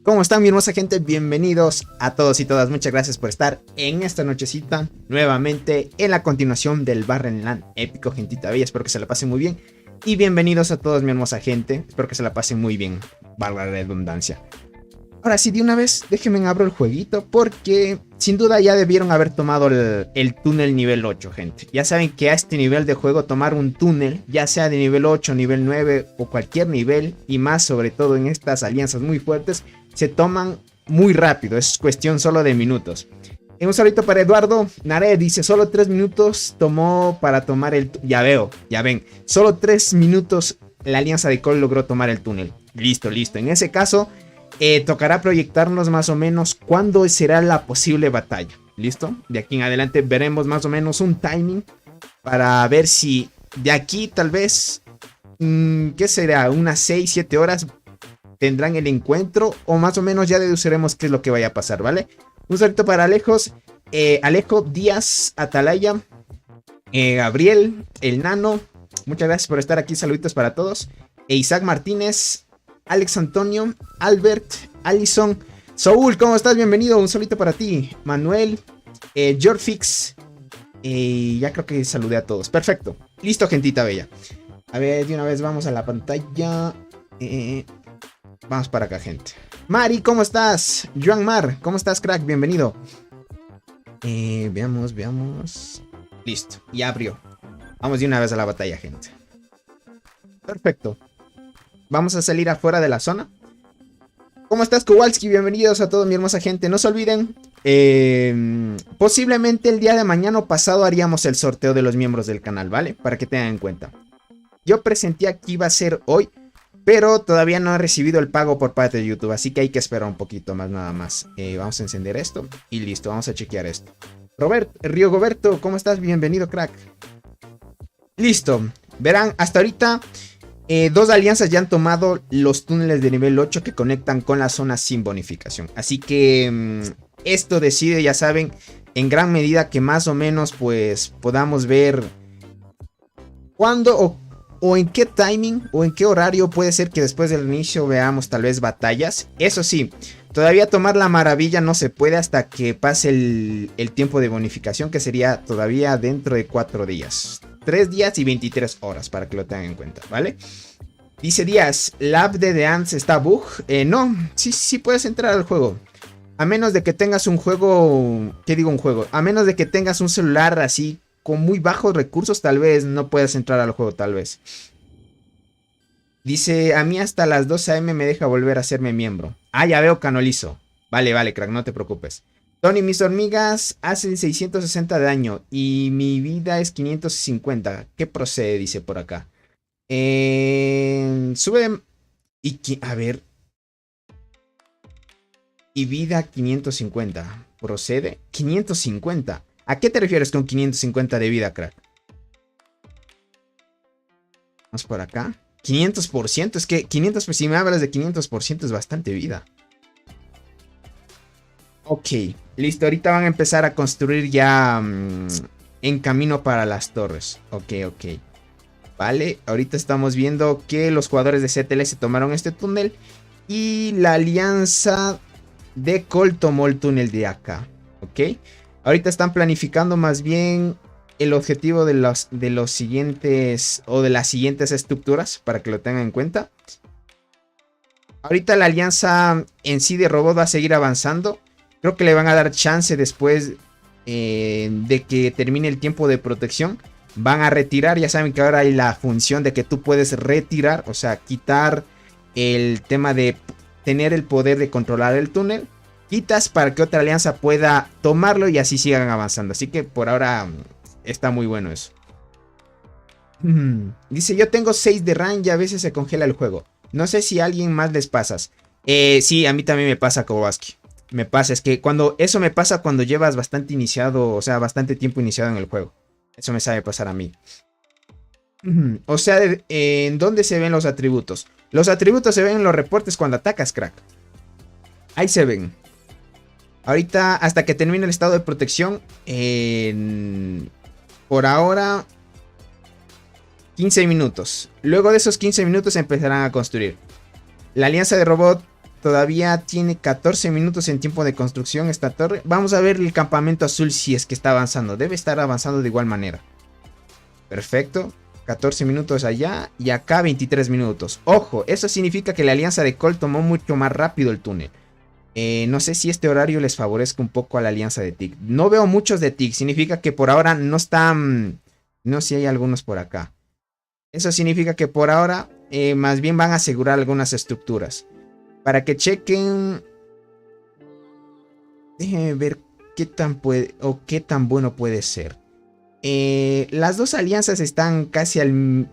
¿Cómo están, mi hermosa gente? Bienvenidos a todos y todas. Muchas gracias por estar en esta nochecita nuevamente en la continuación del Barrenland épico, gentita bella. Espero que se la pasen muy bien. Y bienvenidos a todos, mi hermosa gente. Espero que se la pasen muy bien, valga la redundancia. Ahora sí, de una vez, déjenme abro el jueguito porque sin duda ya debieron haber tomado el túnel nivel 8, gente. Ya saben que a este nivel de juego tomar un túnel, ya sea de nivel 8, nivel 9 o cualquier nivel, y más sobre todo en estas alianzas muy fuertes, se toman muy rápido, es cuestión solo de minutos. Un saludito para Eduardo Nare, dice, solo 3 minutos tomó para tomar el... Ya ven, solo 3 minutos la alianza de Cole logró tomar el túnel. Listo. En ese caso, tocará proyectarnos más o menos cuándo será la posible batalla. ¿Listo? De aquí en adelante veremos más o menos un timing para ver si de aquí tal vez, ¿qué será? Unas 6-7 horas tendrán el encuentro, o más o menos ya deduciremos qué es lo que vaya a pasar, ¿vale? Un saludo para Alejo Díaz Atalaya, Gabriel, el Nano, muchas gracias por estar aquí, saluditos para todos. Isaac Martínez, Alex Antonio, Albert, Allison, Saúl, ¿cómo estás? Bienvenido, un saludo para ti. Manuel, Jorfix, ya creo que saludé a todos, perfecto. Listo, gentita bella. A ver, de una vez vamos a la pantalla. Vamos para acá, gente. Mari, ¿cómo estás? Joan Mar, ¿cómo estás, crack? Bienvenido. Veamos. Listo, ya abrió. Vamos de una vez a la batalla, gente. Perfecto. Vamos a salir afuera de la zona. ¿Cómo estás, Kowalski? Bienvenidos a todos, mi hermosa gente. No se olviden, posiblemente el día de mañana o pasado haríamos el sorteo de los miembros del canal, ¿vale? Para que tengan en cuenta. Yo presentía que iba a ser hoy, pero todavía no he recibido el pago por parte de YouTube, así que hay que esperar un poquito más, nada más. Vamos a encender esto y listo, vamos a chequear esto. Río Goberto, ¿cómo estás? Bienvenido, crack. Listo, verán, hasta ahorita 2 alianzas ya han tomado los túneles de nivel 8 que conectan con la zona sin bonificación. Así que esto decide, ya saben, en gran medida que más o menos pues podamos ver cuándo o en qué timing o en qué horario puede ser que después del inicio veamos tal vez batallas. Eso sí, todavía tomar la maravilla no se puede hasta que pase el tiempo de bonificación, que sería todavía dentro de 4 días. 3 días y 23 horas para que lo tengan en cuenta, ¿vale? Dice Díaz, ¿la app de The Ants está bug? No, sí puedes entrar al juego. A menos de que tengas un juego... ¿Qué digo un juego? A menos de que tengas un celular así con muy bajos recursos, tal vez no puedas entrar al juego, tal vez. Dice, a mí hasta las 2 AM me deja volver a hacerme miembro. Ah, ya veo, Canolizo. Vale, crack, no te preocupes. Tony, mis hormigas hacen 660 de daño y mi vida es 550. ¿Qué procede? Dice por acá. Sube... A ver. Y vida 550. ¿Procede? 550. ¿A qué te refieres con 550 de vida, crack? Vamos por acá. 500%. Es que 500%, si me hablas de 500% es bastante vida. Ok, listo. Ahorita van a empezar a construir ya en camino para las torres. Ok. Vale, ahorita estamos viendo que los jugadores de CTL se tomaron este túnel. Y la alianza de Cole tomó el túnel de acá. Ok. Ahorita están planificando más bien el objetivo de los siguientes o de las siguientes estructuras para que lo tengan en cuenta. Ahorita la alianza en sí de robot va a seguir avanzando. Creo que le van a dar chance después de que termine el tiempo de protección. Van a retirar. Ya saben que ahora hay la función de que tú puedes retirar. O sea, quitar el tema de tener el poder de controlar el túnel. Quitas para que otra alianza pueda tomarlo y así sigan avanzando. Así que por ahora está muy bueno eso. Dice, yo tengo 6 de RAM y a veces se congela el juego. No sé si a alguien más les pasas. Sí, a mí también me pasa, Kowalski. Me pasa, es que eso me pasa cuando llevas bastante iniciado, o sea, bastante tiempo iniciado en el juego. Eso me sabe pasar a mí. O sea, ¿en dónde se ven los atributos? Los atributos se ven en los reportes cuando atacas, crack. Ahí se ven. Ahorita, hasta que termine el estado de protección, por ahora, 15 minutos. Luego de esos 15 minutos empezarán a construir. La alianza de robot todavía tiene 14 minutos en tiempo de construcción esta torre. Vamos a ver el campamento azul si es que está avanzando. Debe estar avanzando de igual manera. Perfecto. 14 minutos allá y acá 23 minutos. Ojo, eso significa que la alianza de Cole tomó mucho más rápido el túnel. No sé si este horario les favorezca un poco a la alianza de TIC. No veo muchos de TIC. Significa que por ahora no están... No sé si hay algunos por acá. Eso significa que por ahora más bien van a asegurar algunas estructuras. Para que chequen... Déjenme ver qué tan bueno puede ser. Las dos alianzas están casi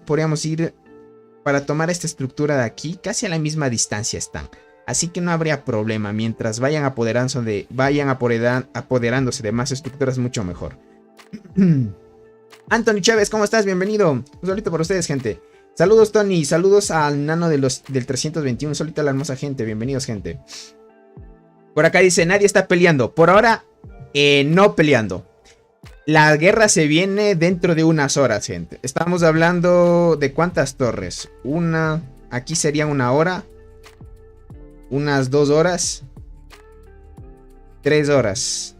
podríamos ir para tomar esta estructura de aquí. Casi a la misma distancia están. Así que no habría problema. Mientras vayan apoderándose de más estructuras, mucho mejor. Anthony Chávez, ¿cómo estás? Bienvenido. Un solito por ustedes, gente. Saludos, Tony. Saludos al nano del 321. Un solito a la hermosa gente. Bienvenidos, gente. Por acá dice, nadie está peleando. Por ahora, no peleando. La guerra se viene dentro de unas horas, gente. Estamos hablando de ¿cuántas torres? Aquí sería una hora. Unas 2 horas. 3 horas.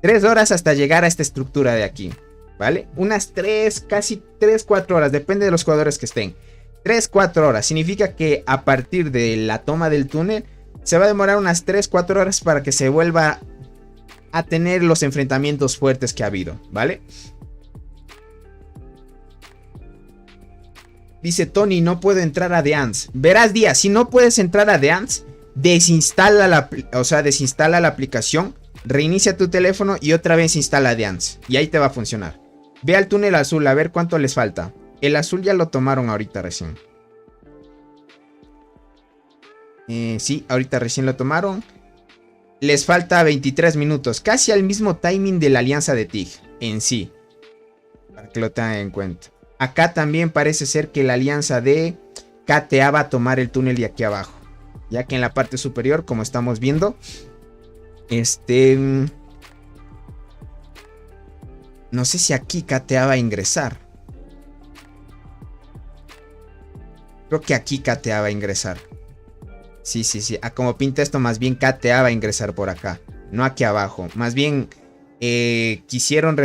3 horas hasta llegar a esta estructura de aquí. ¿Vale? Unas 3, casi 3, 4 horas. Depende de los jugadores que estén. 3, 4 horas. Significa que a partir de la toma del túnel se va a demorar unas 3, 4 horas para que se vuelva a tener los enfrentamientos fuertes que ha habido. ¿Vale? Dice Tony, no puedo entrar a The Ants. Verás, Díaz, si no puedes entrar a The Ants, desinstala la aplicación, reinicia tu teléfono y otra vez instala The Ants. Y ahí te va a funcionar. Ve al túnel azul a ver cuánto les falta. El azul ya lo tomaron ahorita recién. Sí, ahorita recién lo tomaron. Les falta 23 minutos. Casi al mismo timing de la alianza de TIG en sí. Para que lo tengan en cuenta. Acá también parece ser que la alianza de KTA va a tomar el túnel de aquí abajo. Ya que en la parte superior, como estamos viendo, no sé si aquí KTA va a ingresar. Creo que aquí KTA va a ingresar. Sí. Como pinta esto, más bien KTA va a ingresar por acá. No aquí abajo. Más bien quisieron...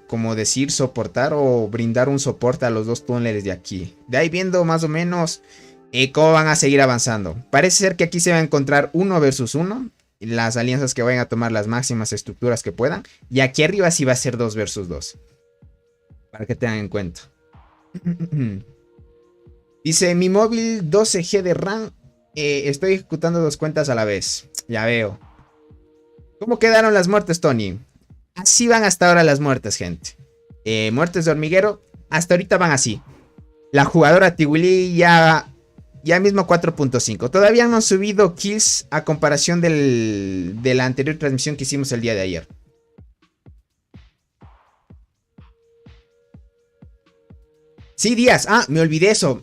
como decir, soportar o brindar un soporte a los dos túneles de aquí. De ahí viendo más o menos cómo van a seguir avanzando. Parece ser que aquí se va a encontrar 1 versus 1. Las alianzas que vayan a tomar las máximas estructuras que puedan. Y aquí arriba sí va a ser 2 versus 2. Para que tengan en cuenta. Dice, mi móvil 12 GB de RAM. Estoy ejecutando 2 cuentas a la vez. Ya veo. ¿Cómo quedaron las muertes, Tony? Así van hasta ahora las muertes, gente. Muertes de hormiguero. Hasta ahorita van así. La jugadora Tiwili ya mismo 4.5. Todavía no han subido kills a comparación de la anterior transmisión que hicimos el día de ayer. Sí, Díaz. Me olvidé eso.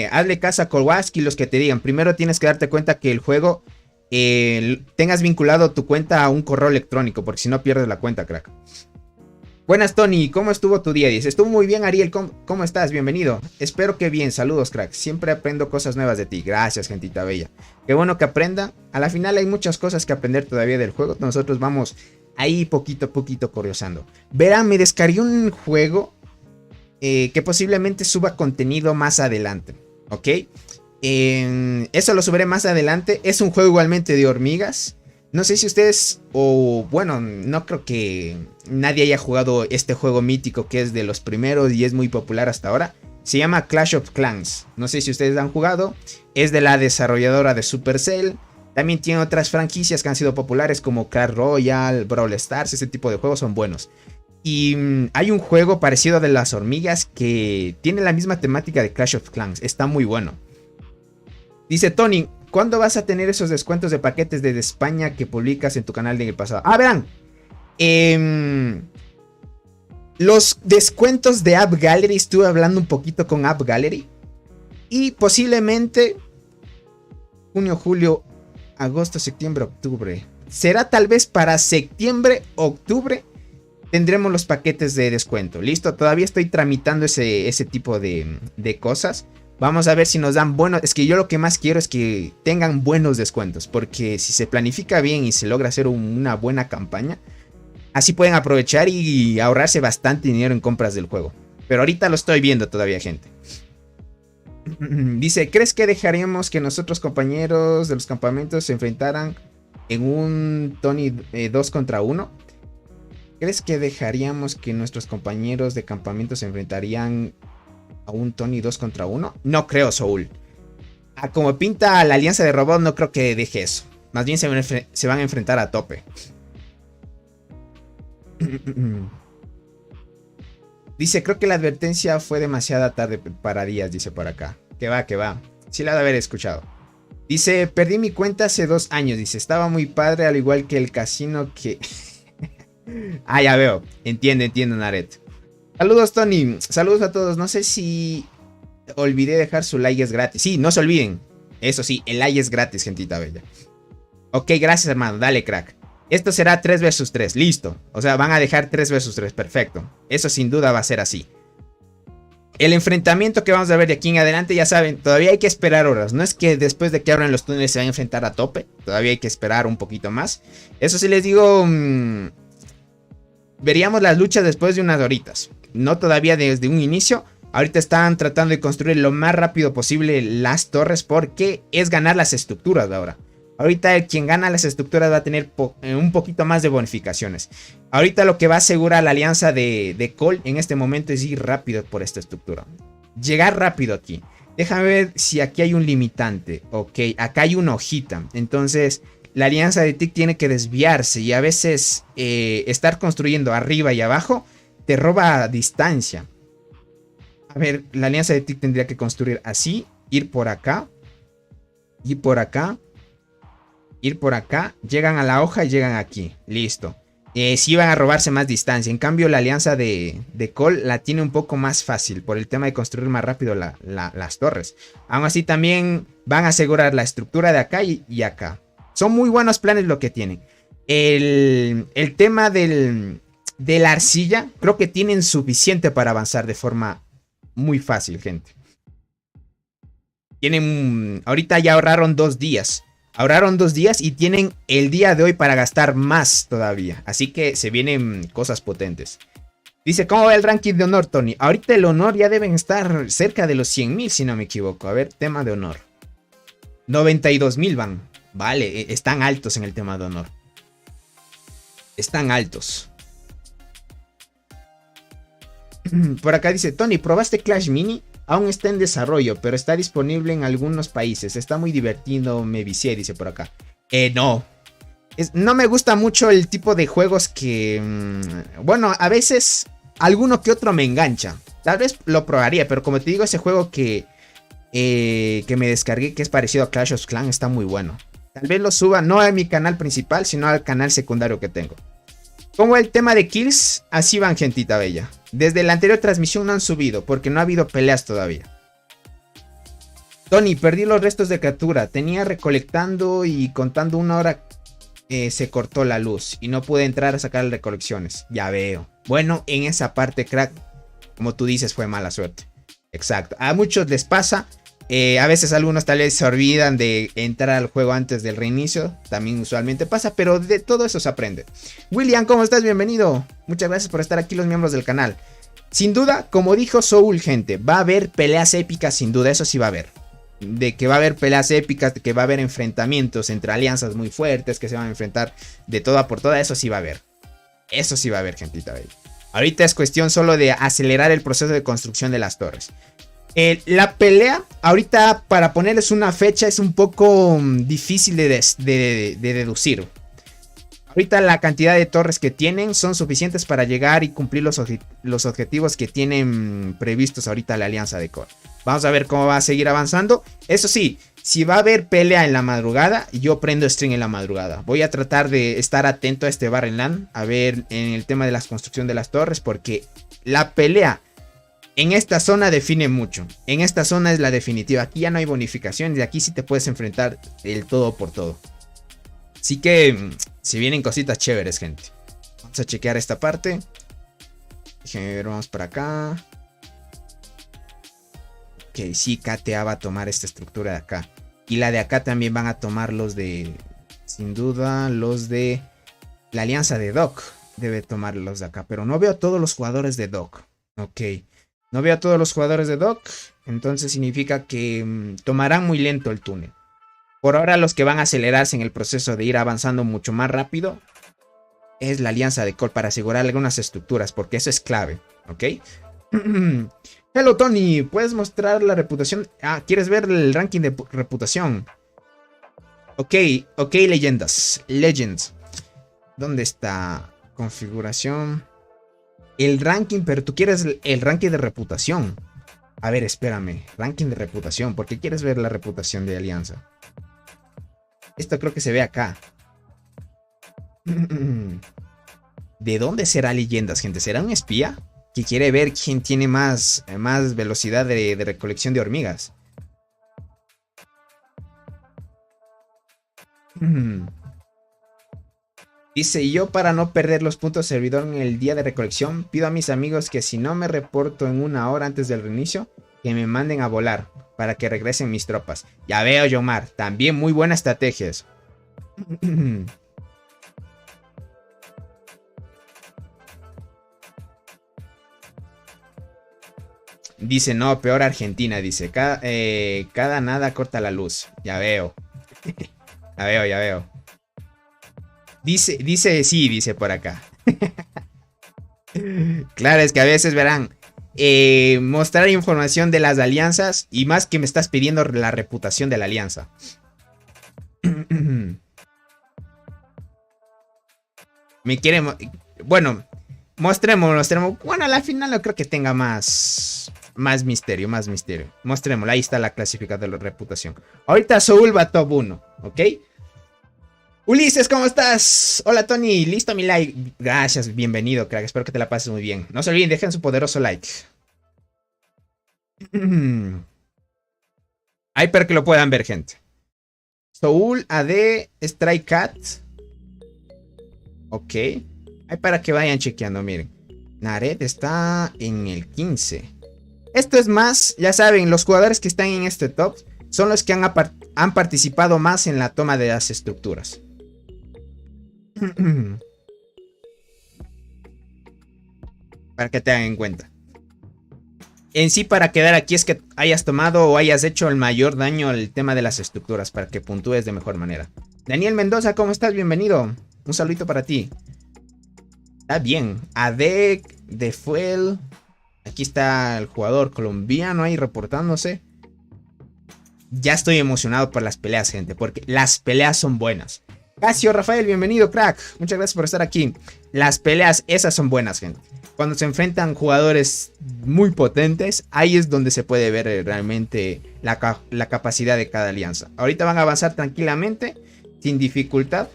Hazle caso a Kowalski, los que te digan. Primero tienes que darte cuenta que el juego... tengas vinculado tu cuenta a un correo electrónico, porque si no pierdes la cuenta, crack. Buenas, Tony, ¿cómo estuvo tu día? Dice, estuvo muy bien, Ariel, ¿cómo estás? Bienvenido. Espero que bien, saludos, crack. Siempre aprendo cosas nuevas de ti. Gracias, gentita bella. Qué bueno que aprenda. A la final hay muchas cosas que aprender todavía del juego. Nosotros vamos ahí poquito a poquito curiosando. Verán, me descargué un juego que posiblemente suba contenido más adelante, ¿ok? Eso lo subiré más adelante. Es un juego igualmente de hormigas. No sé si ustedes, o bueno, no creo que nadie haya jugado este juego mítico que es de los primeros y es muy popular hasta ahora. Se llama Clash of Clans. No sé si ustedes han jugado. Es de la desarrolladora de Supercell. También tiene otras franquicias que han sido populares como Clash Royale, Brawl Stars. Ese tipo de juegos son buenos. Y hay un juego parecido de las hormigas que tiene la misma temática de Clash of Clans. Está muy bueno. Dice Tony, ¿cuándo vas a tener esos descuentos de paquetes desde España que publicas en tu canal de el pasado? Ah, verán. Los descuentos de App Gallery, estuve hablando un poquito con App Gallery. Y posiblemente junio, julio, agosto, septiembre, octubre. Será tal vez para septiembre, octubre. Tendremos los paquetes de descuento. Listo, todavía estoy tramitando ese tipo de cosas. Vamos a ver si nos dan buenos. Es que yo lo que más quiero es que tengan buenos descuentos. Porque si se planifica bien y se logra hacer una buena campaña, así pueden aprovechar y ahorrarse bastante dinero en compras del juego. Pero ahorita lo estoy viendo todavía, gente. Dice, ¿crees que dejaríamos que nuestros compañeros de los campamentos se enfrentaran en un Tony 2 contra 1? ¿Crees que dejaríamos que nuestros compañeros de campamento se enfrentarían a un Tony 2 contra 1? No creo, Soul. Como pinta la alianza de robots, no creo que deje eso. Más bien se van a enfrentar a tope. Dice, creo que la advertencia fue demasiada tarde para días, dice por acá. Que va. Sí la ha de haber escuchado. Dice, perdí mi cuenta hace 2 años. Dice, estaba muy padre, al igual que el casino que... Ah, ya veo. Entiendo, Naret. Saludos, Tony. Saludos a todos. No sé si olvidé dejar su like, es gratis. Sí, no se olviden. Eso sí, el like es gratis, gentita bella. Ok, gracias, hermano. Dale, crack. Esto será 3 vs 3. Listo. O sea, van a dejar 3 vs 3. Perfecto. Eso sin duda va a ser así. El enfrentamiento que vamos a ver de aquí en adelante, ya saben, todavía hay que esperar horas. No es que después de que abran los túneles se van a enfrentar a tope. Todavía hay que esperar un poquito más. Eso sí les digo... veríamos las luchas después de unas horitas. No todavía desde un inicio. Ahorita están tratando de construir lo más rápido posible las torres, porque es ganar las estructuras de ahora. Ahorita quien gana las estructuras va a tener un poquito más de bonificaciones. Ahorita lo que va a asegurar la alianza de Cole en este momento es ir rápido por esta estructura. Llegar rápido aquí. Déjame ver si aquí hay un limitante. Ok, acá hay una hojita. Entonces... la alianza de Tick tiene que desviarse y a veces estar construyendo arriba y abajo te roba distancia. A ver, la alianza de Tick tendría que construir así, ir por acá, ir por acá, ir por acá, llegan a la hoja y llegan aquí. Listo. Sí van a robarse más distancia. En cambio, la alianza de Cole la tiene un poco más fácil por el tema de construir más rápido las torres. Aún así también van a asegurar la estructura de acá y acá. Son muy buenos planes lo que tienen. El tema de la arcilla, creo que tienen suficiente para avanzar de forma muy fácil, gente. Ahorita ya ahorraron 2 días. Ahorraron 2 días y tienen el día de hoy para gastar más todavía. Así que se vienen cosas potentes. Dice, ¿cómo va el ranking de honor, Tony? Ahorita el honor ya deben estar cerca de los 100,000, si no me equivoco. A ver, tema de honor. 92,000 van. Vale, están altos en el tema de honor. Están altos. Por acá dice, Tony, ¿probaste Clash Mini? Aún está en desarrollo, pero está disponible en algunos países. Está muy divertido, me vicié, dice por acá. No. No me gusta mucho el tipo de juegos que... bueno, a veces alguno que otro me engancha. Tal vez lo probaría, pero como te digo, ese juego que me descargué, que es parecido a Clash of Clans, está muy bueno. Tal vez lo suba no a mi canal principal, sino al canal secundario que tengo. Como el tema de kills, así van, gentita bella. Desde la anterior transmisión no han subido, porque no ha habido peleas todavía. Tony, perdí los restos de captura. Tenía recolectando y contando 1 hora se cortó la luz y no pude entrar a sacar recolecciones. Ya veo. Bueno, en esa parte, crack, como tú dices, fue mala suerte. Exacto. A muchos les pasa. A veces algunos tal vez se olvidan de entrar al juego antes del reinicio. También usualmente pasa, pero de todo eso se aprende. William, ¿cómo estás? Bienvenido. Muchas gracias por estar aquí, los miembros del canal. Sin duda, como dijo Soul, gente, va a haber peleas épicas, sin duda, eso sí va a haber. De que va a haber peleas épicas, de que va a haber enfrentamientos entre alianzas muy fuertes, que se van a enfrentar de toda por toda, eso sí va a haber. Eso sí va a haber, gentita. Ahorita es cuestión solo de acelerar el proceso de construcción de las torres. La pelea, ahorita para ponerles una fecha es un poco difícil de deducir. Ahorita la cantidad de torres que tienen son suficientes para llegar y cumplir los objetivos que tienen previstos ahorita la alianza de Core. Vamos a ver cómo va a seguir avanzando. Eso sí, si va a haber pelea en la madrugada, yo prendo stream en la madrugada. Voy a tratar de estar atento a este Barren Land, a ver en el tema de la construcción de las torres, porque la pelea en esta zona define mucho. En esta zona es la definitiva. Aquí ya no hay bonificaciones y aquí sí te puedes enfrentar el todo por todo. Así que si vienen cositas chéveres, gente. Vamos a chequear esta parte. Déjenme ver, vamos para acá. Ok, sí, KTA va a tomar esta estructura de acá. Y la de acá también van a tomar los de... Sin duda, los de... La alianza de Doc debe tomar los de acá. Pero no veo a todos los jugadores de Doc. Ok. No veo a todos los jugadores de Doc. Entonces significa que tomarán muy lento el túnel. Por ahora los que van a acelerarse en el proceso de ir avanzando mucho más rápido es la alianza de Core para asegurar algunas estructuras, porque eso es clave, ¿ok? Hello Tony, ¿puedes mostrar la reputación? Ah, ¿quieres ver el ranking de reputación? Ok, leyendas, Legends. ¿Dónde está? Configuración. El ranking, pero tú quieres el ranking de reputación. A ver, espérame, ranking de reputación, ¿por qué quieres ver la reputación de alianza? Esto creo que se ve acá. ¿De dónde será leyendas, gente? ¿Será un espía? Que quiere ver quién tiene más velocidad de recolección de hormigas. Dice, yo para no perder los puntos servidor en el día de recolección, pido a mis amigos que si no me reporto en 1 hora antes del reinicio, que me manden a volar para que regresen mis tropas. Ya veo, Yomar, también muy buena estrategia eso. Dice, no, peor Argentina, dice, cada nada corta la luz. Ya veo. Ya veo. Dice, sí, dice por acá. Claro, es que a veces verán, mostrar información de las alianzas y más que me estás pidiendo la reputación de la alianza. Me quiere... Bueno, mostremos. Bueno, a la final no creo que tenga más misterio, Mostrémoslo, ahí está la clasificación de la reputación. Ahorita Soul va top 1, ¿ok? Ulises, ¿cómo estás? Hola, Tony. Listo mi like. Gracias, bienvenido, crack. Espero que te la pases muy bien. No se olviden, dejen su poderoso like. Ahí para que lo puedan ver, gente. Soul, AD, Strike Cat. Ok. Ahí para que vayan chequeando, miren. Nared está en el 15. Esto es más, ya saben, los jugadores que están en este top son los que han participado más en la toma de las estructuras. Para que te hagan en cuenta. En sí, para quedar aquí es que hayas tomado o hayas hecho el mayor daño al tema de las estructuras, para que puntúes de mejor manera. Daniel Mendoza, ¿cómo estás? Bienvenido. Un saludito para ti. Está bien. Adek, de Fuel. Aquí está el jugador colombiano ahí reportándose. Ya estoy emocionado por las peleas, gente, porque las peleas son buenas. Casio Rafael, bienvenido, crack. Muchas gracias por estar aquí. Las peleas, esas son buenas, gente. Cuando se enfrentan jugadores muy potentes, ahí es donde se puede ver realmente la capacidad de cada alianza. Ahorita van a avanzar tranquilamente, sin dificultad.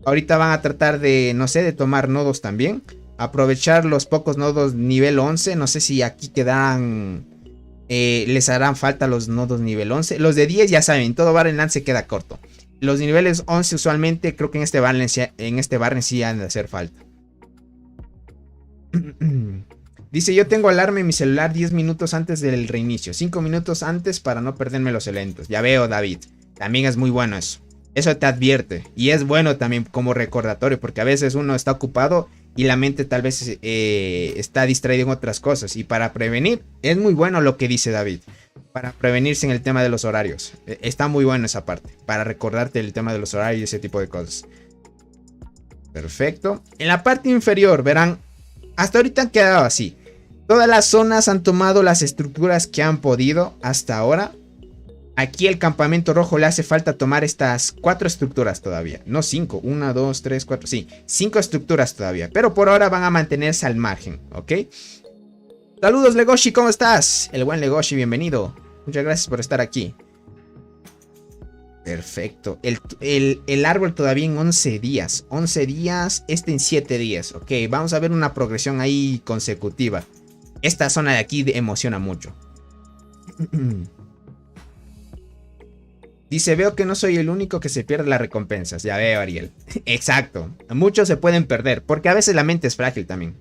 Ahorita van a tratar de, no sé, de tomar nodos también. Aprovechar los pocos nodos nivel 11. No sé si aquí quedan... les harán falta los nodos nivel 11. Los de 10 ya saben, todo Barren Land se queda corto. Los niveles 11 usualmente creo que en este barren sí han de hacer falta. Dice, yo tengo alarma en mi celular 10 minutos antes del reinicio, 5 minutos antes para no perderme los eventos. Ya veo, David, también es muy bueno eso. Eso te advierte y es bueno también como recordatorio, porque a veces uno está ocupado y la mente tal vez está distraída en otras cosas. Y para prevenir, es muy bueno lo que dice David, para prevenirse en el tema de los horarios. Está muy bueno esa parte, para recordarte el tema de los horarios y ese tipo de cosas. Perfecto. En la parte inferior verán, hasta ahorita han quedado así. Todas las zonas han tomado las estructuras que han podido hasta ahora. Aquí el campamento rojo le hace falta tomar estas 4 estructuras todavía. No 5. 1, 2, 3, 4. Sí, 5 estructuras todavía. Pero por ahora van a mantenerse al margen. ¿Ok? Saludos, Legoshi. ¿Cómo estás? El buen Legoshi, bienvenido. Muchas gracias por estar aquí. Perfecto. El árbol todavía en 11 días. 11 días. Este en 7 días. Ok, vamos a ver una progresión ahí consecutiva. Esta zona de aquí emociona mucho. Dice, veo que no soy el único que se pierde las recompensas. Ya veo, Ariel. Exacto. Muchos se pueden perder. Porque a veces la mente es frágil también.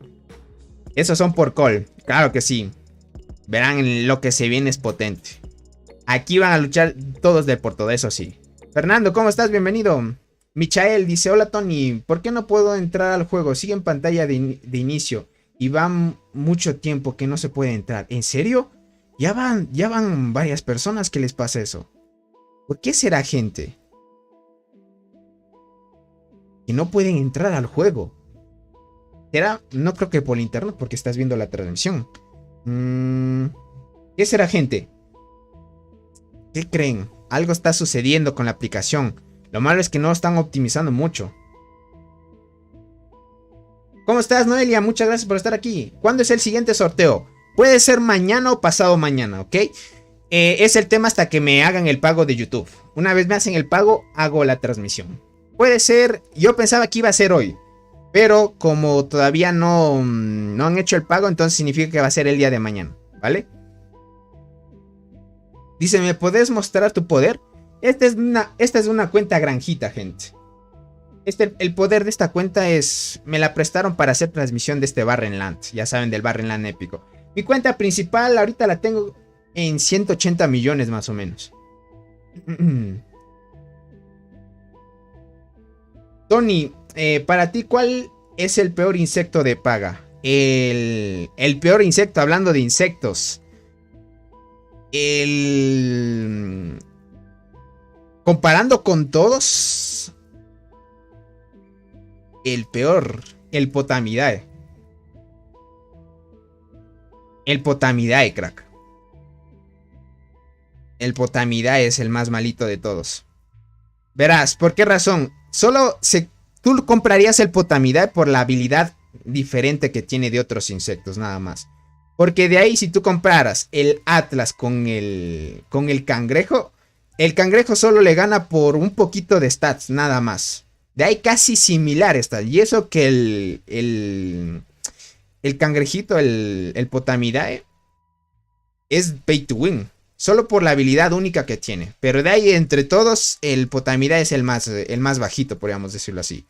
Esos son por call. Claro que sí. Verán, lo que se viene es potente. Aquí van a luchar todos de por todo, eso sí. Fernando, ¿cómo estás? Bienvenido. Michael dice, hola Tony. ¿Por qué no puedo entrar al juego? Sigue en pantalla de inicio. Y va mucho tiempo que no se puede entrar. ¿En serio? Ya van varias personas que les pasa eso. ¿Por qué será, gente? Que no pueden entrar al juego. ¿Será? No creo que por internet, porque estás viendo la transmisión. ¿Qué será, gente? ¿Qué creen? Algo está sucediendo con la aplicación. Lo malo es que no están optimizando mucho. ¿Cómo estás, Noelia? Muchas gracias por estar aquí. ¿Cuándo es el siguiente sorteo? Puede ser mañana o pasado mañana, ¿ok? Es el tema hasta que me hagan el pago de YouTube. Una vez me hacen el pago, hago la transmisión. Puede ser, yo pensaba que iba a ser hoy, pero como todavía no han hecho el pago, entonces significa que va a ser el día de mañana, ¿vale? Dice, ¿me podés mostrar tu poder? Esta es una cuenta granjita, gente. El poder de esta cuenta es, me la prestaron para hacer transmisión de este Barrenland. Ya saben, del Barrenland épico. Mi cuenta principal ahorita la tengo en 180 millones más o menos. Tony, para ti, ¿cuál es el peor insecto de paga? El peor insecto, hablando de insectos. Comparando con todos, el peor, el Potamidae. El Potamidae, crack. El Potamidae es el más malito de todos. Verás, ¿por qué razón? Tú comprarías el Potamidae por la habilidad diferente que tiene de otros insectos, nada más. Porque de ahí, si tú compraras el Atlas con el cangrejo, el cangrejo solo le gana por un poquito de stats, nada más. De ahí casi similar está. Y eso que el cangrejito, el Potamidae, es pay to win. Solo por la habilidad única que tiene. Pero de ahí, entre todos, el Potamidae es el más bajito, podríamos decirlo así.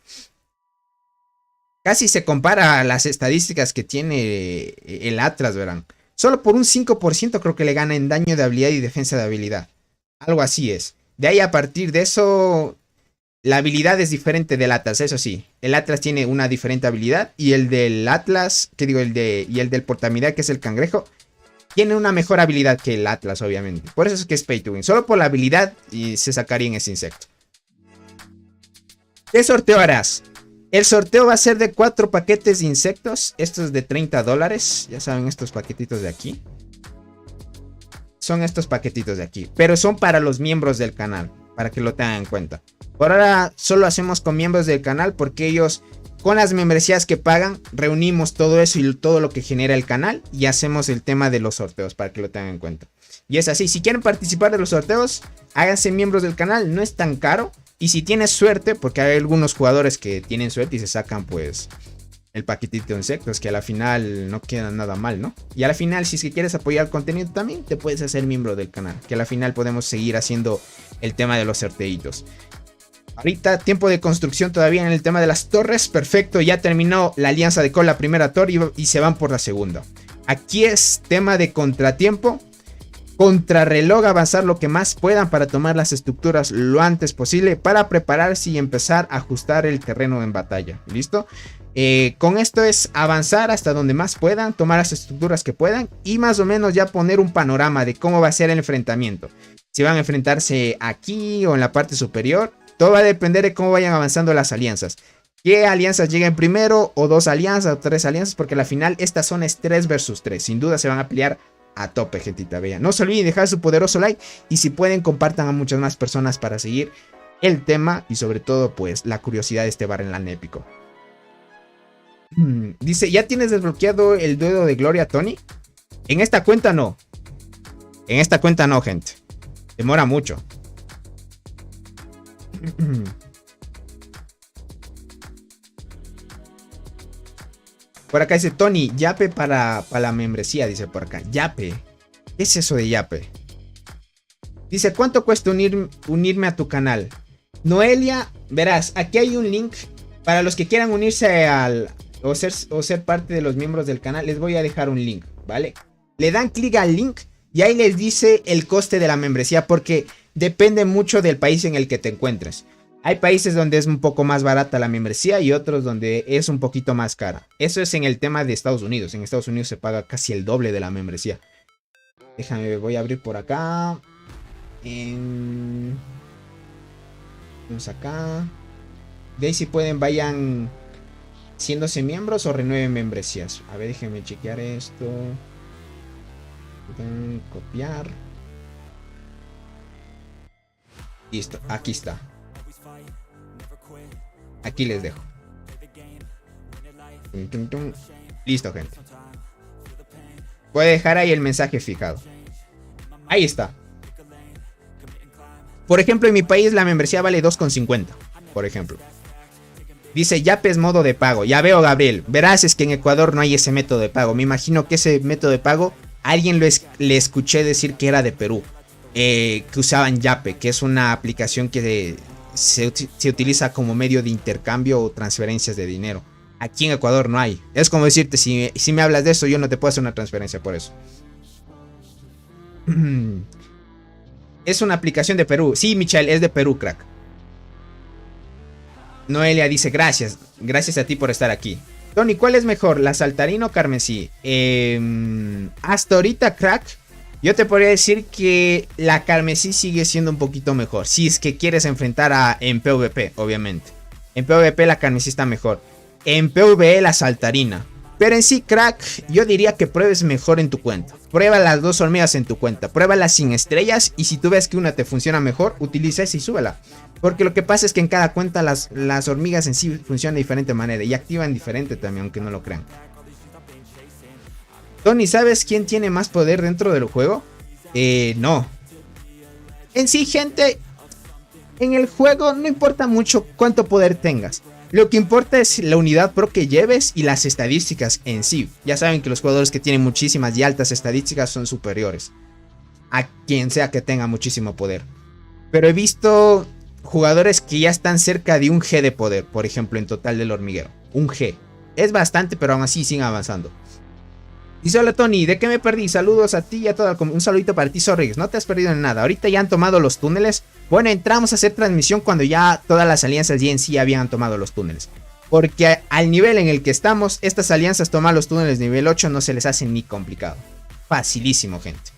Casi se compara a las estadísticas que tiene el Atlas, verán. Solo por un 5% creo que le gana en daño de habilidad y defensa de habilidad. Algo así es. De ahí, a partir de eso, la habilidad es diferente del Atlas, eso sí. El Atlas tiene una diferente habilidad. Y el del Atlas, y el del Potamidae, que es el cangrejo, tiene una mejor habilidad que el Atlas, obviamente. Por eso es que es pay to win. Solo por la habilidad y se sacaría en ese insecto. ¿Qué sorteo harás? El sorteo va a ser de 4 paquetes de insectos. Estos de $30. Ya saben, estos paquetitos de aquí. Son estos paquetitos de aquí. Pero son para los miembros del canal. Para que lo tengan en cuenta. Por ahora solo hacemos con miembros del canal. Porque ellos, con las membresías que pagan, reunimos todo eso y todo lo que genera el canal. Y hacemos el tema de los sorteos. Para que lo tengan en cuenta. Y es así. Si quieren participar de los sorteos, háganse miembros del canal. No es tan caro. Y si tienes suerte, porque hay algunos jugadores que tienen suerte y se sacan pues el paquetito de insectos, que a la final no queda nada mal, ¿no? Y a la final, si es que quieres apoyar el contenido también, te puedes hacer miembro del canal, que a la final podemos seguir haciendo el tema de los sorteitos. Ahorita tiempo de construcción todavía en el tema de las torres. Perfecto, ya terminó la alianza de con la primera torre y se van por la segunda. Aquí es tema de contratiempo. Contrarreloj, avanzar lo que más puedan para tomar las estructuras lo antes posible. Para prepararse y empezar a ajustar el terreno en batalla. ¿Listo? Con esto es avanzar hasta donde más puedan. Tomar las estructuras que puedan. Y más o menos ya poner un panorama de cómo va a ser el enfrentamiento. Si van a enfrentarse aquí o en la parte superior. Todo va a depender de cómo vayan avanzando las alianzas. ¿Qué alianzas lleguen primero? O 2 alianzas o 3 alianzas. Porque al final esta zona es 3 versus 3. Sin duda se van a pelear a tope, gentita bella. No se olviden dejar su poderoso like. Y si pueden, compartan a muchas más personas para seguir el tema. Y sobre todo, pues, la curiosidad de este Barrenland épico. Dice, ¿ya tienes desbloqueado el duelo de Gloria, Tony? En esta cuenta no. En esta cuenta no, gente. Demora mucho. Por acá dice Tony, Yape para la membresía, dice por acá. Yape. ¿Qué es eso de Yape? Dice, ¿cuánto cuesta unirme a tu canal? Noelia, verás, aquí hay un link para los que quieran unirse o ser parte de los miembros del canal. Les voy a dejar un link, ¿vale? Le dan clic al link y ahí les dice el coste de la membresía porque depende mucho del país en el que te encuentres. Hay países donde es un poco más barata la membresía y otros donde es un poquito más cara. Eso es en el tema de Estados Unidos. En Estados Unidos se paga casi el doble de la membresía. Déjame, voy a abrir por acá. Vamos acá. De ahí si pueden vayan haciéndose miembros o renueven membresías. A ver, déjenme chequear esto. Copiar. Listo, aquí está. Aquí les dejo. Listo, gente. Voy a dejar ahí el mensaje fijado. Ahí está. Por ejemplo, en mi país la membresía vale 2,50. Por ejemplo. Dice Yape es modo de pago. Ya veo, Gabriel. Verás, es que en Ecuador no hay ese método de pago. Me imagino que ese método de pago alguien le escuché decir que era de Perú. Que usaban Yape, que es una aplicación que se utiliza como medio de intercambio o transferencias de dinero. Aquí en Ecuador no hay. Es como decirte, si me hablas de eso, yo no te puedo hacer una transferencia por eso. Es una aplicación de Perú. Sí, Michelle, es de Perú, crack. Noelia dice, gracias. Gracias a ti por estar aquí. Tony, ¿cuál es mejor? ¿La saltarina o carmesí? Hasta ahorita, crack, yo te podría decir que la carmesí sigue siendo un poquito mejor. Si es que quieres enfrentar en PvP, obviamente. En PvP la carmesí está mejor. En PvE la saltarina. Pero en sí, crack, yo diría que pruebes mejor en tu cuenta. Prueba las 2 hormigas en tu cuenta. Pruébalas sin estrellas. Y si tú ves que una te funciona mejor, utiliza esa y súbela. Porque lo que pasa es que en cada cuenta las hormigas en sí funcionan de diferente manera. Y activan diferente también, aunque no lo crean. Tony, ¿sabes quién tiene más poder dentro del juego? No. En sí, gente, en el juego no importa mucho cuánto poder tengas. Lo que importa es la unidad pro que lleves y las estadísticas en sí. Ya saben que los jugadores que tienen muchísimas y altas estadísticas son superiores a quien sea que tenga muchísimo poder. Pero he visto jugadores que ya están cerca de un G de poder. Por ejemplo, en total del hormiguero. Un G. Es bastante, pero aún así siguen avanzando. Dice, hola Tony, ¿de qué me perdí? Saludos a ti y a toda la comunidad. Un saludito para ti, Zorrix. No te has perdido en nada. Ahorita ya han tomado los túneles. Bueno, entramos a hacer transmisión cuando ya todas las alianzas ya en sí habían tomado los túneles. Porque al nivel en el que estamos, estas alianzas tomar los túneles nivel 8 no se les hace ni complicado. Facilísimo, gente.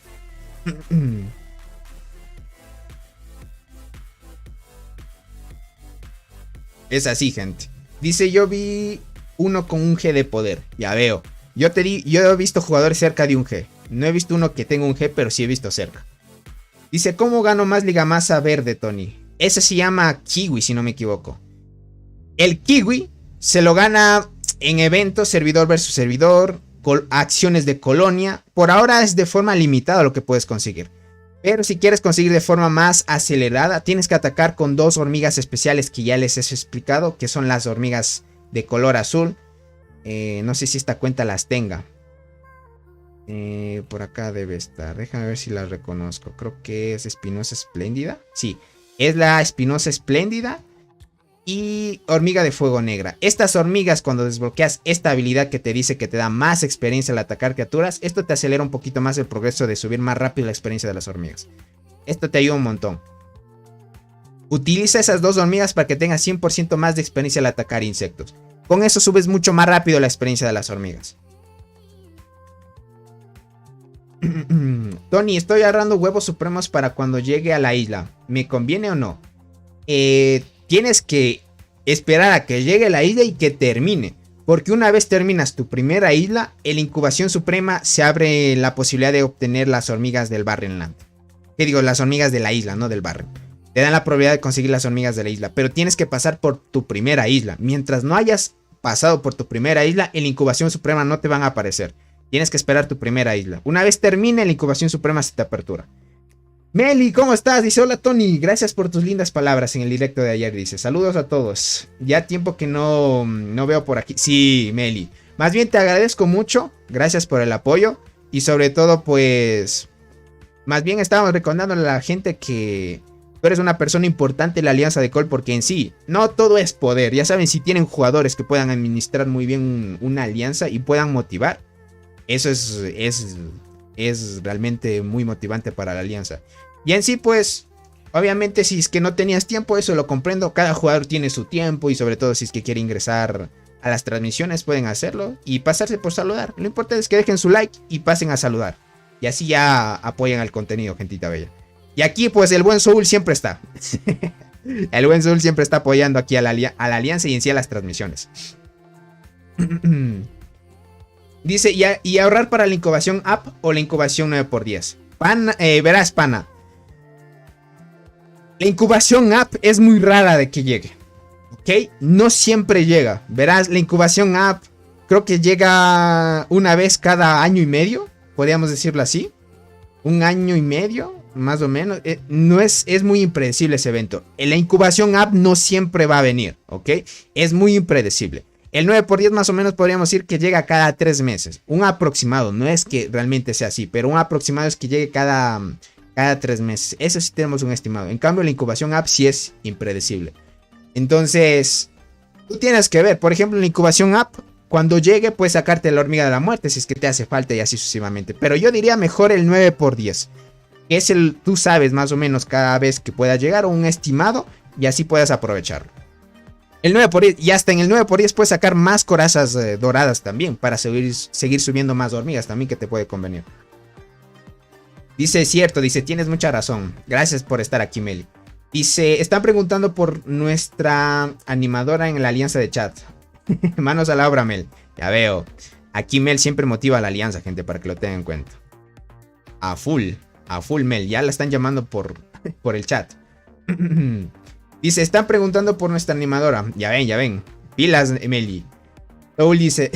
Es así, gente. Dice, yo vi uno con un G de poder. Ya veo. Yo he visto jugadores cerca de un G. No he visto uno que tenga un G, pero sí he visto cerca. Dice, ¿cómo gano más liga masa verde, Tony? Ese se llama Kiwi, si no me equivoco. El Kiwi se lo gana en eventos, servidor versus servidor, acciones de colonia. Por ahora es de forma limitada lo que puedes conseguir. Pero si quieres conseguir de forma más acelerada, tienes que atacar con 2 hormigas especiales que ya les he explicado, que son las hormigas de color azul. No sé si esta cuenta las tenga. Por acá debe estar. Déjame ver si la reconozco. Creo que es Espinosa Espléndida. Sí, es la Espinosa Espléndida. y hormiga de fuego negra. Estas hormigas, cuando desbloqueas esta habilidad que te dice que te da más experiencia al atacar criaturas, esto te acelera un poquito más el progreso de subir más rápido la experiencia de las hormigas. Esto te ayuda un montón. Utiliza esas dos hormigas para que tengas 100% más de experiencia al atacar insectos. Con eso subes mucho más rápido la experiencia de las hormigas. Tony, estoy agarrando huevos supremos para cuando llegue a la isla. ¿Me conviene o no? Tienes que esperar a que llegue a la isla y que termine. Porque una vez terminas tu primera isla, en la incubación suprema se abre la posibilidad de obtener las hormigas del Barrenland. ¿Qué digo? Las hormigas de la isla, no del Barren. Te dan la probabilidad de conseguir las hormigas de la isla. Pero tienes que pasar por tu primera isla. Mientras no hayas pasado por tu primera isla, en la incubación suprema no te van a aparecer. Tienes que esperar tu primera isla. Una vez termine la incubación suprema se te apertura. Meli, ¿cómo estás? Dice, hola Tony, gracias por tus lindas palabras en el directo de ayer. Dice, saludos a todos. Ya tiempo que no veo por aquí. Sí, Meli. Más bien te agradezco mucho. Gracias por el apoyo. Y sobre todo, pues... Más bien estábamos recordándole a la gente que tú eres una persona importante en la Alianza de Col. Porque en sí, no todo es poder. Ya saben, si tienen jugadores que puedan administrar muy bien una alianza y puedan motivar. Eso es realmente muy motivante para la alianza. Y en sí, pues, obviamente si es que no tenías tiempo, eso lo comprendo. Cada jugador tiene su tiempo y sobre todo si es que quiere ingresar a las transmisiones, pueden hacerlo y pasarse por saludar. Lo importante es que dejen su like y pasen a saludar. Y así ya apoyan al contenido, gentita bella. Y aquí, pues, el buen Soul siempre está. El buen Soul siempre está apoyando aquí a la alianza y en sí a las transmisiones. Dice, y ahorrar para la incubación app o la incubación 9×10. Verás, pana. La incubación app es muy rara de que llegue. ¿Ok? No siempre llega. Verás, la incubación app creo que llega una vez cada año y medio. Podríamos decirlo así. Un año y medio, más o menos. No es muy impredecible ese evento. La incubación app no siempre va a venir. ¿Ok? Es muy impredecible. El 9×10 más o menos podríamos decir que llega cada 3 meses. Un aproximado, no es que realmente sea así, pero un aproximado es que llegue cada 3 meses. Eso sí tenemos un estimado. En cambio la incubación app sí es impredecible. Entonces, tú tienes que ver, por ejemplo, la incubación app, cuando llegue puedes sacarte la hormiga de la muerte si es que te hace falta y así sucesivamente. Pero yo diría mejor el 9×10. Que es tú sabes más o menos cada vez que pueda llegar un estimado y así puedas aprovecharlo. El 9×10, y hasta en el 9×10 puedes sacar más corazas doradas también. Para seguir subiendo más hormigas también que te puede convenir. Dice, cierto, dice, tienes mucha razón. Gracias por estar aquí, Meli. Dice, están preguntando por nuestra animadora en la alianza de chat. Manos a la obra, Mel. Ya veo. Aquí Mel siempre motiva a la alianza, gente, para que lo tengan en cuenta. A full Mel. Ya la están llamando por el chat. Dice, están preguntando por nuestra animadora. Ya ven. Pilas, Meli. Soul dice...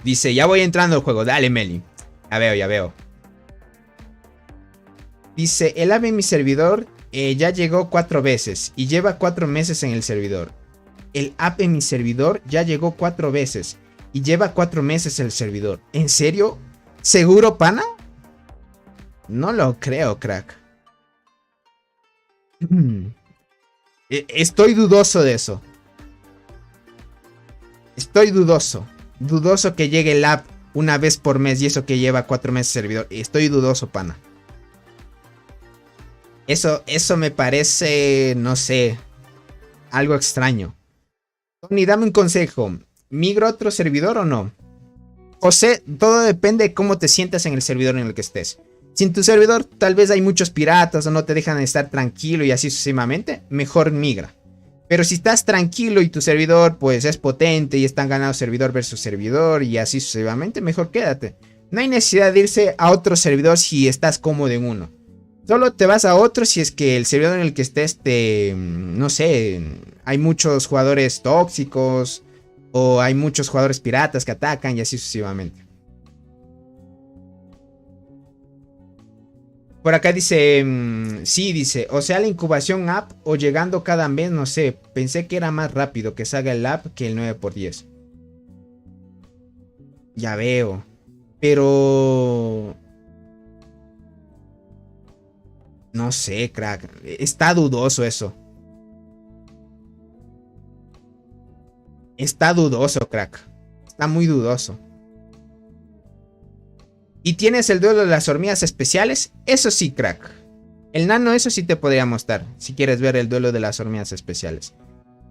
Dice, ya voy entrando al juego. Dale, Meli. Ya veo. Dice, el ave en mi servidor ya llegó 4 veces. Y lleva 4 meses en el servidor. El app en mi servidor ya llegó 4 veces. Y lleva 4 meses en el servidor. ¿En serio? ¿Seguro, pana? No lo creo, crack. Estoy dudoso de eso. Estoy dudoso. Dudoso que llegue el app una vez por mes y eso que lleva 4 meses servidor. Estoy dudoso, pana. Eso me parece, no sé, algo extraño. Tony, dame un consejo. ¿Migro a otro servidor o no? José, todo depende de cómo te sientas en el servidor en el que estés. Si en tu servidor tal vez hay muchos piratas o no te dejan estar tranquilo y así sucesivamente, mejor migra. Pero si estás tranquilo y tu servidor pues es potente y están ganando servidor versus servidor y así sucesivamente, mejor quédate. No hay necesidad de irse a otro servidor si estás cómodo en uno. Solo te vas a otro si es que el servidor en el que estés no sé, hay muchos jugadores tóxicos o hay muchos jugadores piratas que atacan y así sucesivamente. Por acá dice, sí, dice, o sea la incubación app o llegando cada mes, no sé, pensé que era más rápido que salga el app que el 9×10. Ya veo, pero No sé, crack. Está dudoso eso. Está dudoso, crack. Está muy dudoso. ¿Y tienes el duelo de las hormigas especiales? Eso sí, crack. El nano, eso sí te podría mostrar. Si quieres ver el duelo de las hormigas especiales.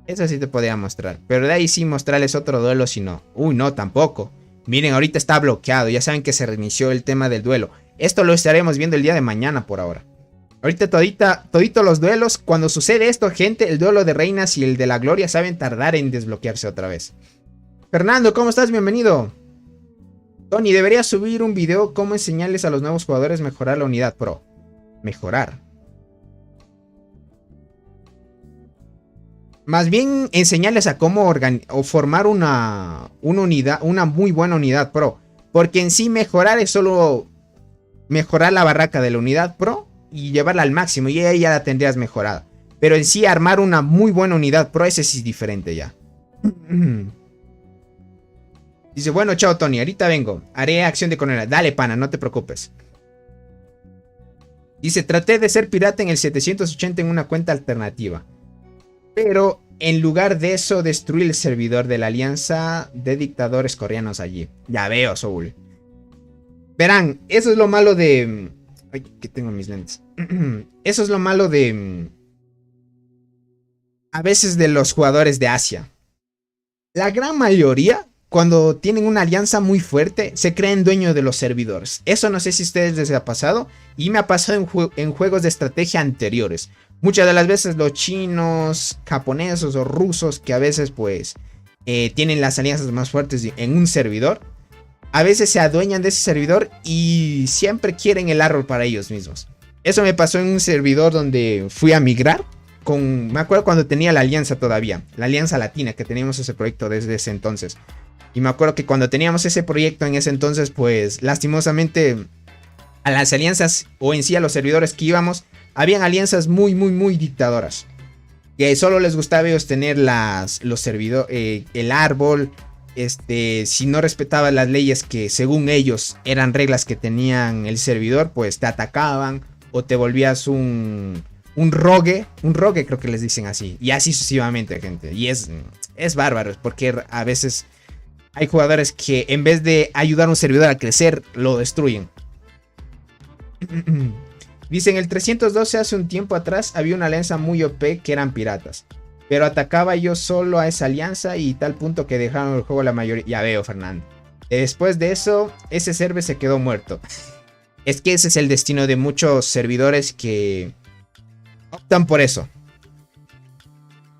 Eso sí te podría mostrar. Pero de ahí sí mostrarles otro duelo si no. Uy, no, tampoco. Miren, ahorita está bloqueado. Ya saben que se reinició el tema del duelo. Esto lo estaremos viendo el día de mañana por ahora. Ahorita todito los duelos. Cuando sucede esto, gente, el duelo de reinas y el de la gloria saben tardar en desbloquearse otra vez. Fernando, ¿cómo estás? Bienvenido. Tony, deberías subir un video cómo enseñarles a los nuevos jugadores mejorar la unidad pro. Mejorar. Más bien enseñarles a cómo formar una unidad, una muy buena unidad pro. Porque en sí mejorar es solo mejorar la barraca de la unidad pro y llevarla al máximo. Y ahí ya la tendrías mejorada. Pero en sí armar una muy buena unidad pro, ese sí es diferente ya. Dice, bueno, chao Tony, ahorita vengo. Haré acción de coronel. Dale, pana, no te preocupes. Dice, traté de ser pirata en el 780 en una cuenta alternativa. Pero en lugar de eso, destruí el servidor de la alianza de dictadores coreanos allí. Ya veo, Soul. Verán, eso es lo malo de... Ay, que tengo mis lentes. Eso es lo malo de... A veces de los jugadores de Asia. La gran mayoría, cuando tienen una alianza muy fuerte, se creen dueños de los servidores. Eso no sé si a ustedes les ha pasado. Y me ha pasado en juegos de estrategia anteriores. Muchas de las veces los chinos, japoneses o rusos, que a veces pues tienen las alianzas más fuertes en un servidor, a veces se adueñan de ese servidor y siempre quieren el árbol para ellos mismos. Eso me pasó en un servidor donde fui a migrar. Me acuerdo cuando tenía la alianza todavía, la alianza latina, que teníamos ese proyecto desde ese entonces. Y me acuerdo que cuando teníamos ese proyecto en ese entonces, pues lastimosamente a las alianzas o en sí a los servidores que íbamos, habían alianzas muy dictadoras. Que solo les gustaba a ellos tener los servidores, el árbol. Si no respetaban las leyes que según ellos eran reglas que tenían el servidor, pues te atacaban o te volvías un rogue. Un rogue creo que les dicen así. Y así sucesivamente, gente. Y es bárbaro, porque a veces hay jugadores que en vez de ayudar a un servidor a crecer, lo destruyen. Dicen, el 312 hace un tiempo atrás había una alianza muy OP que eran piratas. Pero atacaba yo solo a esa alianza y tal punto que dejaron el juego la mayoría. Ya veo, Fernando. Después de eso, ese server se quedó muerto. Es que ese es el destino de muchos servidores que optan por eso.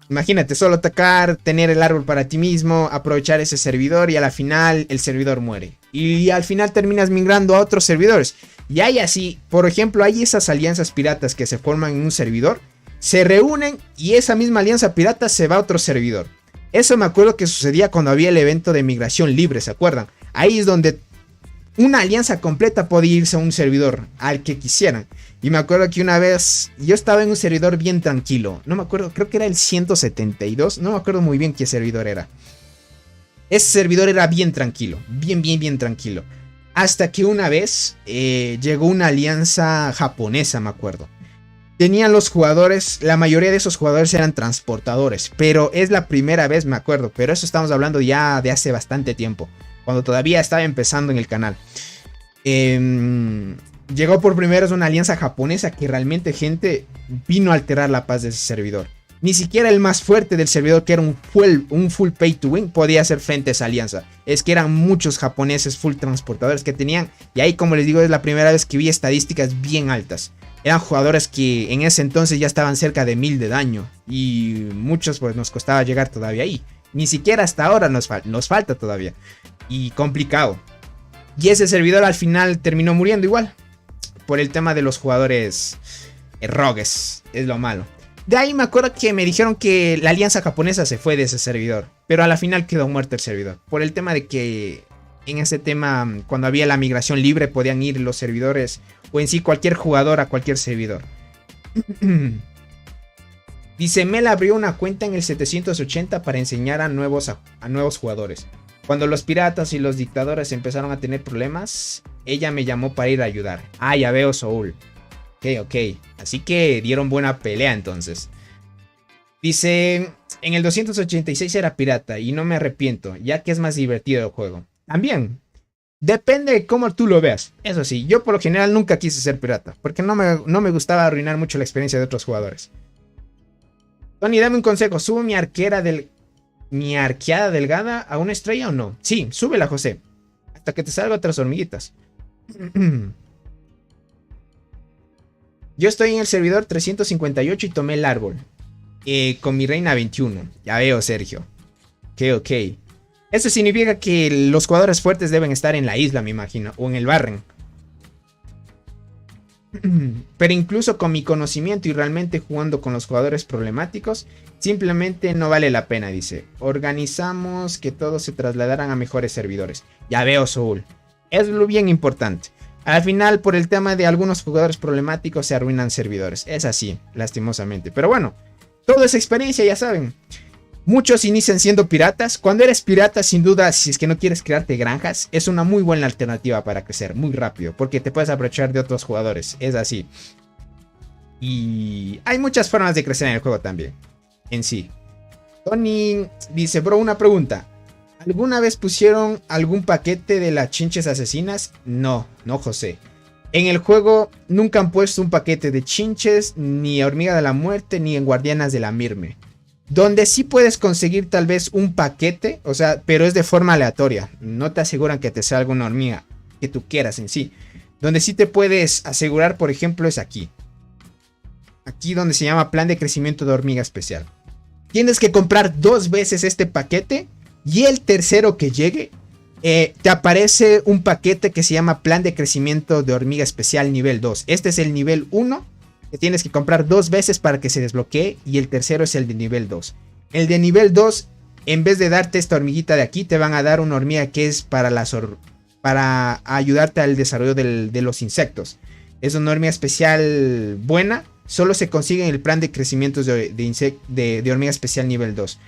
Imagínate, solo atacar, tener el árbol para ti mismo, aprovechar ese servidor y a la final el servidor muere. Y al final terminas migrando a otros servidores. Y hay así, por ejemplo, hay esas alianzas piratas que se forman en un servidor, se reúnen y esa misma alianza pirata se va a otro servidor. Eso me acuerdo que sucedía cuando había el evento de migración libre, ¿se acuerdan? Ahí es donde una alianza completa podía irse a un servidor al que quisieran. Y me acuerdo que una vez yo estaba en un servidor bien tranquilo. No me acuerdo, creo que era el 172. No me acuerdo muy bien qué servidor era. Ese servidor era bien tranquilo. Bien tranquilo. Hasta que una vez llegó una alianza japonesa, me acuerdo. Tenían los jugadores, la mayoría de esos jugadores eran transportadores. Pero es la primera vez, me acuerdo. Pero eso estamos hablando ya de hace bastante tiempo. Cuando todavía estaba empezando en el canal. Llegó por primera vez una alianza japonesa que realmente, gente, vino a alterar la paz de ese servidor. Ni siquiera el más fuerte del servidor, que era un full pay to win, podía hacer frente a esa alianza. Es que eran muchos japoneses full transportadores que tenían. Y ahí, como les digo, es la primera vez que vi estadísticas bien altas. Eran jugadores que en ese entonces ya estaban cerca de 1000 de daño. Y muchos pues nos costaba llegar todavía ahí. Ni siquiera hasta ahora nos falta todavía. Y complicado. Y ese servidor al final terminó muriendo igual. Por el tema de los jugadores rogues. Es lo malo. De ahí me acuerdo que me dijeron que la alianza japonesa se fue de ese servidor. Pero a la final quedó muerto el servidor. Por el tema de que en ese tema, cuando había la migración libre, podían ir los servidores o en sí cualquier jugador a cualquier servidor. Dice, Mel abrió una cuenta en el 780 para enseñar a nuevos jugadores. Cuando los piratas y los dictadores empezaron a tener problemas, ella me llamó para ir a ayudar. Ah, ya veo, Soul. Ok. Así que dieron buena pelea entonces. Dice, en el 286 era pirata y no me arrepiento, ya que es más divertido el juego. También, depende de cómo tú lo veas. Eso sí, yo por lo general nunca quise ser pirata, porque no me gustaba arruinar mucho la experiencia de otros jugadores. Tony, dame un consejo, ¿subo mi arqueada delgada a una estrella o no? Sí, súbela, José, hasta que te salgan otras hormiguitas. Yo estoy en el servidor 358 y tomé el árbol. Con mi reina 21. Ya veo, Sergio. Ok. Eso significa que los jugadores fuertes deben estar en la isla, me imagino. O en el Barren. Pero incluso con mi conocimiento y realmente jugando con los jugadores problemáticos, simplemente no vale la pena, dice. Organizamos que todos se trasladaran a mejores servidores. Ya veo, Soul. Es lo bien importante. Al final, por el tema de algunos jugadores problemáticos, se arruinan servidores. Es así, lastimosamente. Pero bueno, todo es experiencia, ya saben. Muchos inician siendo piratas. Cuando eres pirata, sin duda, si es que no quieres crearte granjas, es una muy buena alternativa para crecer muy rápido, porque te puedes aprovechar de otros jugadores. Es así. Y hay muchas formas de crecer en el juego también, en sí. Tony dice, bro, una pregunta. ¿Alguna vez pusieron algún paquete de las chinches asesinas? No, José. En el juego nunca han puesto un paquete de chinches, ni hormiga de la muerte, ni en guardianas de la Mirme. Donde sí puedes conseguir tal vez un paquete, o sea, pero es de forma aleatoria. No te aseguran que te salga una hormiga que tú quieras en sí. Donde sí te puedes asegurar, por ejemplo, es aquí. Aquí donde se llama plan de crecimiento de hormiga especial. Tienes que comprar 2 veces este paquete y el tercero que llegue, te aparece un paquete que se llama plan de crecimiento de hormiga especial nivel 2. Este es el nivel 1. Que tienes que comprar 2 veces para que se desbloquee. Y el tercero es el de nivel 2. El de nivel 2, en vez de darte esta hormiguita de aquí, te van a dar una hormiga que es para ayudarte al desarrollo de los insectos. Es una hormiga especial buena. Solo se consigue en el plan de crecimientos de hormiga especial nivel 2.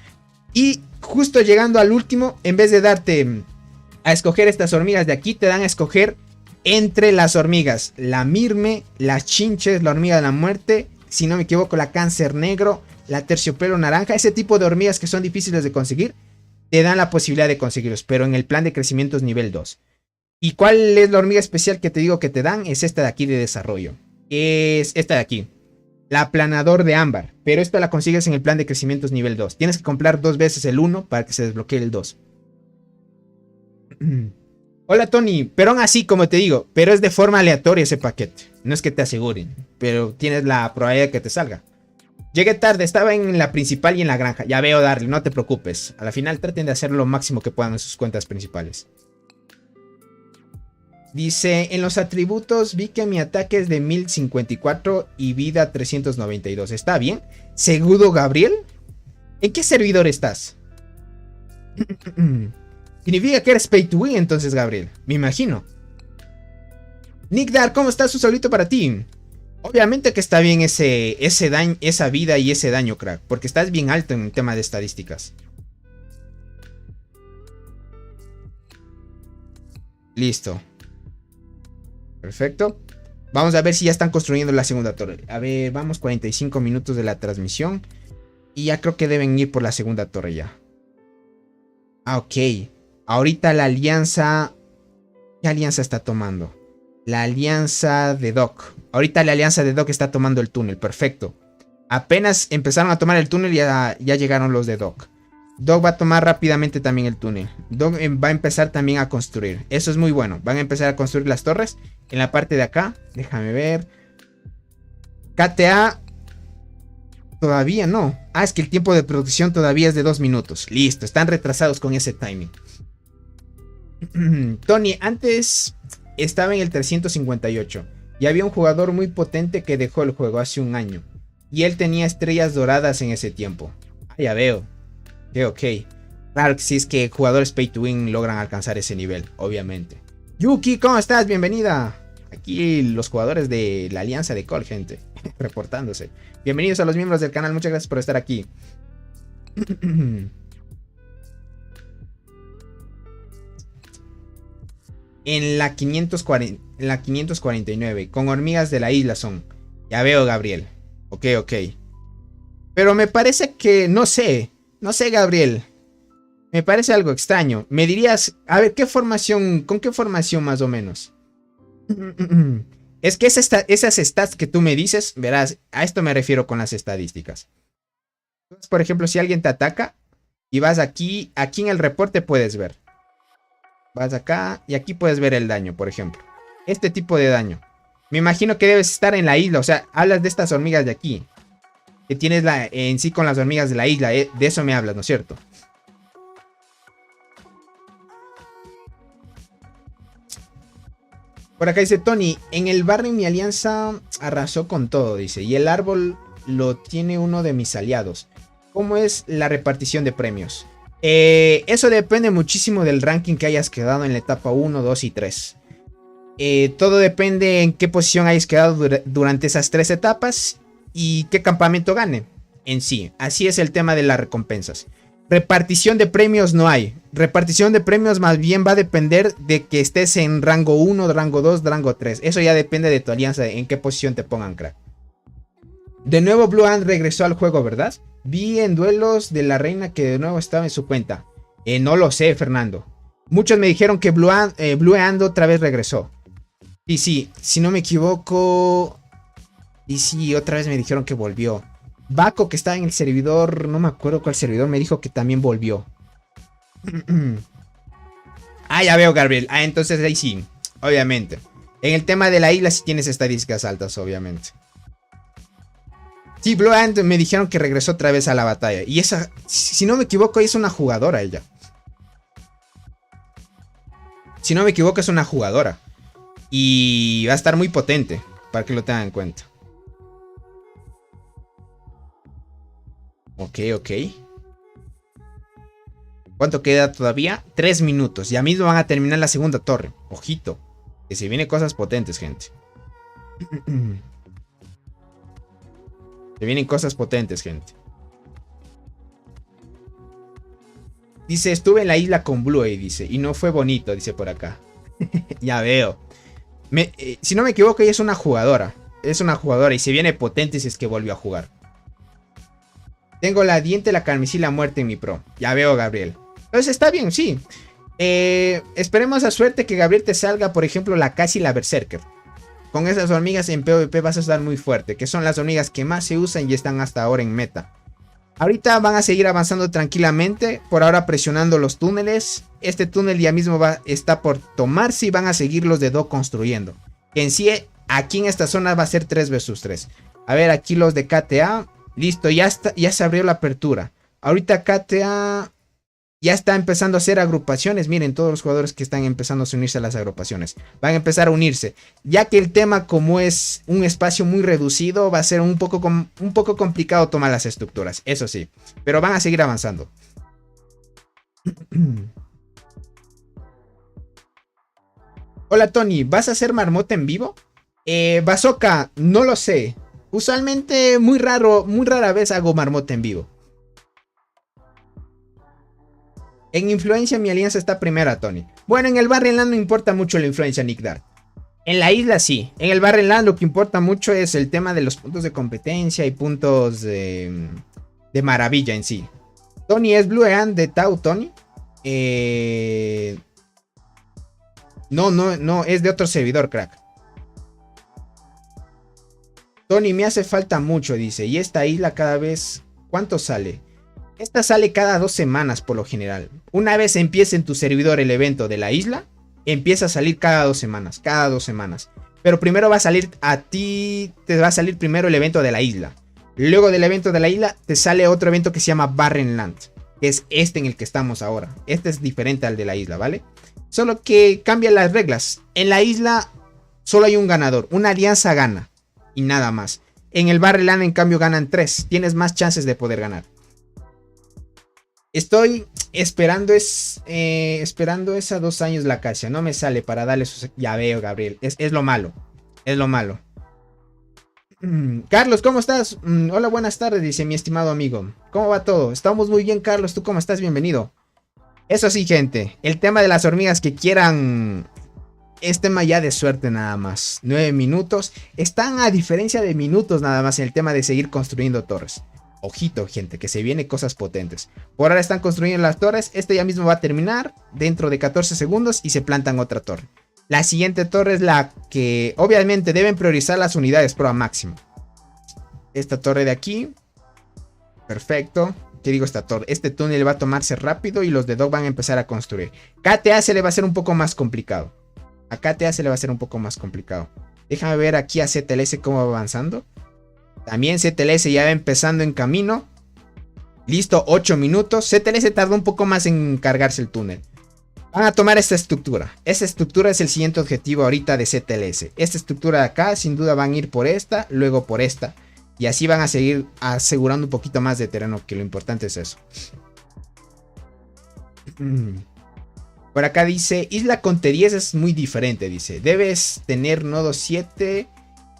Y justo llegando al último, en vez de darte a escoger estas hormigas de aquí, te dan a escoger entre las hormigas, la Mirme, las chinches, la hormiga de la muerte, si no me equivoco, la cáncer negro, la terciopelo naranja. Ese tipo de hormigas que son difíciles de conseguir, te dan la posibilidad de conseguirlos, pero en el plan de crecimiento es nivel 2. ¿Y cuál es la hormiga especial que te digo que te dan? Es esta de aquí de desarrollo. Es esta de aquí, la aplanador de ámbar, pero esta la consigues en el plan de crecimientos nivel 2. Tienes que comprar 2 veces el 1 para que se desbloquee el 2. Hola Tony, pero aún así, como te digo, pero es de forma aleatoria ese paquete. No es que te aseguren, pero tienes la probabilidad de que te salga. Llegué tarde, estaba en la principal y en la granja. Ya veo, Darle, no te preocupes. A la final traten de hacer lo máximo que puedan en sus cuentas principales. Dice, en los atributos vi que mi ataque es de 1054 y vida 392. ¿Está bien? ¿Seguro, Gabriel? ¿En qué servidor estás? Significa que eres pay to win entonces, Gabriel. Me imagino. Nickdar, ¿cómo estás? Un saludito para ti. Obviamente que está bien ese daño, esa vida y ese daño, crack. Porque estás bien alto en el tema de estadísticas. Listo. Perfecto. Vamos a ver si ya están construyendo la segunda torre. A ver, vamos 45 minutos de la transmisión. Y ya creo que deben ir por la segunda torre ya. Ah, ok. Ahorita la alianza... ¿Qué alianza está tomando? La alianza de Doc. Ahorita la alianza de Doc está tomando el túnel. Perfecto. Apenas empezaron a tomar el túnel y ya llegaron los de Doc. Doc va a tomar rápidamente también el túnel. Doc va a empezar también a construir. Eso es muy bueno. Van a empezar a construir las torres. En la parte de acá. Déjame ver. KTA... Todavía no. Ah, es que el tiempo de producción todavía es de 2 minutos. Listo, están retrasados con ese timing. Tony, antes estaba en el 358 y había un jugador muy potente que dejó el juego hace un año. Y él tenía estrellas doradas en ese tiempo. Ah, ya veo. Ok. Claro que sí, es que jugadores pay to win logran alcanzar ese nivel, obviamente. Yuki, ¿cómo estás? Bienvenida. Aquí los jugadores de la alianza de Call, gente. Reportándose. Bienvenidos a los miembros del canal, muchas gracias por estar aquí. En la 549, con hormigas de la isla son. Ya veo, Gabriel. Ok, ok. Pero me parece que, no sé, Gabriel. Me parece algo extraño. Me dirías, a ver, ¿con qué formación más o menos? Es que esas stats que tú me dices, verás, a esto me refiero con las estadísticas. Por ejemplo, si alguien te ataca y vas aquí en el reporte puedes ver. Vas acá y aquí puedes ver el daño, por ejemplo. Este tipo de daño. Me imagino que debes estar en la isla, o sea, hablas de estas hormigas de aquí. Que tienes en sí con las hormigas de la isla, de eso me hablas, ¿no es cierto? Por acá dice Tony, en el barrio mi alianza arrasó con todo, dice, y el árbol lo tiene uno de mis aliados. ¿Cómo es la repartición de premios? Eso depende muchísimo del ranking que hayas quedado en la etapa 1, 2 y 3. Todo depende en qué posición hayas quedado durante esas 3 etapas y qué campamento gane en sí. Así es el tema de las recompensas. Repartición de premios no hay. Repartición de premios más bien va a depender de que estés en rango 1, rango 2, rango 3. Eso ya depende de tu alianza, en qué posición te pongan, crack. De nuevo Blue Ant regresó al juego, ¿verdad? Vi en duelos de la reina que de nuevo estaba en su cuenta. No lo sé, Fernando. Muchos me dijeron que Blue Ant otra vez regresó. Y sí, si no me equivoco. Y sí, otra vez me dijeron que volvió. Baco, que estaba en el servidor, no me acuerdo cuál servidor, me dijo que también volvió. Ah, ya veo, Gabriel. Ah, entonces ahí sí, obviamente. En el tema de la isla sí tienes estadísticas altas, obviamente. Sí, Blue Ant me dijeron que regresó otra vez a la batalla. Y esa, si no me equivoco, es una jugadora ella. Si no me equivoco, es una jugadora. Y va a estar muy potente, para que lo tengan en cuenta. Ok, ok. ¿Cuánto queda todavía? 3 minutos. Ya mismo van a terminar la segunda torre. Ojito. Que se vienen cosas potentes, gente. Se vienen cosas potentes, gente. Dice, estuve en la isla con Blue, dice. Y no fue bonito, dice por acá. Ya veo. Si no me equivoco, ella es una jugadora. Es una jugadora y se viene potente si es que volvió a jugar. Tengo la diente, la carmesí y la muerte en mi pro. Ya veo, Gabriel. Entonces está bien, sí. Esperemos a suerte que Gabriel te salga, por ejemplo, la Casi y la Berserker. Con esas hormigas en PvP vas a estar muy fuerte. Que son las hormigas que más se usan y están hasta ahora en meta. Ahorita van a seguir avanzando tranquilamente. Por ahora presionando los túneles. Este túnel ya mismo está por tomarse y van a seguir los de Do construyendo. Que en sí, aquí en esta zona va a ser 3 vs 3. A ver, aquí los de KTA. Listo, ya se abrió la apertura. Ahorita KTA ya está empezando a hacer agrupaciones. Miren, todos los jugadores que están empezando a unirse a las agrupaciones. Van a empezar a unirse. Ya que el tema, como es un espacio muy reducido, va a ser un poco complicado tomar las estructuras. Eso sí. Pero van a seguir avanzando. Hola Tony, ¿vas a hacer marmota en vivo? Bazooka, no lo sé. Usualmente muy rara vez hago marmota en vivo. En influencia mi alianza está primera, Tony. Bueno, en el Barrenland no importa mucho la influencia, Nick Dark. En la isla sí. En el Barrenland lo que importa mucho es el tema de los puntos de competencia y puntos de maravilla en sí. Tony, ¿es Blue Ant de Tau, Tony? No, es de otro servidor, crack. Tony, me hace falta mucho, dice. Y esta isla cada vez... ¿Cuánto sale? Esta sale cada 2 semanas por lo general. Una vez empiece en tu servidor el evento de la isla, empieza a salir cada 2 semanas. Cada 2 semanas. Pero primero va a salir a ti... Te va a salir primero el evento de la isla. Luego del evento de la isla te sale otro evento que se llama Barrenland. Que es este en el que estamos ahora. Este es diferente al de la isla, ¿vale? Solo que cambian las reglas. En la isla solo hay un ganador. Una alianza gana. Y nada más. En el Barrenland en cambio ganan 3. Tienes más chances de poder ganar. Estoy esperando esa 2 años la acacia. No me sale para darle sus... Ya veo, Gabriel. Es lo malo. Es lo malo. Carlos, ¿cómo estás? Hola, buenas tardes, dice mi estimado amigo. ¿Cómo va todo? Estamos muy bien, Carlos. ¿Tú cómo estás? Bienvenido. Eso sí, gente. El tema de las hormigas que quieran Es tema ya de suerte nada más. 9 minutos. Están a diferencia de minutos nada más en el tema de seguir construyendo torres. Ojito, gente, que se vienen cosas potentes. Por ahora están construyendo las torres. Este ya mismo va a terminar dentro de 14 segundos y se plantan otra torre. La siguiente torre es la que obviamente deben priorizar las unidades pro a máximo. Esta torre de aquí. Perfecto. ¿Qué digo esta torre? Este túnel va a tomarse rápido y los de Dog van a empezar a construir. KTA se le va a hacer un poco más complicado. A KTA se le va a hacer un poco más complicado. Déjame ver aquí a ZLS cómo va avanzando. También ZLS ya va empezando en camino. Listo, 8 minutos. ZLS tardó un poco más en cargarse el túnel. Van a tomar esta estructura. Esta estructura es el siguiente objetivo ahorita de ZLS. Esta estructura de acá sin duda van a ir por esta, luego por esta. Y así van a seguir asegurando un poquito más de terreno, que lo importante es eso. Por acá dice, Isla con T10 es muy diferente, dice. Debes tener nodo 7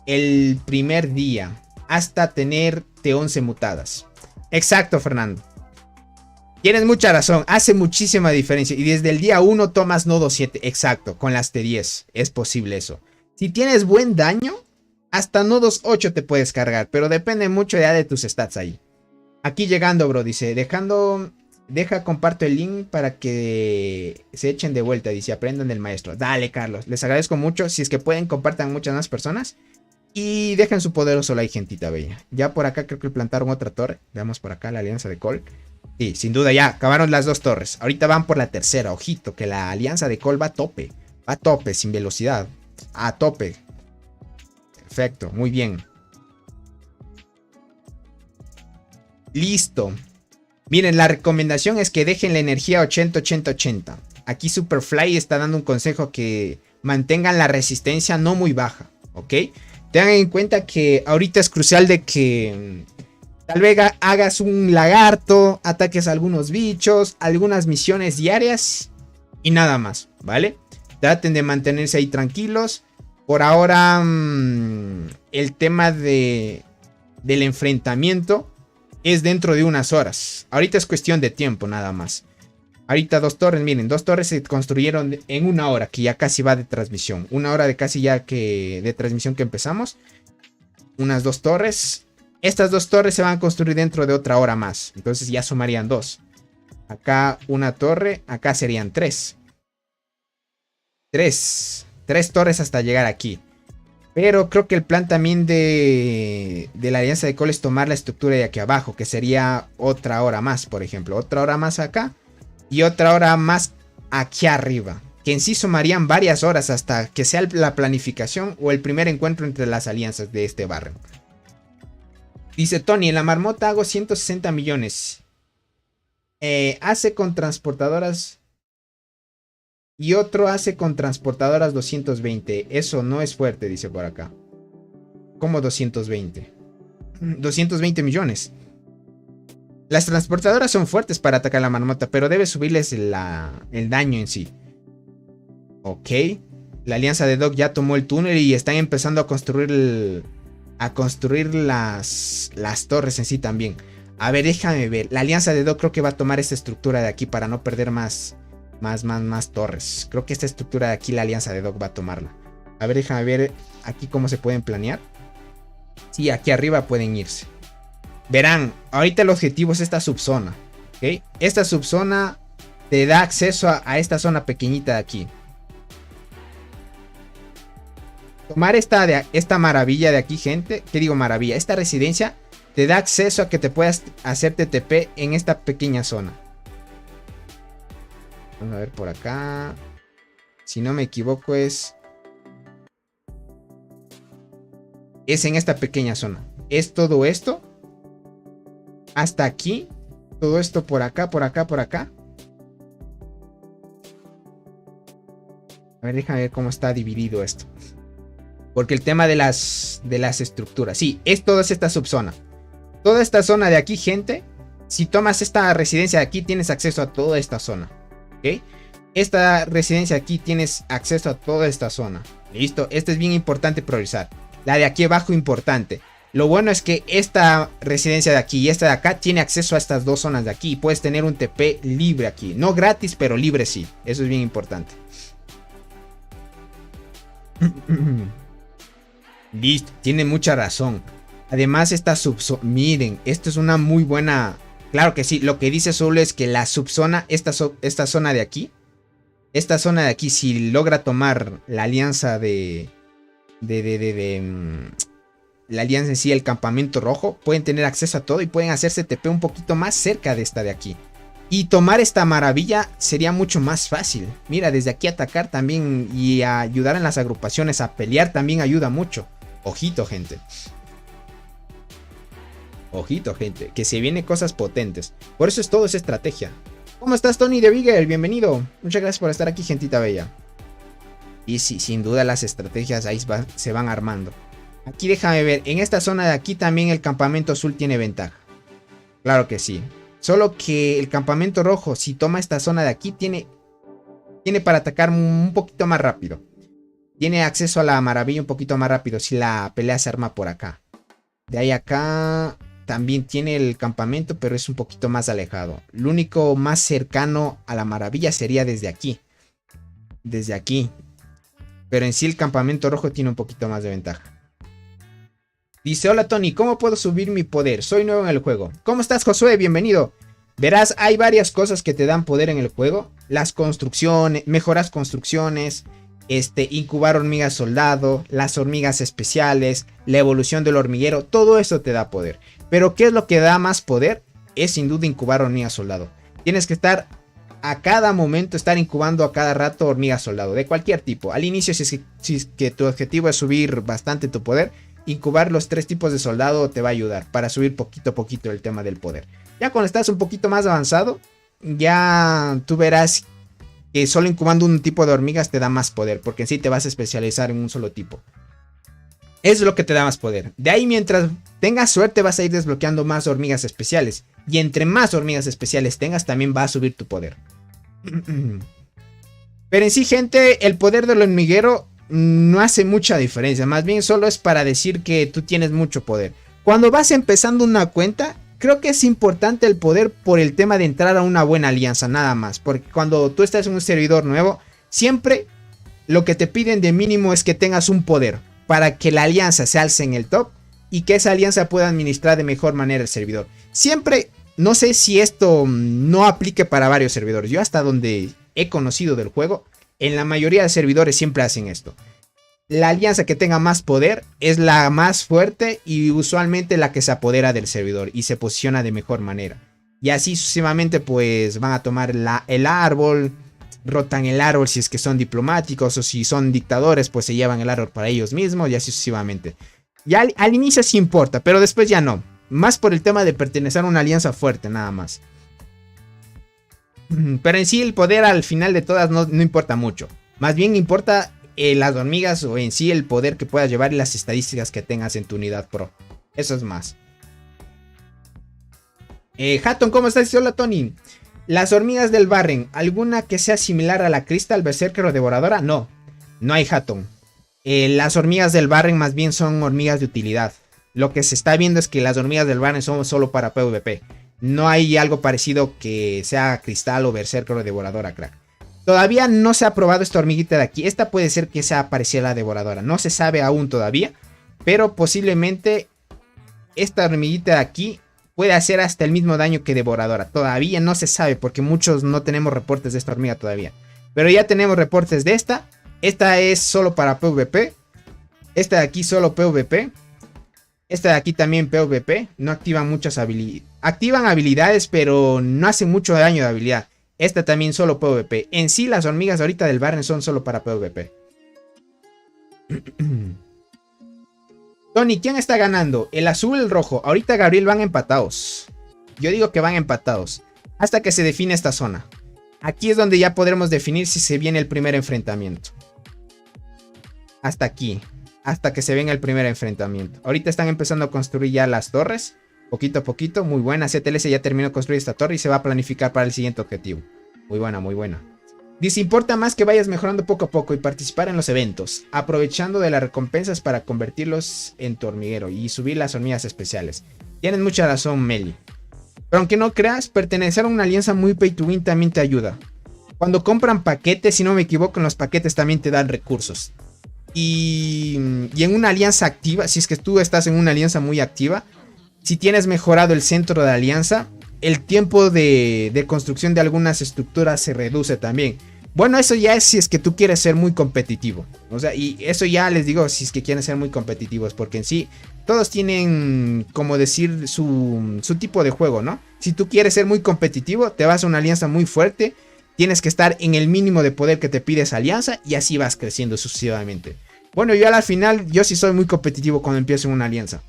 el primer día, hasta tener T11 mutadas. Exacto, Fernando. Tienes mucha razón, hace muchísima diferencia. Y desde el día 1 tomas nodo 7, exacto, con las T10. Es posible eso. Si tienes buen daño, hasta nodos 8 te puedes cargar, pero depende mucho ya de tus stats ahí. Aquí llegando, bro, dice, deja, comparto el link para que se echen de vuelta, dice, aprendan del maestro. Dale, Carlos, les agradezco mucho. Si es que pueden, compartan muchas más personas. Y dejen su poderoso like, gentita bella. Ya por acá creo que plantaron otra torre. Veamos por acá la alianza de Cole. Sí, sin duda ya, acabaron las dos torres. Ahorita van por la tercera, ojito, que la alianza de Cole va a tope. Va a tope, sin velocidad. A tope. Perfecto, muy bien. Listo. Miren, la recomendación es que dejen la energía 80-80-80. Aquí Superfly está dando un consejo que mantengan la resistencia no muy baja, ¿ok? Tengan en cuenta que ahorita es crucial de que tal vez hagas un lagarto, ataques a algunos bichos, algunas misiones diarias y nada más, ¿vale? Traten de mantenerse ahí tranquilos. Por ahora, el tema del enfrentamiento es dentro de unas horas. Ahorita es cuestión de tiempo nada más. Ahorita dos torres, miren, dos torres se construyeron en una hora, que ya casi va de transmisión. Una hora de casi ya que de transmisión que empezamos. Unas dos torres. Estas dos torres se van a construir dentro de otra hora más. Entonces ya sumarían dos. Acá una torre, acá serían tres. Tres torres hasta llegar aquí. Pero creo que el plan también de la alianza de Cole es tomar la estructura de aquí abajo, que sería otra hora más, por ejemplo. Otra hora más acá y otra hora más aquí arriba. Que en sí sumarían varias horas hasta que sea la planificación o el primer encuentro entre las alianzas de este barrio. Dice Tony, en la marmota hago 160 millones. Hace con transportadoras... Y otro hace con transportadoras 220. Eso no es fuerte, dice por acá. ¿Cómo 220? 220 millones. Las transportadoras son fuertes para atacar la marmota, pero debe subirles el daño en sí. Ok. La alianza de Dog ya tomó el túnel y están empezando a construir las torres en sí también. A ver, déjame ver. La alianza de Dog creo que va a tomar esta estructura de aquí para no perder más torres. Creo que esta estructura de aquí la alianza de Dog va a tomarla. A ver, déjame ver aquí cómo se pueden planear. Sí, aquí arriba pueden irse. Verán, ahorita el objetivo es esta subzona, ¿ok? Esta subzona te da acceso a esta zona pequeñita de aquí. Tomar esta maravilla de aquí, gente. ¿Qué digo maravilla? Esta residencia te da acceso a que te puedas hacer TTP en esta pequeña zona. Vamos a ver por acá. Si no me equivoco es en esta pequeña zona. Es todo esto. Hasta aquí. Todo esto por acá, por acá, por acá. A ver, déjame ver cómo está dividido esto. Porque el tema de las estructuras. Sí, es toda esta subzona. Toda esta zona de aquí, gente. Si tomas esta residencia de aquí, tienes acceso a toda esta zona. ¿Ok? Esta residencia aquí tienes acceso a toda esta zona. Listo, esto es bien importante priorizar. La de aquí abajo importante. Lo bueno es que esta residencia de aquí y esta de acá tiene acceso a estas dos zonas de aquí. Y puedes tener un TP libre aquí. No gratis, pero libre sí. Eso es bien importante. Listo, tiene mucha razón. Además, esta subzona, miren, esto es una muy buena. Claro que sí, lo que dice solo es que la subzona, esta zona de aquí, si logra tomar la alianza la alianza en sí, el campamento rojo, pueden tener acceso a todo y pueden hacerse TP un poquito más cerca de esta de aquí. Y tomar esta maravilla sería mucho más fácil. Mira, desde aquí atacar también y ayudar en las agrupaciones a pelear también ayuda mucho. Ojito, gente. Ojito, gente, que se vienen cosas potentes. Por eso es todo esa estrategia. ¿Cómo estás, Tony de Beagle? Bienvenido. Muchas gracias por estar aquí, gentita bella. Y sí, sin duda las estrategias ahí se van armando. Aquí déjame ver, en esta zona de aquí también el campamento azul tiene ventaja. Claro que sí. Solo que el campamento rojo, si toma esta zona de aquí, tiene para atacar un poquito más rápido. Tiene acceso a la maravilla un poquito más rápido si la pelea se arma por acá. De ahí acá también tiene el campamento, pero es un poquito más alejado. Lo único más cercano a la maravilla sería desde aquí. Desde aquí. Pero en sí el campamento rojo tiene un poquito más de ventaja. Dice, hola Tony, ¿cómo puedo subir mi poder? Soy nuevo en el juego. ¿Cómo estás, Josué? Bienvenido. Verás, hay varias cosas que te dan poder en el juego. Las construcciones, mejoras construcciones, incubar hormigas soldado, las hormigas especiales, la evolución del hormiguero, todo eso te da poder. Pero ¿qué es lo que da más poder? Es sin duda incubar hormigas soldado. Tienes que estar a cada momento, estar incubando a cada rato hormigas soldado, de cualquier tipo. Al inicio, si es que tu objetivo es subir bastante tu poder, incubar los 3 tipos de soldado te va a ayudar para subir poquito a poquito el tema del poder. Ya cuando estás un poquito más avanzado, ya tú verás que solo incubando un tipo de hormigas te da más poder, porque en sí te vas a especializar en un solo tipo. Eso es lo que te da más poder. De ahí, mientras tengas suerte, vas a ir desbloqueando más hormigas especiales. Y entre más hormigas especiales tengas, también va a subir tu poder. Pero en sí, gente, el poder del hormiguero no hace mucha diferencia. Más bien solo es para decir que tú tienes mucho poder. Cuando vas empezando una cuenta, creo que es importante el poder por el tema de entrar a una buena alianza, nada más. Porque cuando tú estás en un servidor nuevo, siempre lo que te piden de mínimo es que tengas un poder para que la alianza se alce en el top y que esa alianza pueda administrar de mejor manera el servidor. Siempre, no sé si esto no aplique para varios servidores. Yo hasta donde he conocido del juego, en la mayoría de servidores siempre hacen esto. La alianza que tenga más poder es la más fuerte y usualmente la que se apodera del servidor y se posiciona de mejor manera. Y así sucesivamente pues van a tomar el árbol, rotan el árbol si es que son diplomáticos o si son dictadores pues se llevan el árbol para ellos mismos y así sucesivamente. Ya al inicio sí importa, pero después ya no. Más por el tema de pertenecer a una alianza fuerte nada más. Pero en sí el poder al final de todas no importa mucho. Más bien importa las hormigas o en sí el poder que puedas llevar y las estadísticas que tengas en tu unidad pro. Eso es más. Hatton, ¿cómo estás? Hola, Tony. Las hormigas del Barren, ¿alguna que sea similar a la Crystal, Berserker o Devoradora? No, no hay, Hatton. Las hormigas del Barren más bien son hormigas de utilidad. Lo que se está viendo es que las hormigas del Barren son solo para PvP. No hay algo parecido que sea Cristal o Berserker o Devoradora, crack. Todavía no se ha probado esta hormiguita de aquí. Esta puede ser que sea parecida a la Devoradora. No se sabe aún todavía. Pero posiblemente esta hormiguita de aquí puede hacer hasta el mismo daño que Devoradora. Todavía no se sabe porque muchos no tenemos reportes de esta hormiga todavía. Pero ya tenemos reportes de esta. Esta es solo para PvP. Esta de aquí solo PvP. Esta de aquí también PvP. No activan muchas habilidades. Activan habilidades pero no hacen mucho daño de habilidad. Esta también solo PvP. En sí las hormigas ahorita del Barren son solo para PvP. Tony, ¿quién está ganando? ¿El azul o el rojo? Ahorita Gabriel van empatados. Yo digo que van empatados. Hasta que se define esta zona. Aquí es donde ya podremos definir si se viene el primer enfrentamiento. Hasta aquí. Hasta que se venga el primer enfrentamiento. Ahorita están empezando a construir ya las torres. Poquito a poquito, muy buena. CTLS ya terminó de construir esta torre y se va a planificar para el siguiente objetivo. Muy buena, muy buena. Dice, importa más que vayas mejorando poco a poco y participar en los eventos, aprovechando de las recompensas para convertirlos en tu hormiguero y subir las hormigas especiales. Tienes mucha razón, Meli. Pero aunque no creas, pertenecer a una alianza muy pay to win también te ayuda. Cuando compran paquetes, si no me equivoco, en los paquetes también te dan recursos. y en una alianza activa, si es que tú estás en una alianza muy activa, si tienes mejorado el centro de alianza, el tiempo de construcción de algunas estructuras se reduce también. Bueno, eso ya es si es que tú quieres ser muy competitivo. O sea, y eso ya les digo si es que quieren ser muy competitivos. Porque en sí, todos tienen, como decir, su tipo de juego, ¿no? Si tú quieres ser muy competitivo, te vas a una alianza muy fuerte. Tienes que estar en el mínimo de poder que te pide esa alianza. Y así vas creciendo sucesivamente. Bueno, yo al final, yo sí soy muy competitivo cuando empiezo en una alianza.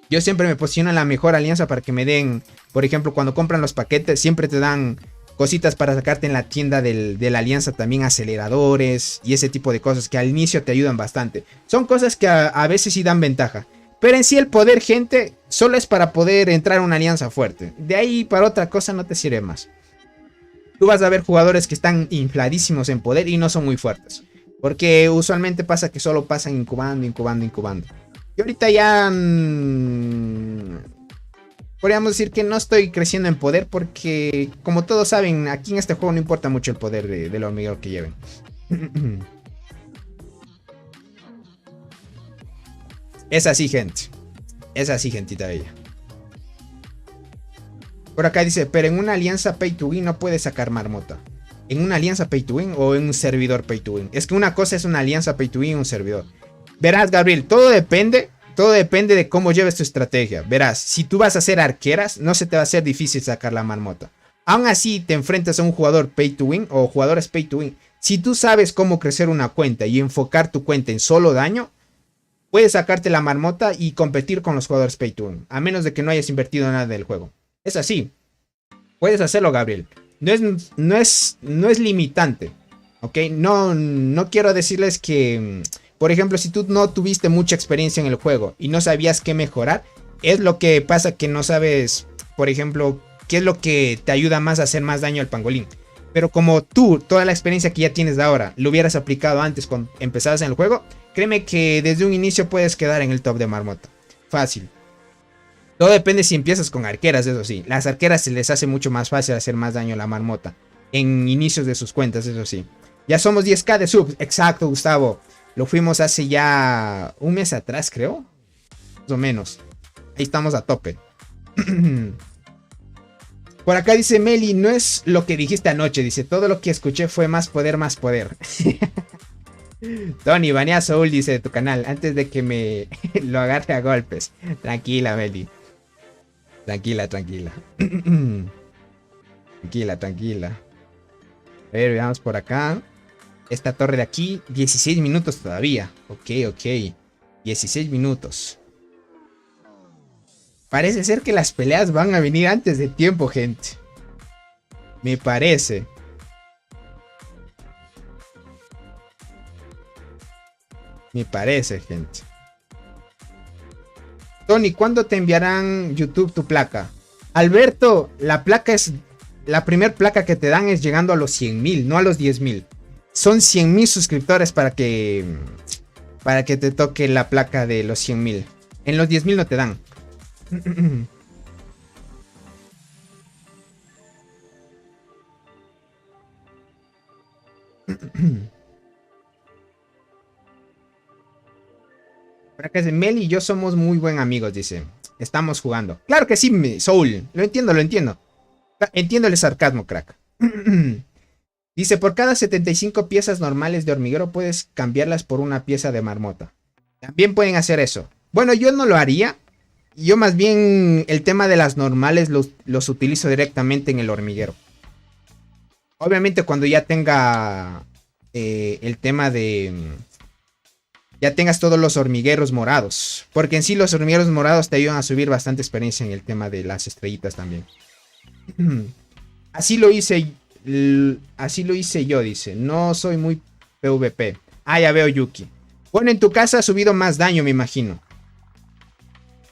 Yo siempre me posiciono en la mejor alianza para que me den, por ejemplo, cuando compran los paquetes, siempre te dan cositas para sacarte en la tienda de la alianza, también aceleradores y ese tipo de cosas que al inicio te ayudan bastante. Son cosas que a veces sí dan ventaja. Pero en sí el poder, gente, solo es para poder entrar a una alianza fuerte. De ahí para otra cosa no te sirve más. Tú vas a ver jugadores que están infladísimos en poder y no son muy fuertes. Porque usualmente pasa que solo pasan incubando, incubando, incubando. Y ahorita ya... podríamos decir que no estoy creciendo en poder porque, como todos saben, aquí en este juego no importa mucho el poder del hormiguero que lleven. Es así, gente. Es así, gentita bella. Por acá dice, pero en una alianza pay to win no puedes sacar marmota. ¿En una alianza pay to win o en un servidor pay to win? Es que una cosa es una alianza pay to win y un servidor. Verás, Gabriel, todo depende de cómo lleves tu estrategia. Verás, si tú vas a hacer arqueras, no se te va a hacer difícil sacar la marmota. Aún así, te enfrentas a un jugador pay to win o jugadores pay to win. Si tú sabes cómo crecer una cuenta y enfocar tu cuenta en solo daño, puedes sacarte la marmota y competir con los jugadores pay to win. A menos de que no hayas invertido nada del juego. Es así. Puedes hacerlo, Gabriel. No es limitante. ¿Ok? No quiero decirles que... Por ejemplo, si tú no tuviste mucha experiencia en el juego y no sabías qué mejorar, es lo que pasa que no sabes, por ejemplo, qué es lo que te ayuda más a hacer más daño al pangolín. Pero como tú, toda la experiencia que ya tienes de ahora, lo hubieras aplicado antes cuando empezabas en el juego, créeme que desde un inicio puedes quedar en el top de marmota. Fácil. Todo depende si empiezas con arqueras, eso sí. Las arqueras se les hace mucho más fácil hacer más daño a la marmota. En inicios de sus cuentas, eso sí. Ya somos 10k de subs. Exacto, Gustavo. Lo fuimos hace ya un mes atrás, creo. Más o menos. Ahí estamos a tope. Por acá dice Meli, no es lo que dijiste anoche. Dice, todo lo que escuché fue más poder, más poder. Tony, banea a Soul, dice de tu canal, antes de que me lo agarre a golpes. Tranquila, Meli. Tranquila, tranquila. Tranquila, tranquila. A ver, veamos por acá. Esta torre de aquí, 16 minutos todavía. Ok. 16 minutos. Parece ser que las peleas van a venir antes de tiempo, gente. Me parece. Me parece, gente. Tony, ¿cuándo te enviarán YouTube tu placa? Alberto, la placa es... La primer placa que te dan es llegando a los 100,000, no a los 10,000. Son 100,000 suscriptores para que te toque la placa de los 100,000. En los 10,000 no te dan. Por acá dice, Mel y yo somos muy buen amigos, dice. Estamos jugando. Claro que sí, Soul. Lo entiendo. Entiendo el sarcasmo, crack. Dice, por cada 75 piezas normales de hormiguero puedes cambiarlas por una pieza de marmota. También pueden hacer eso. Bueno, yo no lo haría. Yo más bien el tema de las normales los utilizo directamente en el hormiguero. Obviamente cuando ya tenga el tema de... Ya tengas todos los hormigueros morados. Porque en sí los hormigueros morados te ayudan a subir bastante experiencia en el tema de las estrellitas también. Así lo hice yo, dice. No soy muy PvP. Ah, ya veo, Yuki. Bueno, en tu casa ha subido más daño, me imagino.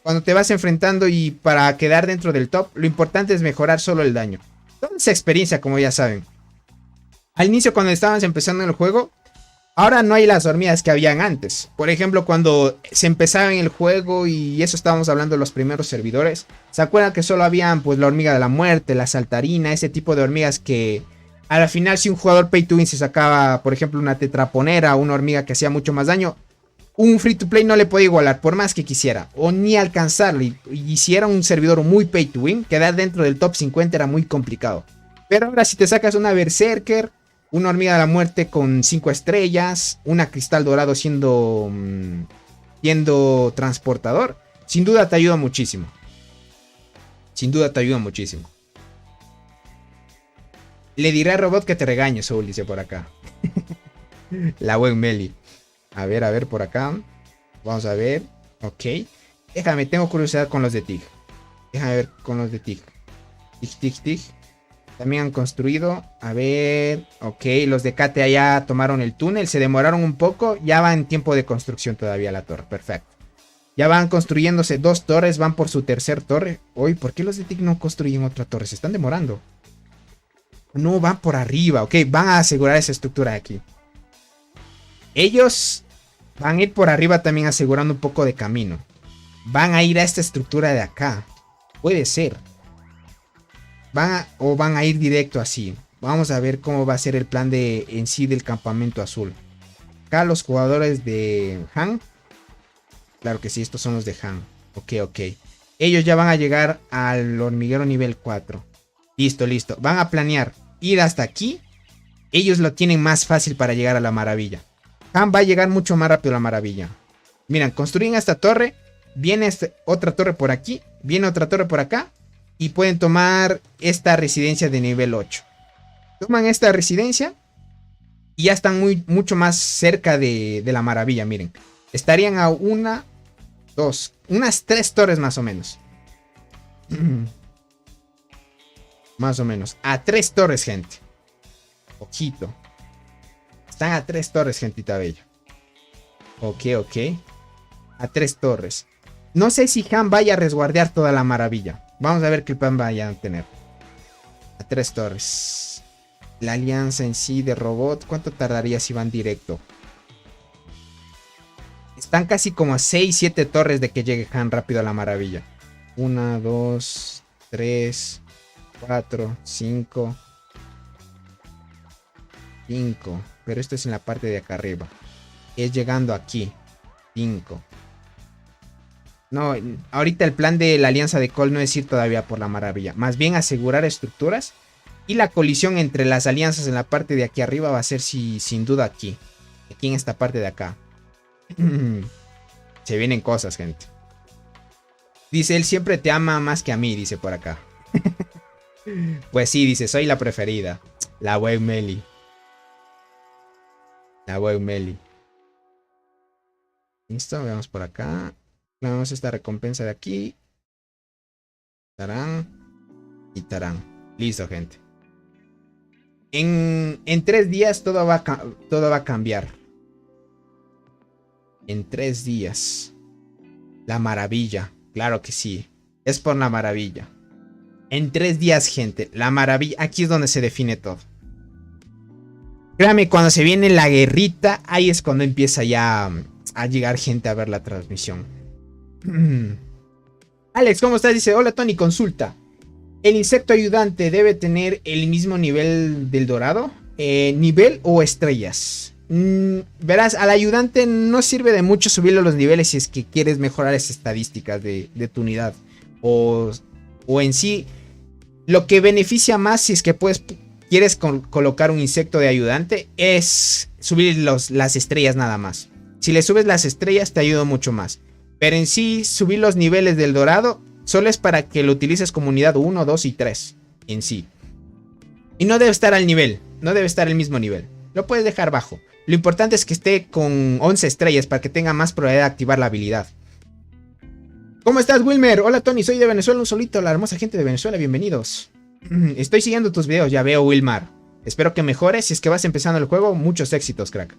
Cuando te vas enfrentando y para quedar dentro del top, lo importante es mejorar solo el daño. Toda esa experiencia, como ya saben. Al inicio, cuando estábamos empezando en el juego, ahora no hay las hormigas que habían antes. Por ejemplo, cuando se empezaba en el juego, y eso estábamos hablando de los primeros servidores, ¿se acuerdan que solo habían pues la hormiga de la muerte, la saltarina, ese tipo de hormigas que A la final, si un jugador pay to win se sacaba, por ejemplo, una tetraponera o una hormiga que hacía mucho más daño, un free to play no le podía igualar por más que quisiera, o ni alcanzarlo. Y si era un servidor muy pay to win, quedar dentro del top 50 era muy complicado. Pero ahora si te sacas una Berserker, una hormiga de la muerte con 5 estrellas, una cristal dorado siendo transportador, sin duda te ayuda muchísimo. Sin duda te ayuda muchísimo. Le diré a Robot que te regañe, Soul, dice por acá. La buen Meli. A ver, por acá. Vamos a ver. Ok. Déjame, tengo curiosidad con los de TIG. Déjame ver con los de TIG. TIG. También han construido. A ver. Ok, los de KTA ya tomaron el túnel. Se demoraron un poco. Ya va en tiempo de construcción todavía la torre. Perfecto. Ya van construyéndose 2 torres. Van por su tercer torre. Uy, ¿por qué los de TIG no construyen otra torre? Se están demorando. No, van por arriba. Ok, van a asegurar esa estructura de aquí. Ellos van a ir por arriba también asegurando un poco de camino. Van a ir a esta estructura de acá. Puede ser. O van a ir directo así. Vamos a ver cómo va a ser el plan en sí del campamento azul. Acá los jugadores de Han. Claro que sí, estos son los de Han. Ok. Ellos ya van a llegar al hormiguero nivel 4. Listo. Van a planear ir hasta aquí. Ellos lo tienen más fácil para llegar a la maravilla. Han va a llegar mucho más rápido a la maravilla. Miren, construyen esta torre. Viene otra torre por aquí. Viene otra torre por acá. Y pueden tomar esta residencia de nivel 8. Toman esta residencia. Y ya están mucho más cerca de la maravilla, miren. Estarían a unas 3 torres más o menos. Más o menos. A 3 torres, gente. Ojito. Están a 3 torres, gentita bella. Ok. A 3 torres. No sé si Han vaya a resguardear toda la maravilla. Vamos a ver qué plan vaya a tener. A 3 torres. La alianza en sí de robot. ¿Cuánto tardaría si van directo? Están casi como a 6-7 torres de que llegue Han rápido a la maravilla. 1, 2, 3, 4, 5. Pero esto es en la parte de acá arriba. Es llegando aquí. 5. No, ahorita el plan de la alianza de Cole no es ir todavía por la maravilla. Más bien asegurar estructuras. Y la colisión entre las alianzas en la parte de aquí arriba va a ser sin duda aquí. Aquí en esta parte de acá. Se vienen cosas, gente. Dice, él siempre te ama más que a mí, dice por acá. Pues sí, dice, soy la preferida. La buen Meli. Listo, veamos por acá. Vamos a esta recompensa de aquí. Tarán. Y tarán. Listo, gente. En 3 días todo va a cambiar. En 3 días. La maravilla. Claro que sí. Es por la maravilla. En 3 días, gente. La maravilla. Aquí es donde se define todo. Créame, cuando se viene la guerrita, ahí es cuando empieza ya a llegar gente a ver la transmisión. Alex, ¿cómo estás? Dice, hola Tony, consulta. ¿El insecto ayudante debe tener el mismo nivel del dorado? ¿Nivel o estrellas? Verás, al ayudante no sirve de mucho subirle los niveles si es que quieres mejorar esas estadísticas de tu unidad. O en sí, lo que beneficia más si es que quieres colocar un insecto de ayudante es subir las estrellas nada más. Si le subes las estrellas te ayuda mucho más. Pero en sí, subir los niveles del dorado solo es para que lo utilices como unidad 1, 2 y 3 en sí. Y no debe estar al nivel, no debe estar al mismo nivel. Lo puedes dejar bajo. Lo importante es que esté con 11 estrellas para que tenga más probabilidad de activar la habilidad. ¿Cómo estás, Wilmer? Hola, Tony, soy de Venezuela, un solito, la hermosa gente de Venezuela, bienvenidos. Estoy siguiendo tus videos, ya veo, Wilmar. Espero que mejores, si es que vas empezando el juego, muchos éxitos, crack.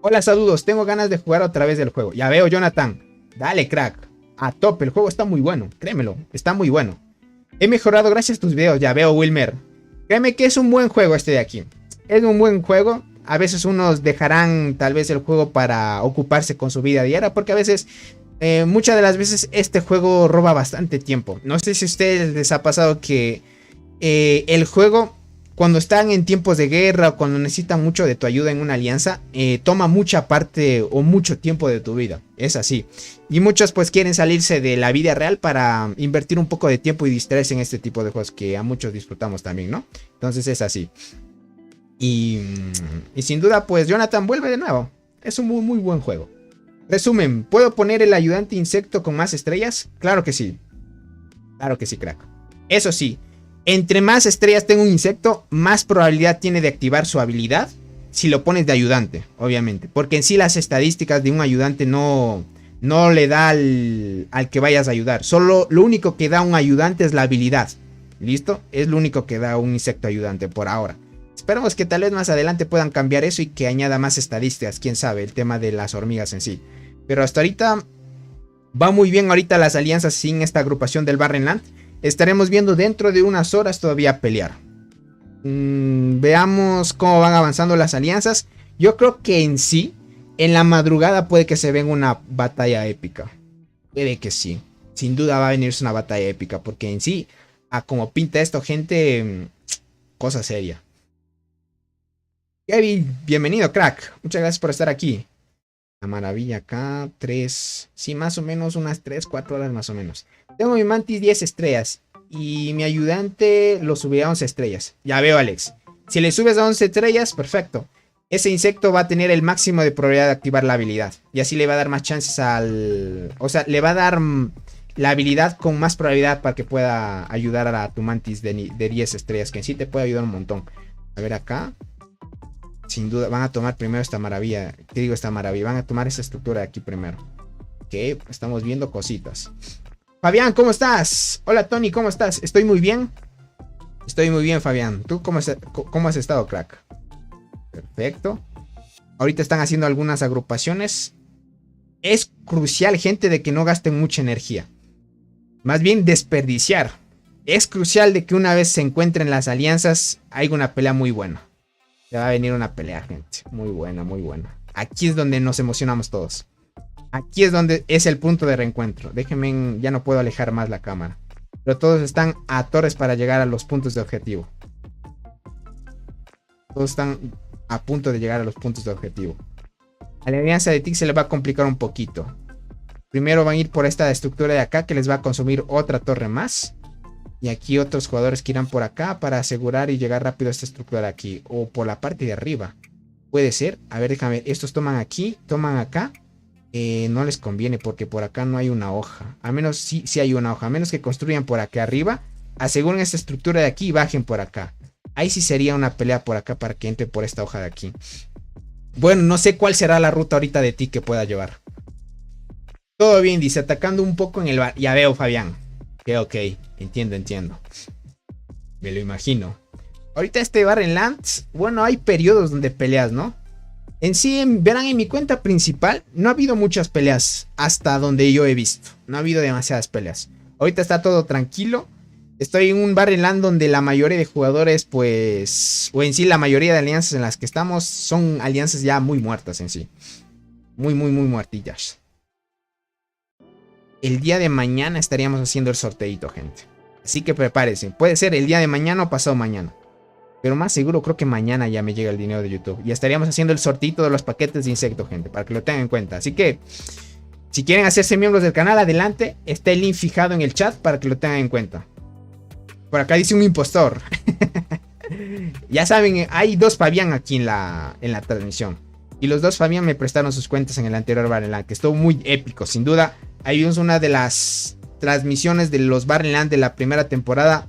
Hola, saludos, tengo ganas de jugar otra vez del juego. Ya veo, Jonathan. Dale, crack. A tope, el juego está muy bueno, créemelo, está muy bueno. He mejorado gracias a tus videos, ya veo, Wilmer. Créeme que es un buen juego este de aquí. Es un buen juego. A veces unos dejarán tal vez el juego para ocuparse con su vida diaria, porque a veces, muchas de las veces este juego roba bastante tiempo. No sé si a ustedes les ha pasado que el juego cuando están en tiempos de guerra o cuando necesitan mucho de tu ayuda en una alianza, toma mucha parte o mucho tiempo de tu vida. Es así. Y muchos pues quieren salirse de la vida real para invertir un poco de tiempo y distraerse en este tipo de juegos que a muchos disfrutamos también, ¿no? Entonces es así. Y sin duda pues Jonathan vuelve de nuevo. Es un muy, muy buen juego. Resumen, ¿puedo poner el ayudante insecto con más estrellas? Claro que sí. Claro que sí, crack. Eso sí. Entre más estrellas tenga un insecto, más probabilidad tiene de activar su habilidad. Si lo pones de ayudante, obviamente. Porque en sí las estadísticas de un ayudante no le da al que vayas a ayudar. Solo lo único que da un ayudante es la habilidad. ¿Listo? Es lo único que da un insecto ayudante por ahora. Esperemos que tal vez más adelante puedan cambiar eso y que añada más estadísticas. Quién sabe, el tema de las hormigas en sí. Pero hasta ahorita va muy bien ahorita las alianzas sin esta agrupación del Barrenland. Estaremos viendo dentro de unas horas todavía pelear. Veamos cómo van avanzando las alianzas. Yo creo que en sí, en la madrugada puede que se venga una batalla épica. Puede que sí. Sin duda va a venirse una batalla épica. Porque en sí, a como pinta esto, gente, cosa seria. Kevin, bienvenido, crack. Muchas gracias por estar aquí. La maravilla acá, 3, sí, más o menos unas 3, 4 horas más o menos. Tengo mi mantis 10 estrellas y mi ayudante lo subirá a 11 estrellas. Ya veo, Alex. Si le subes a 11 estrellas, perfecto. Ese insecto va a tener el máximo de probabilidad de activar la habilidad. Y así le va a dar más chances al... O sea, le va a dar la habilidad con más probabilidad para que pueda ayudar a tu mantis de 10 estrellas. Que en sí te puede ayudar un montón. A ver acá. Sin duda, van a tomar primero esta maravilla. ¿Qué digo esta maravilla? Van a tomar esta estructura de aquí primero. Ok, estamos viendo cositas. Fabián, ¿cómo estás? Hola, Tony, ¿cómo estás? Estoy muy bien. Estoy muy bien, Fabián. ¿Tú cómo has estado, crack? Perfecto. Ahorita están haciendo algunas agrupaciones. Es crucial, gente, de que no gasten mucha energía. Más bien desperdiciar. Es crucial de que una vez se encuentren las alianzas, haya una pelea muy buena. Ya va a venir una pelea, gente. Muy buena, muy buena. Aquí es donde nos emocionamos todos. Aquí es donde es el punto de reencuentro. Déjenme, ya no puedo alejar más la cámara. Pero todos están a torres para llegar a los puntos de objetivo. Todos están a punto de llegar a los puntos de objetivo. A la alianza de Tic se les va a complicar un poquito. Primero van a ir por esta estructura de acá que les va a consumir otra torre más. Y aquí otros jugadores que irán por acá para asegurar y llegar rápido a esta estructura de aquí. O por la parte de arriba. Puede ser. A ver, déjame ver. Estos toman aquí, toman acá. No les conviene porque por acá no hay una hoja. A menos sí hay una hoja. A menos que construyan por acá arriba. Aseguren esta estructura de aquí y bajen por acá. Ahí sí sería una pelea por acá para que entre por esta hoja de aquí. Bueno, no sé cuál será la ruta ahorita de ti que pueda llevar. Todo bien, dice, atacando un poco en el bar. Ya veo, Fabián. Ok, entiendo. Me lo imagino. Ahorita este Barrenlands, bueno, hay periodos donde peleas, ¿no? En sí, verán en mi cuenta principal, no ha habido muchas peleas hasta donde yo he visto. No ha habido demasiadas peleas. Ahorita está todo tranquilo. Estoy en un Barrenland donde la mayoría de jugadores, pues... O en sí, la mayoría de alianzas en las que estamos son alianzas ya muy muertas en sí. Muy muertillas. El día de mañana estaríamos haciendo el sorteito, gente. Así que prepárense. Puede ser el día de mañana o pasado mañana. Pero más seguro creo que mañana ya me llega el dinero de YouTube. Y estaríamos haciendo el sorteito de los paquetes de insecto, gente. Para que lo tengan en cuenta. Así que, si quieren hacerse miembros del canal, adelante. Está el link fijado en el chat para que lo tengan en cuenta. Por acá dice un impostor. Ya saben, hay dos Fabián aquí en la transmisión. Y los dos Fabián me prestaron sus cuentas en el anterior Barrenland, que estuvo muy épico, sin duda. Ahí es una de las transmisiones de los Barrenland de la primera temporada,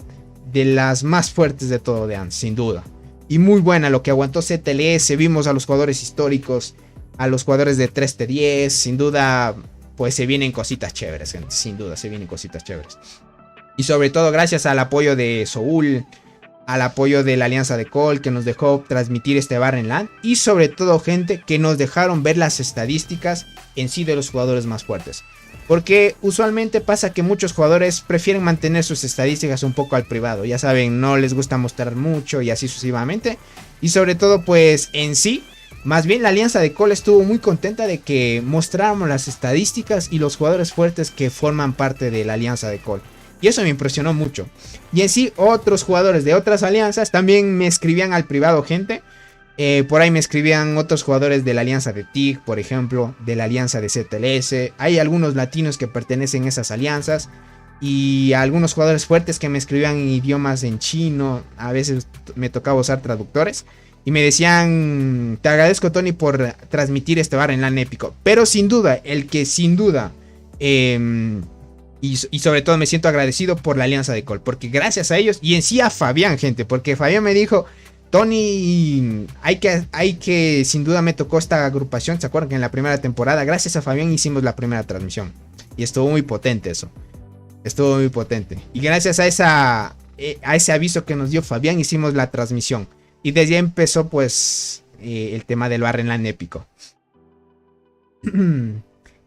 de las más fuertes de todo de Ants, sin duda. Y muy buena lo que aguantó CTLS. Vimos a los jugadores históricos, a los jugadores de 3T10. Sin duda, pues se vienen cositas chéveres, gente. Sin duda, se vienen cositas chéveres. Y sobre todo gracias al apoyo de Soul, al apoyo de la Alianza de Cole, que nos dejó transmitir este Barrenland. Y sobre todo, gente, que nos dejaron ver las estadísticas en sí de los jugadores más fuertes. Porque usualmente pasa que muchos jugadores prefieren mantener sus estadísticas un poco al privado. Ya saben, no les gusta mostrar mucho y así sucesivamente. Y sobre todo, pues en sí, más bien la Alianza de Cole estuvo muy contenta de que mostráramos las estadísticas y los jugadores fuertes que forman parte de la Alianza de Cole. Y eso me impresionó mucho. Y en sí, otros jugadores de otras alianzas también me escribían al privado, gente. Por ahí me escribían otros jugadores de la alianza de TIG, por ejemplo, de la alianza de ZLS. Hay algunos latinos que pertenecen a esas alianzas. Y algunos jugadores fuertes que me escribían en idiomas en chino. A veces me tocaba usar traductores. Y me decían, te agradezco Tony por transmitir este bar en LAN épico. Pero sin duda, el que sin duda... y sobre todo me siento agradecido por la alianza de Col. Porque gracias a ellos, y en sí a Fabián, gente. Porque Fabián me dijo, Tony, hay que sin duda me tocó esta agrupación. ¿Se acuerdan que en la primera temporada, gracias a Fabián hicimos la primera transmisión? Y estuvo muy potente eso. Estuvo muy potente. Y gracias a ese aviso que nos dio Fabián hicimos la transmisión. Y desde ahí empezó pues el tema del bar en LAN épico.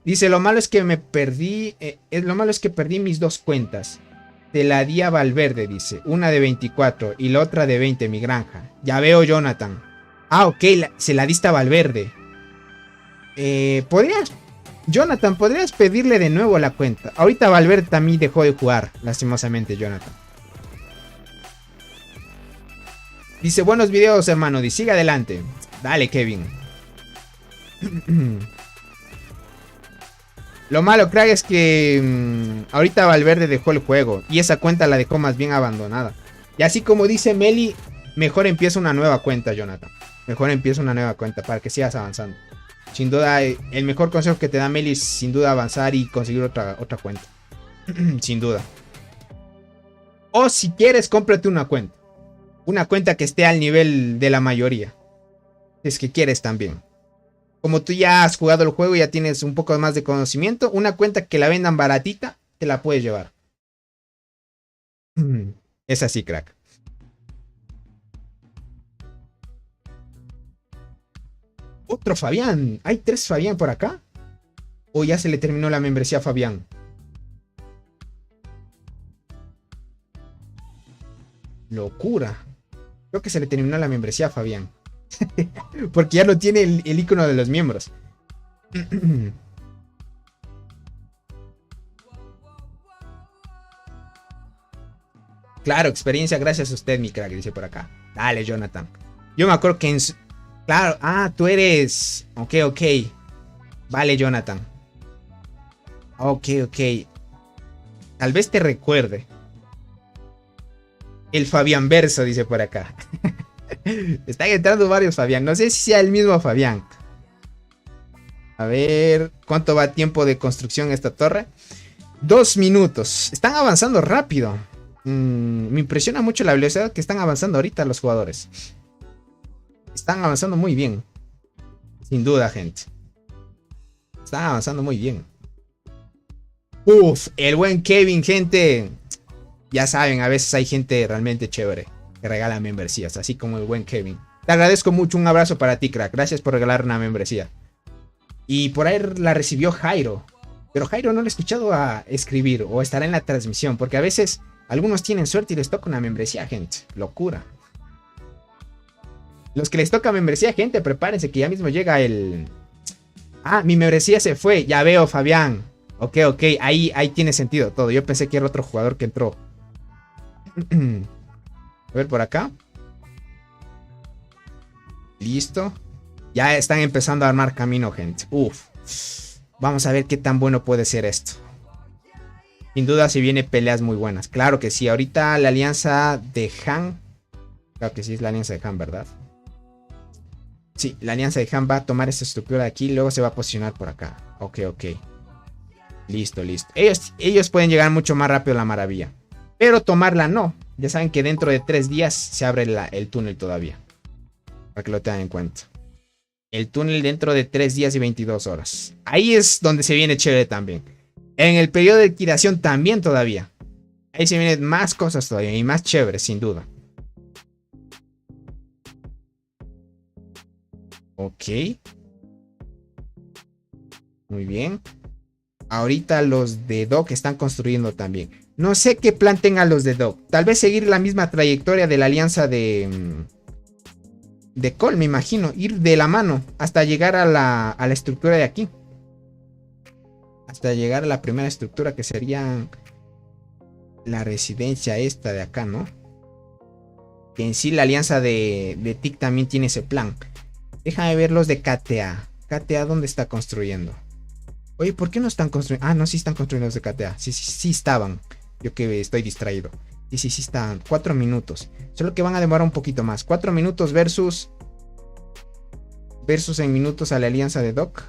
Dice, lo malo es que me perdí. Lo malo es que perdí mis dos cuentas. Te la di a Valverde, dice. Una de 24 y la otra de 20, mi granja. Ya veo, Jonathan. Ah, ok, se la diste a Valverde. Jonathan, ¿podrías pedirle de nuevo la cuenta? Ahorita Valverde también dejó de jugar, lastimosamente, Jonathan. Dice, buenos videos, hermano. Dice, sigue adelante. Dale, Kevin. Lo malo, crack, es que ahorita Valverde dejó el juego. Y esa cuenta la dejó más bien abandonada. Y así como dice Meli, mejor empieza una nueva cuenta, Jonathan. Mejor empieza una nueva cuenta para que sigas avanzando. Sin duda, el mejor consejo que te da Meli es sin duda avanzar y conseguir otra cuenta. Sin duda. O si quieres, cómprate una cuenta. Una cuenta que esté al nivel de la mayoría. Si es que quieres también. Como tú ya has jugado el juego y ya tienes un poco más de conocimiento, una cuenta que la vendan baratita, te la puedes llevar. Es así, crack. Otro Fabián. ¿Hay 3 Fabián por acá? ¿O ya se le terminó la membresía a Fabián? Locura. Creo que se le terminó la membresía a Fabián. Porque ya no tiene el icono de los miembros. Claro, experiencia gracias a usted, mi crack, dice por acá. Dale, Jonathan. Yo me acuerdo que en... Claro, tú eres... Ok. Vale, Jonathan. Ok. Tal vez te recuerde. El Fabián Verso, dice por acá. Están entrando varios Fabián. No sé si sea el mismo Fabián. A ver, ¿cuánto va tiempo de construcción esta torre? 2 minutos. Están avanzando rápido. Me impresiona mucho la velocidad que están avanzando ahorita los jugadores. Están avanzando muy bien. Sin duda, gente. Están avanzando muy bien. Uf, el buen Kevin, gente. Ya saben, a veces hay gente realmente chévere que regala membresías, así como el buen Kevin. Te agradezco mucho, un abrazo para ti, crack. Gracias por regalar una membresía. Y por ahí la recibió Jairo. Pero Jairo no lo he escuchado a escribir o estará en la transmisión, porque a veces algunos tienen suerte y les toca una membresía, gente. Locura. Los que les toca membresía, gente, prepárense que ya mismo llega el... Ah, mi membresía se fue. Ya veo, Fabián. Ok. Ahí tiene sentido todo. Yo pensé que era otro jugador que entró. A ver, por acá. Listo. Ya están empezando a armar camino, gente. Uf. Vamos a ver qué tan bueno puede ser esto. Sin duda se vienen peleas muy buenas. Claro que sí. Ahorita la alianza de Han. Claro que sí, es la alianza de Han, ¿verdad? Sí, la alianza de Han va a tomar esta estructura de aquí y luego se va a posicionar por acá. Ok. Listo. Ellos pueden llegar mucho más rápido a la maravilla. Pero tomarla no. Ya saben que dentro de 3 días se abre el túnel todavía. Para que lo tengan en cuenta. El túnel dentro de 3 días y 22 horas. Ahí es donde se viene chévere también. En el periodo de liquidación también todavía. Ahí se vienen más cosas todavía y más chéveres, sin duda. Ok. Muy bien. Ahorita los de Doc están construyendo también. No sé qué plan tengan los de Doc. Tal vez seguir la misma trayectoria de la alianza de Cole, me imagino. Ir de la mano hasta llegar a la estructura de aquí. Hasta llegar a la primera estructura que sería... la residencia esta de acá, ¿no? Que en sí la alianza de TIC también tiene ese plan. Déjame ver los de KTA. KTA, ¿dónde está construyendo? Oye, ¿por qué no están construyendo? Ah, no, sí están construyendo los de KTA. Sí estaban. Yo que estoy distraído. Sí están. 4 minutos. Solo que van a demorar un poquito más. 4 minutos versus en minutos a la alianza de Doc.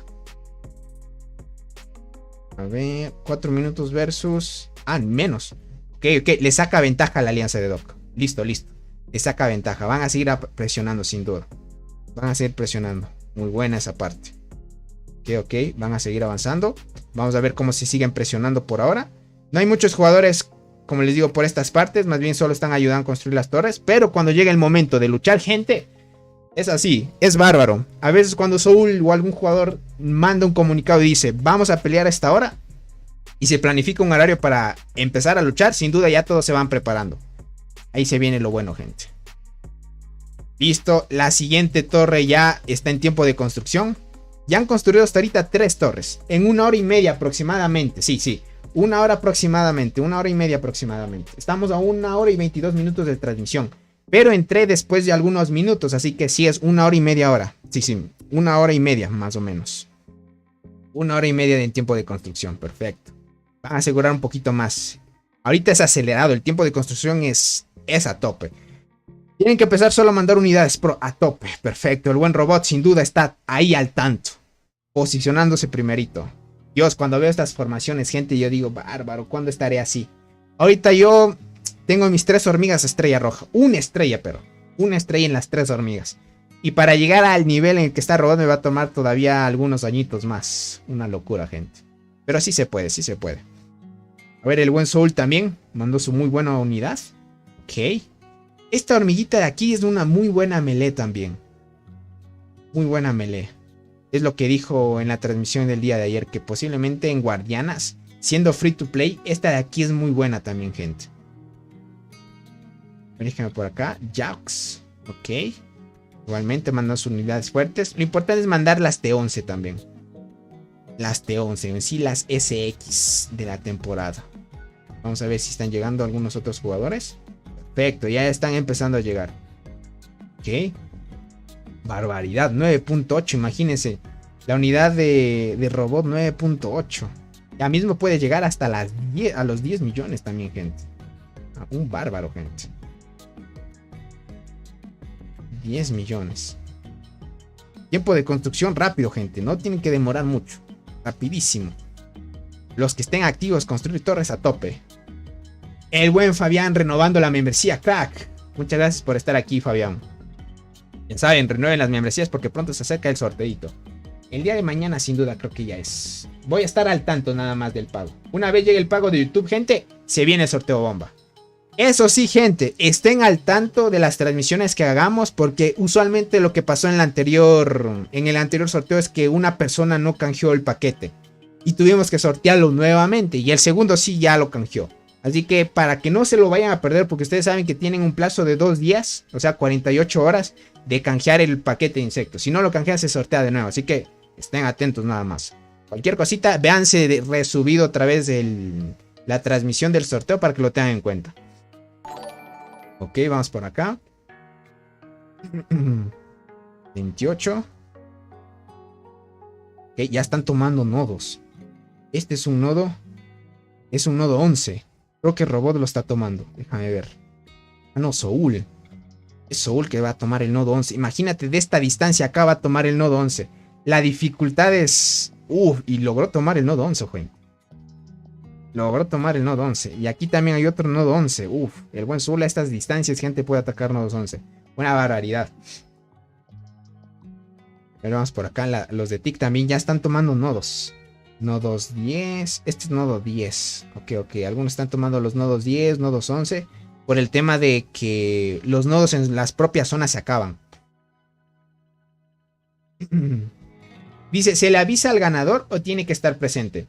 A ver, 4 minutos versus... Ah, menos. Ok. Le saca ventaja a la alianza de Doc. Listo. Le saca ventaja. Van a seguir presionando sin duda. Van a seguir presionando. Muy buena esa parte. Ok. Van a seguir avanzando. Vamos a ver cómo se siguen presionando por ahora. No hay muchos jugadores, como les digo, por estas partes. Más bien solo están ayudando a construir las torres. Pero cuando llega el momento de luchar, gente... Es así, es bárbaro. A veces cuando Soul o algún jugador manda un comunicado y dice vamos a pelear a esta hora y se planifica un horario para empezar a luchar, sin duda ya todos se van preparando. Ahí se viene lo bueno, gente. Listo, la siguiente torre ya está en tiempo de construcción. Ya han construido hasta ahorita 3 torres en 1 hora y media aproximadamente. Sí, 1 hora aproximadamente, 1 hora y media aproximadamente. Estamos a 1 hora y 22 minutos de transmisión. Pero entré después de algunos minutos, así que sí es 1 hora y media hora. Sí, 1 hora y media más o menos. 1 hora y media de tiempo de construcción, perfecto. Van a asegurar un poquito más. Ahorita es acelerado, el tiempo de construcción es a tope. Tienen que empezar solo a mandar unidades, pero a tope, perfecto. El buen robot sin duda está ahí al tanto, posicionándose primerito. Dios, cuando veo estas formaciones, gente, yo digo, bárbaro, ¿cuándo estaré así? Ahorita yo... Tengo mis 3 hormigas estrella roja. Una estrella en las 3 hormigas. Y para llegar al nivel en el que está robot me va a tomar todavía algunos añitos más. Una locura, gente. Pero sí se puede. A ver, el buen Soul también mandó su muy buena unidad. Ok. Esta hormiguita de aquí es una muy buena melee también. Muy buena melee. Es lo que dijo en la transmisión del día de ayer. Que posiblemente en Guardianas, siendo free to play, esta de aquí es muy buena también, gente. Déjame por acá. Jaux. Ok. Igualmente mandan sus unidades fuertes. Lo importante es mandar las T11 también. Las T11. En sí las SX de la temporada. Vamos a ver si están llegando algunos otros jugadores. Perfecto. Ya están empezando a llegar. Ok. Barbaridad. 9.8. Imagínense. La unidad de robot 9.8. Ya mismo puede llegar hasta a los 10 millones también, gente. Un bárbaro, gente. 10 millones. Tiempo de construcción rápido, gente. No tienen que demorar mucho. Rapidísimo. Los que estén activos, construir torres a tope. El buen Fabián renovando la membresía, crack. Muchas gracias por estar aquí, Fabián. Ya saben, renueven las membresías porque pronto se acerca el sorteito. El día de mañana sin duda creo que ya es. Voy a estar al tanto nada más del pago. Una vez llegue el pago de YouTube, gente, se viene el sorteo bomba. Eso sí, gente, estén al tanto de las transmisiones que hagamos porque usualmente lo que pasó en el anterior sorteo es que una persona no canjeó el paquete y tuvimos que sortearlo nuevamente y el segundo sí ya lo canjeó. Así que para que no se lo vayan a perder, porque ustedes saben que tienen un plazo de 2 días, o sea 48 horas de canjear el paquete de insectos. Si no lo canjean se sortea de nuevo, así que estén atentos nada más. Cualquier cosita, véanse resubido otra vez la transmisión del sorteo para que lo tengan en cuenta. Ok, vamos por acá. 28. Ok, ya están tomando nodos. Este es un nodo. Es un nodo 11. Creo que el robot lo está tomando. Déjame ver. Ah, no, Soul. Es Soul que va a tomar el nodo 11. Imagínate, de esta distancia acá va a tomar el nodo 11. La dificultad es... y logró tomar el nodo 11, güey. Logró tomar el nodo 11. Y aquí también hay otro nodo 11. El buen Soul a estas distancias, gente, puede atacar nodos 11. Una barbaridad. Pero vamos por acá. Los de TIC también ya están tomando nodos. Nodos 10. Este es nodo 10. Ok. Algunos están tomando los nodos 10, nodos 11. Por el tema de que los nodos en las propias zonas se acaban. Dice, ¿se le avisa al ganador o tiene que estar presente?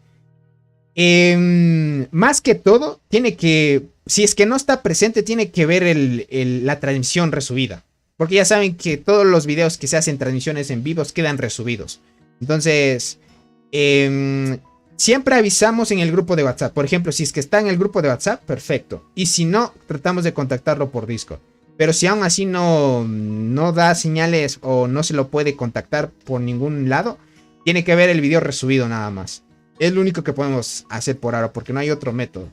Más que todo, tiene que... Si es que no está presente, tiene que ver la transmisión resubida. Porque ya saben que todos los videos que se hacen transmisiones en vivos quedan resubidos. Entonces, Siempre avisamos en el grupo de WhatsApp. Por ejemplo, si es que está en el grupo de WhatsApp, perfecto. Y si no, tratamos de contactarlo por Discord. Pero si aún así no da señales o no se lo puede contactar por ningún lado, tiene que ver el video resubido nada más. Es lo único que podemos hacer por ahora, porque no hay otro método.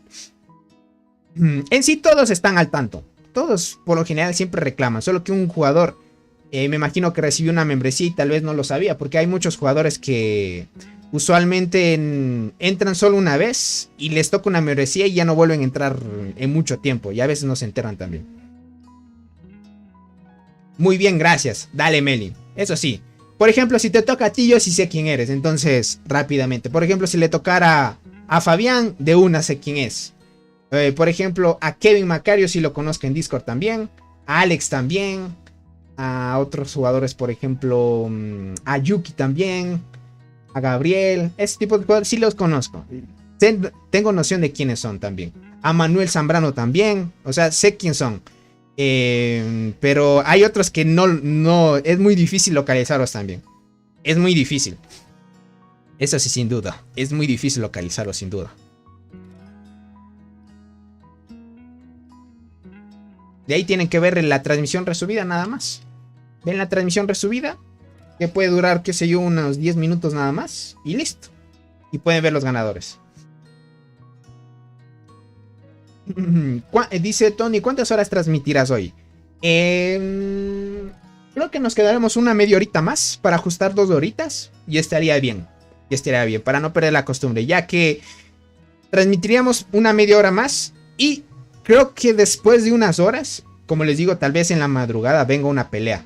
En sí todos están al tanto. Todos por lo general siempre reclaman. Solo que un jugador, me imagino que recibió una membresía y tal vez no lo sabía. Porque hay muchos jugadores que usualmente entran solo una vez y les toca una membresía y ya no vuelven a entrar en mucho tiempo. Y a veces no se enteran también. Muy bien, gracias. Dale, Meli. Eso sí. Por ejemplo, si te toca a ti, yo sí sé quién eres. Entonces, rápidamente. Por ejemplo, si le tocara a Fabián, de una sé quién es. Por ejemplo, a Kevin Macario, si lo conozco en Discord también. A Alex también. A otros jugadores, por ejemplo, a Yuki también. A Gabriel. Ese tipo de jugadores sí los conozco. Tengo noción de quiénes son también. A Manuel Zambrano también. O sea, sé quién son. Pero hay otros que no es muy difícil localizarlos también. Es muy difícil. Eso sí, sin duda. Es muy difícil localizarlos, sin duda. De ahí tienen que ver la transmisión resubida nada más. Ven la transmisión resubida, que puede durar, qué sé yo, unos 10 minutos nada más. Y listo. Y pueden ver los ganadores. Dice Tony, ¿cuántas horas transmitirás hoy? Creo que nos quedaremos una media horita más para ajustar 2 horitas y estaría bien. Y estaría bien para no perder la costumbre, ya que transmitiríamos una media hora más y creo que después de unas horas, como les digo, tal vez en la madrugada venga una pelea.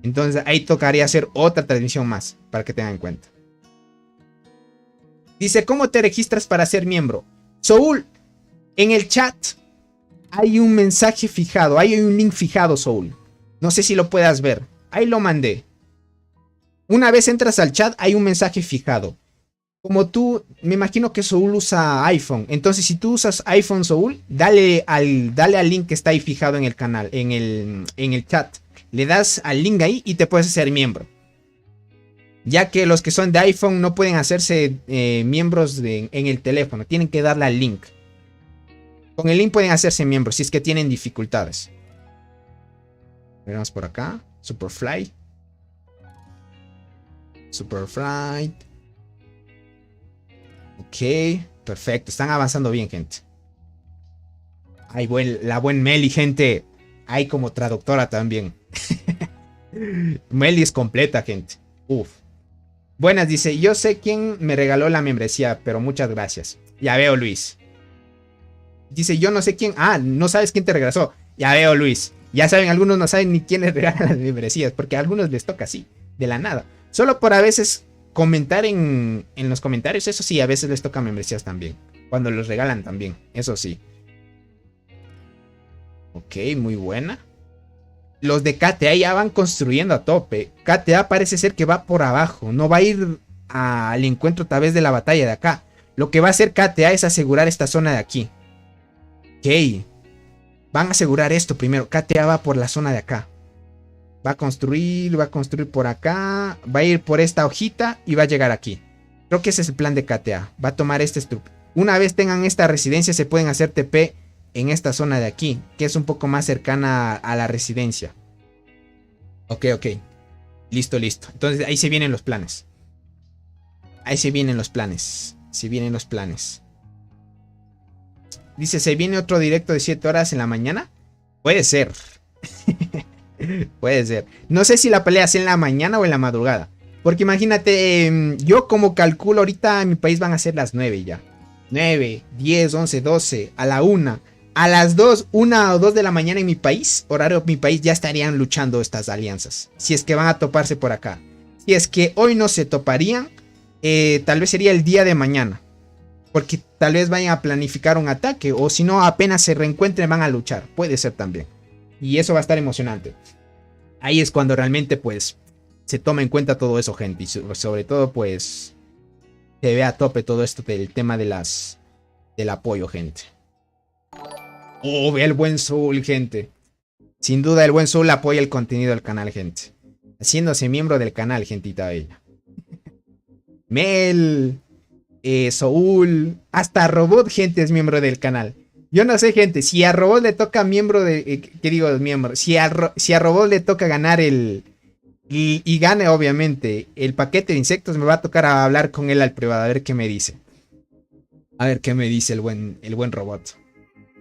Entonces ahí tocaría hacer otra transmisión más para que tengan en cuenta. Dice, ¿cómo te registras para ser miembro? Soul, en el chat hay un mensaje fijado, hay un link fijado, Soul. No sé si lo puedas ver. Ahí lo mandé. Una vez entras al chat, hay un mensaje fijado. Como tú, me imagino que Soul usa iPhone. Entonces, si tú usas iPhone, Soul, dale al link que está ahí fijado en el canal, en el chat. Le das al link ahí y te puedes hacer miembro. Ya que los que son de iPhone no pueden hacerse miembros en el teléfono. Tienen que darle al link. Con el link pueden hacerse miembros si es que tienen dificultades. Veremos por acá. Superfly. Superfly. Ok, perfecto. Están avanzando bien, gente. Hay la buen Meli, gente. Hay como traductora también. Meli es completa, gente. Uf. Buenas, dice. Yo sé quién me regaló la membresía, pero muchas gracias. Ya veo, Luis. Dice, yo no sé quién. Ah, no sabes quién te regresó. Ya veo, Luis. Ya saben, algunos no saben ni quién les regala las membresías. Porque a algunos les toca así, de la nada. Solo por a veces comentar en los comentarios. Eso sí, a veces les toca membresías también. Cuando los regalan también. Eso sí. Ok, muy buena. Los de KTA ya van construyendo a tope. KTA parece ser que va por abajo. No va a ir al encuentro a través de la batalla de acá. Lo que va a hacer KTA es asegurar esta zona de aquí. Ok. Van a asegurar esto primero. KTA va por la zona de acá. Va a construir por acá. Va a ir por esta hojita y va a llegar aquí. Creo que ese es el plan de KTA. Va a tomar este estructura. Una vez tengan esta residencia se pueden hacer TP en esta zona de aquí. Que es un poco más cercana a la residencia. Ok, ok. Listo, listo. Entonces ahí se vienen los planes. Ahí se vienen los planes. Se vienen los planes. Dice, ¿se viene otro directo de 7 horas en la mañana? Puede ser. Puede ser. No sé si la pelea es en la mañana o en la madrugada. Porque imagínate, yo como calculo ahorita en mi país van a ser las 9 ya. 9, 10, 11, 12, a la 1. A las 2, 1 o 2 de la mañana en mi país, horario de mi país, ya estarían luchando estas alianzas. Si es que van a toparse por acá. Si es que hoy no se toparían, tal vez sería el día de mañana. Porque tal vez vayan a planificar un ataque. O si no, apenas se reencuentren van a luchar. Puede ser también. Y eso va a estar emocionante. Ahí es cuando realmente pues se toma en cuenta todo eso, gente. Y sobre todo pues se ve a tope todo esto del tema del apoyo, gente. Oh, ve el buen Soul, gente. Sin duda el buen Soul apoya el contenido del canal, gente. Haciéndose miembro del canal, gentita bella. Mel. Soul, hasta Robot, gente, es miembro del canal. Yo no sé, gente, si a Robot le toca miembro de... ¿qué digo? Miembro. Si a Robot le toca ganar el... Y gane, obviamente, el paquete de insectos, me va a tocar a hablar con él al privado, a ver qué me dice. A ver qué me dice el buen Robot.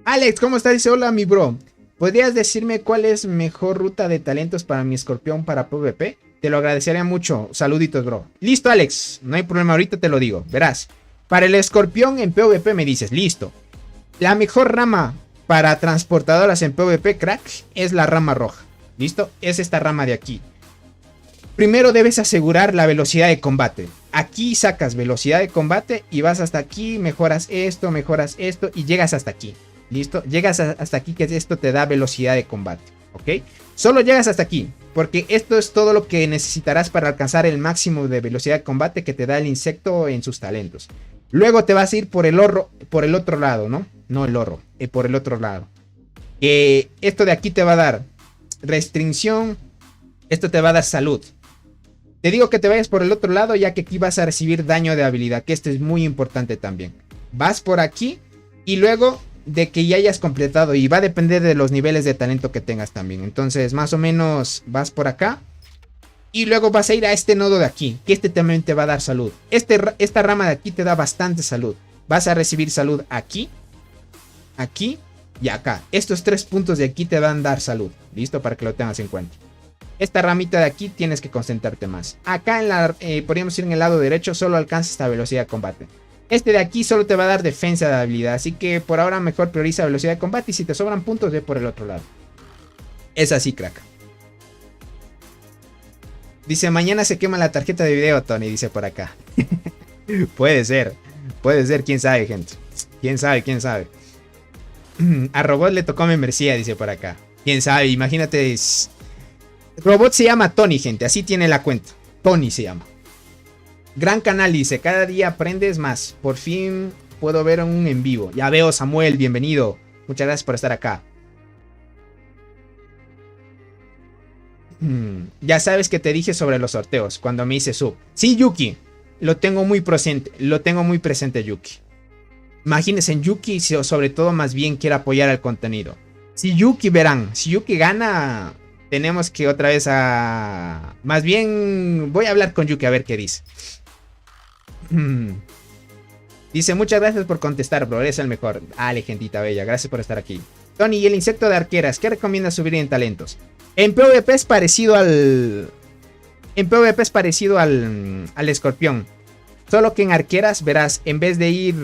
Alex, ¿cómo estás? Dice, hola, mi bro. ¿Podrías decirme cuál es mejor ruta de talentos para mi escorpión para PvP? Te lo agradecería mucho. Saluditos, bro. Listo, Alex. No hay problema, ahorita te lo digo. Verás. Para el escorpión en PvP me dices, listo. La mejor rama para transportadoras en PvP, crack, es la rama roja. ¿Listo? Es esta rama de aquí. Primero debes asegurar la velocidad de combate. Aquí sacas velocidad de combate y vas hasta aquí, mejoras esto y llegas hasta aquí. ¿Listo? Llegas hasta aquí, que esto te da velocidad de combate. ¿Ok? Solo llegas hasta aquí, porque esto es todo lo que necesitarás para alcanzar el máximo de velocidad de combate que te da el insecto en sus talentos. Luego te vas a ir por el otro lado, ¿no? No el horro, por el otro lado. Esto de aquí te va a dar restricción, esto te va a dar salud. Te digo que te vayas por el otro lado, ya que aquí vas a recibir daño de habilidad, que esto es muy importante también. Vas por aquí y luego de que ya hayas completado, y va a depender de los niveles de talento que tengas también. Entonces más o menos vas por acá y luego vas a ir a este nodo de aquí, que este también te va a dar salud. Esta rama de aquí te da bastante salud. Vas a recibir salud aquí, aquí y acá. Estos 3 puntos de aquí te van a dar salud. Listo, para que lo tengas en cuenta. Esta ramita de aquí tienes que concentrarte más. Acá podríamos ir en el lado derecho, solo alcanza esta velocidad de combate. Este de aquí solo te va a dar defensa de habilidad, así que por ahora mejor prioriza velocidad de combate y si te sobran puntos ve por el otro lado. Es así, crack. Dice, mañana se quema la tarjeta de video, Tony, dice por acá. Puede ser, quién sabe, gente. Quién sabe. A Robot le tocó membresía, dice por acá. Quién sabe, imagínate. Robot se llama Tony, gente, así tiene la cuenta. Tony se llama. Gran canal, dice, cada día aprendes más. Por fin puedo ver un en vivo. Ya veo, Samuel, bienvenido. Muchas gracias por estar acá. Ya sabes que te dije sobre los sorteos cuando me hice sub. Sí, Yuki, lo tengo muy presente, Yuki. Imagínense en Yuki, sobre todo más bien quiere apoyar el contenido. Si Yuki, verán, si Yuki gana, tenemos que otra vez a... Más bien voy a hablar con Yuki a ver qué dice. Dice, muchas gracias por contestar, bro, eres el mejor. Ale, gentita bella, gracias por estar aquí. Tony, ¿y el insecto de arqueras? ¿Qué recomiendas subir en talentos? En PvP es parecido al... al escorpión. Solo que en arqueras, verás, en vez de ir...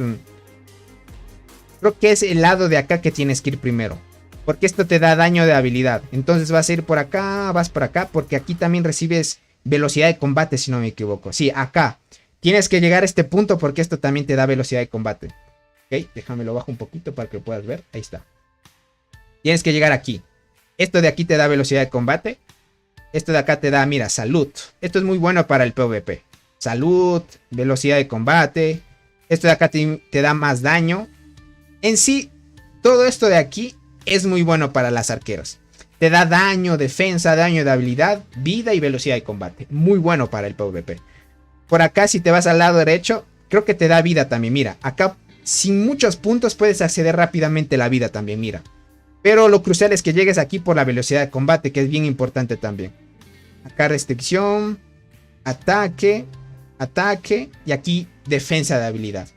Creo que es el lado de acá que tienes que ir primero. Porque esto te da daño de habilidad. Entonces vas a ir por acá, vas por acá. Porque aquí también recibes velocidad de combate, si no me equivoco. Sí, acá. Tienes que llegar a este punto porque esto también te da velocidad de combate. Ok, déjame lo bajo un poquito para que lo puedas ver. Ahí está. Tienes que llegar aquí. Esto de aquí te da velocidad de combate. Esto de acá te da, mira, salud. Esto es muy bueno para el PvP. Salud, velocidad de combate. Esto de acá te da más daño. En sí, todo esto de aquí es muy bueno para las arqueras. Te da daño, defensa, daño de habilidad, vida y velocidad de combate. Muy bueno para el PvP. Por acá, si te vas al lado derecho, creo que te da vida también. Mira, acá sin muchos puntos puedes acceder rápidamente a la vida también, mira. Pero lo crucial es que llegues aquí por la velocidad de combate, que es bien importante también. Acá restricción, ataque, ataque y aquí defensa de habilidad.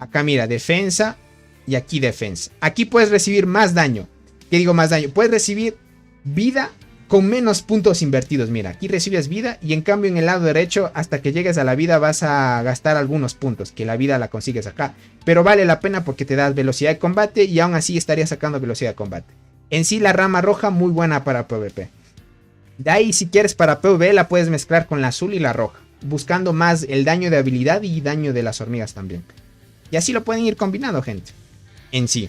Acá mira, defensa y aquí defensa. Aquí puedes recibir más daño. ¿Qué digo más daño? Puedes recibir vida con menos puntos invertidos. Mira, aquí recibes vida y en cambio en el lado derecho hasta que llegues a la vida vas a gastar algunos puntos. Que la vida la consigues acá. Pero vale la pena porque te das velocidad de combate y aún así estarías sacando velocidad de combate. En sí la rama roja muy buena para PvP. De ahí si quieres para PvE la puedes mezclar con la azul y la roja. Buscando más el daño de habilidad y daño de las hormigas también. Y así lo pueden ir combinando, gente. En sí.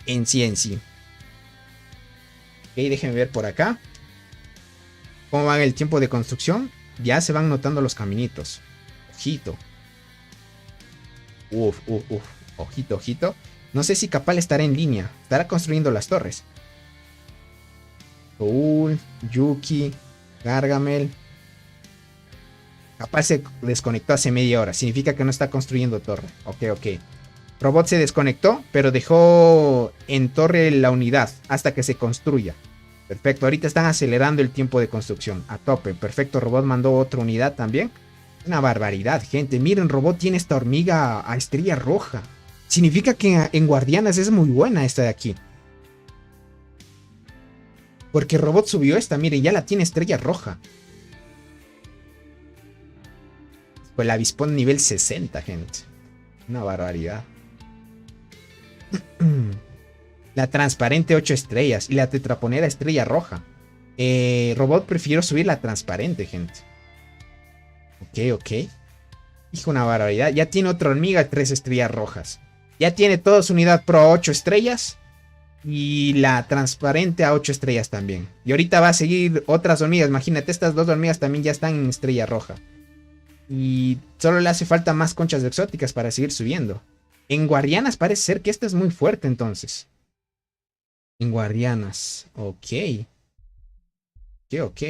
En sí. Ok, déjenme ver por acá. ¿Cómo va el tiempo de construcción? Ya se van notando los caminitos. Ojito. Uf. Ojito. No sé si Capal estará en línea. Estará construyendo las torres. Yuki, Gargamel. Capaz se desconectó hace media hora. Significa que no está construyendo torre. Ok, ok. Robot se desconectó, pero dejó en torre la unidad hasta que se construya. Perfecto, ahorita están acelerando el tiempo de construcción. A tope, perfecto. Robot mandó otra unidad también. Una barbaridad, gente. Miren, Robot tiene esta hormiga a estrella roja. Significa que en Guardianas es muy buena esta de aquí. Porque Robot subió esta, miren, ya la tiene estrella roja. Pues la avispón nivel 60, gente. Una barbaridad. La transparente 8 estrellas y la tetraponera estrella roja. Robot prefiero subir la transparente, gente. Ok, ok. Hijo, una barbaridad. Ya tiene otra hormiga 3 estrellas rojas. Ya tiene toda su unidad pro a 8 estrellas. Y la transparente a 8 estrellas también. Y ahorita va a seguir otras hormigas. Imagínate, estas dos hormigas también ya están en estrella roja. Y solo le hace falta más conchas exóticas para seguir subiendo. En Guardianas parece ser que esta es muy fuerte entonces. En Guardianas. Ok. Ok, ok.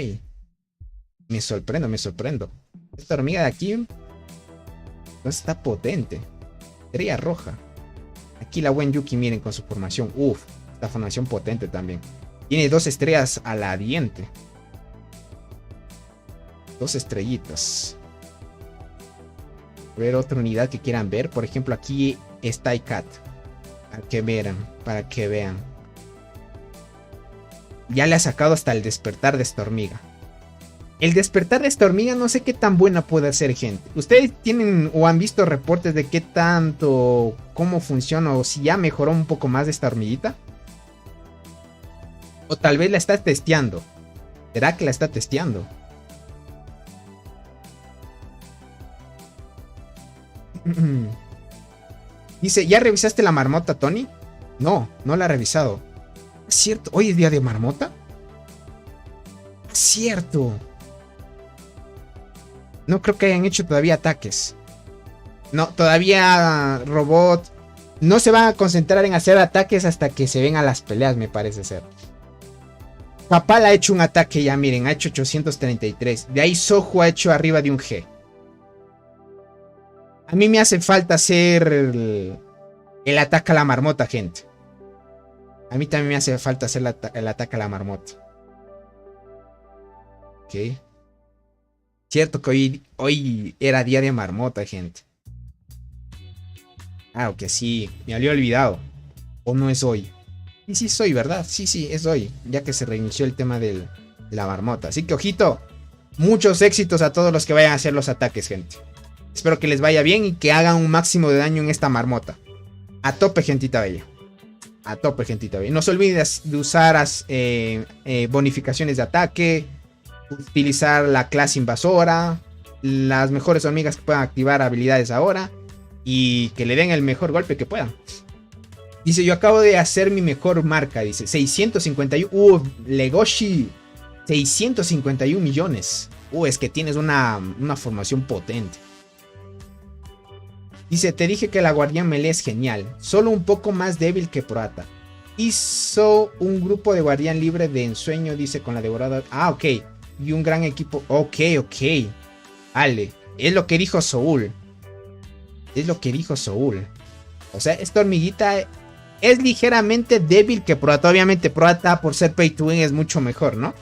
Me sorprendo, me sorprendo. Esta hormiga de aquí está potente. Estrella roja. Aquí la buen Yuki, miren, con su formación. Uf, esta formación potente también. Tiene 2 estrellas a la diente. 2 estrellitas. A ver, otra unidad que quieran ver. Por ejemplo, aquí está iCat. Para que vean. Ya le ha sacado hasta el despertar de esta hormiga. El despertar de esta hormiga no sé qué tan buena puede ser, gente. ¿Ustedes tienen o han visto reportes de qué tanto, cómo funciona o si ya mejoró un poco más de esta hormiguita? O tal vez la está testeando. ¿Será que la está testeando? Dice, ¿ya revisaste la marmota, Tony? No, no la he revisado. ¿Es cierto? ¿Hoy es día de marmota? Es cierto. No creo que hayan hecho todavía ataques. No, todavía Robot no se va a concentrar en hacer ataques hasta que se vengan las peleas, me parece ser. Papal ha hecho un ataque ya, miren, ha hecho 833. De ahí Soju ha hecho arriba de un G. A mí me hace falta hacer el ataque a la marmota, gente. A mí también me hace falta hacer el ataque a la marmota. Ok. Cierto que hoy era día de marmota, gente. Claro que sí, me había olvidado. ¿O no es hoy? Y sí es hoy, ¿verdad? Sí, sí, es hoy. Ya que se reinició el tema de la marmota. Así que, ojito, muchos éxitos a todos los que vayan a hacer los ataques, gente. Espero que les vaya bien y que hagan un máximo de daño en esta marmota. A tope, gentita bella. A tope, gentita bella. No se olviden de usar bonificaciones de ataque. Utilizar la clase invasora. Las mejores hormigas que puedan activar habilidades ahora. Y que le den el mejor golpe que puedan. Dice, yo acabo de hacer mi mejor marca. Dice, 651. Legoshi. 651 millones. Es que tienes una formación potente. Dice, te dije que la guardián melee es genial. Solo un poco más débil que Proata. Hizo un grupo de guardián libre de ensueño. Dice, con la devorada. Ah, ok. Y un gran equipo. Ok, ok. Vale. Es lo que dijo Soul. Es lo que dijo Soul. O sea, esta hormiguita es ligeramente débil que Proata. Obviamente Proata por ser pay to win es mucho mejor, ¿no?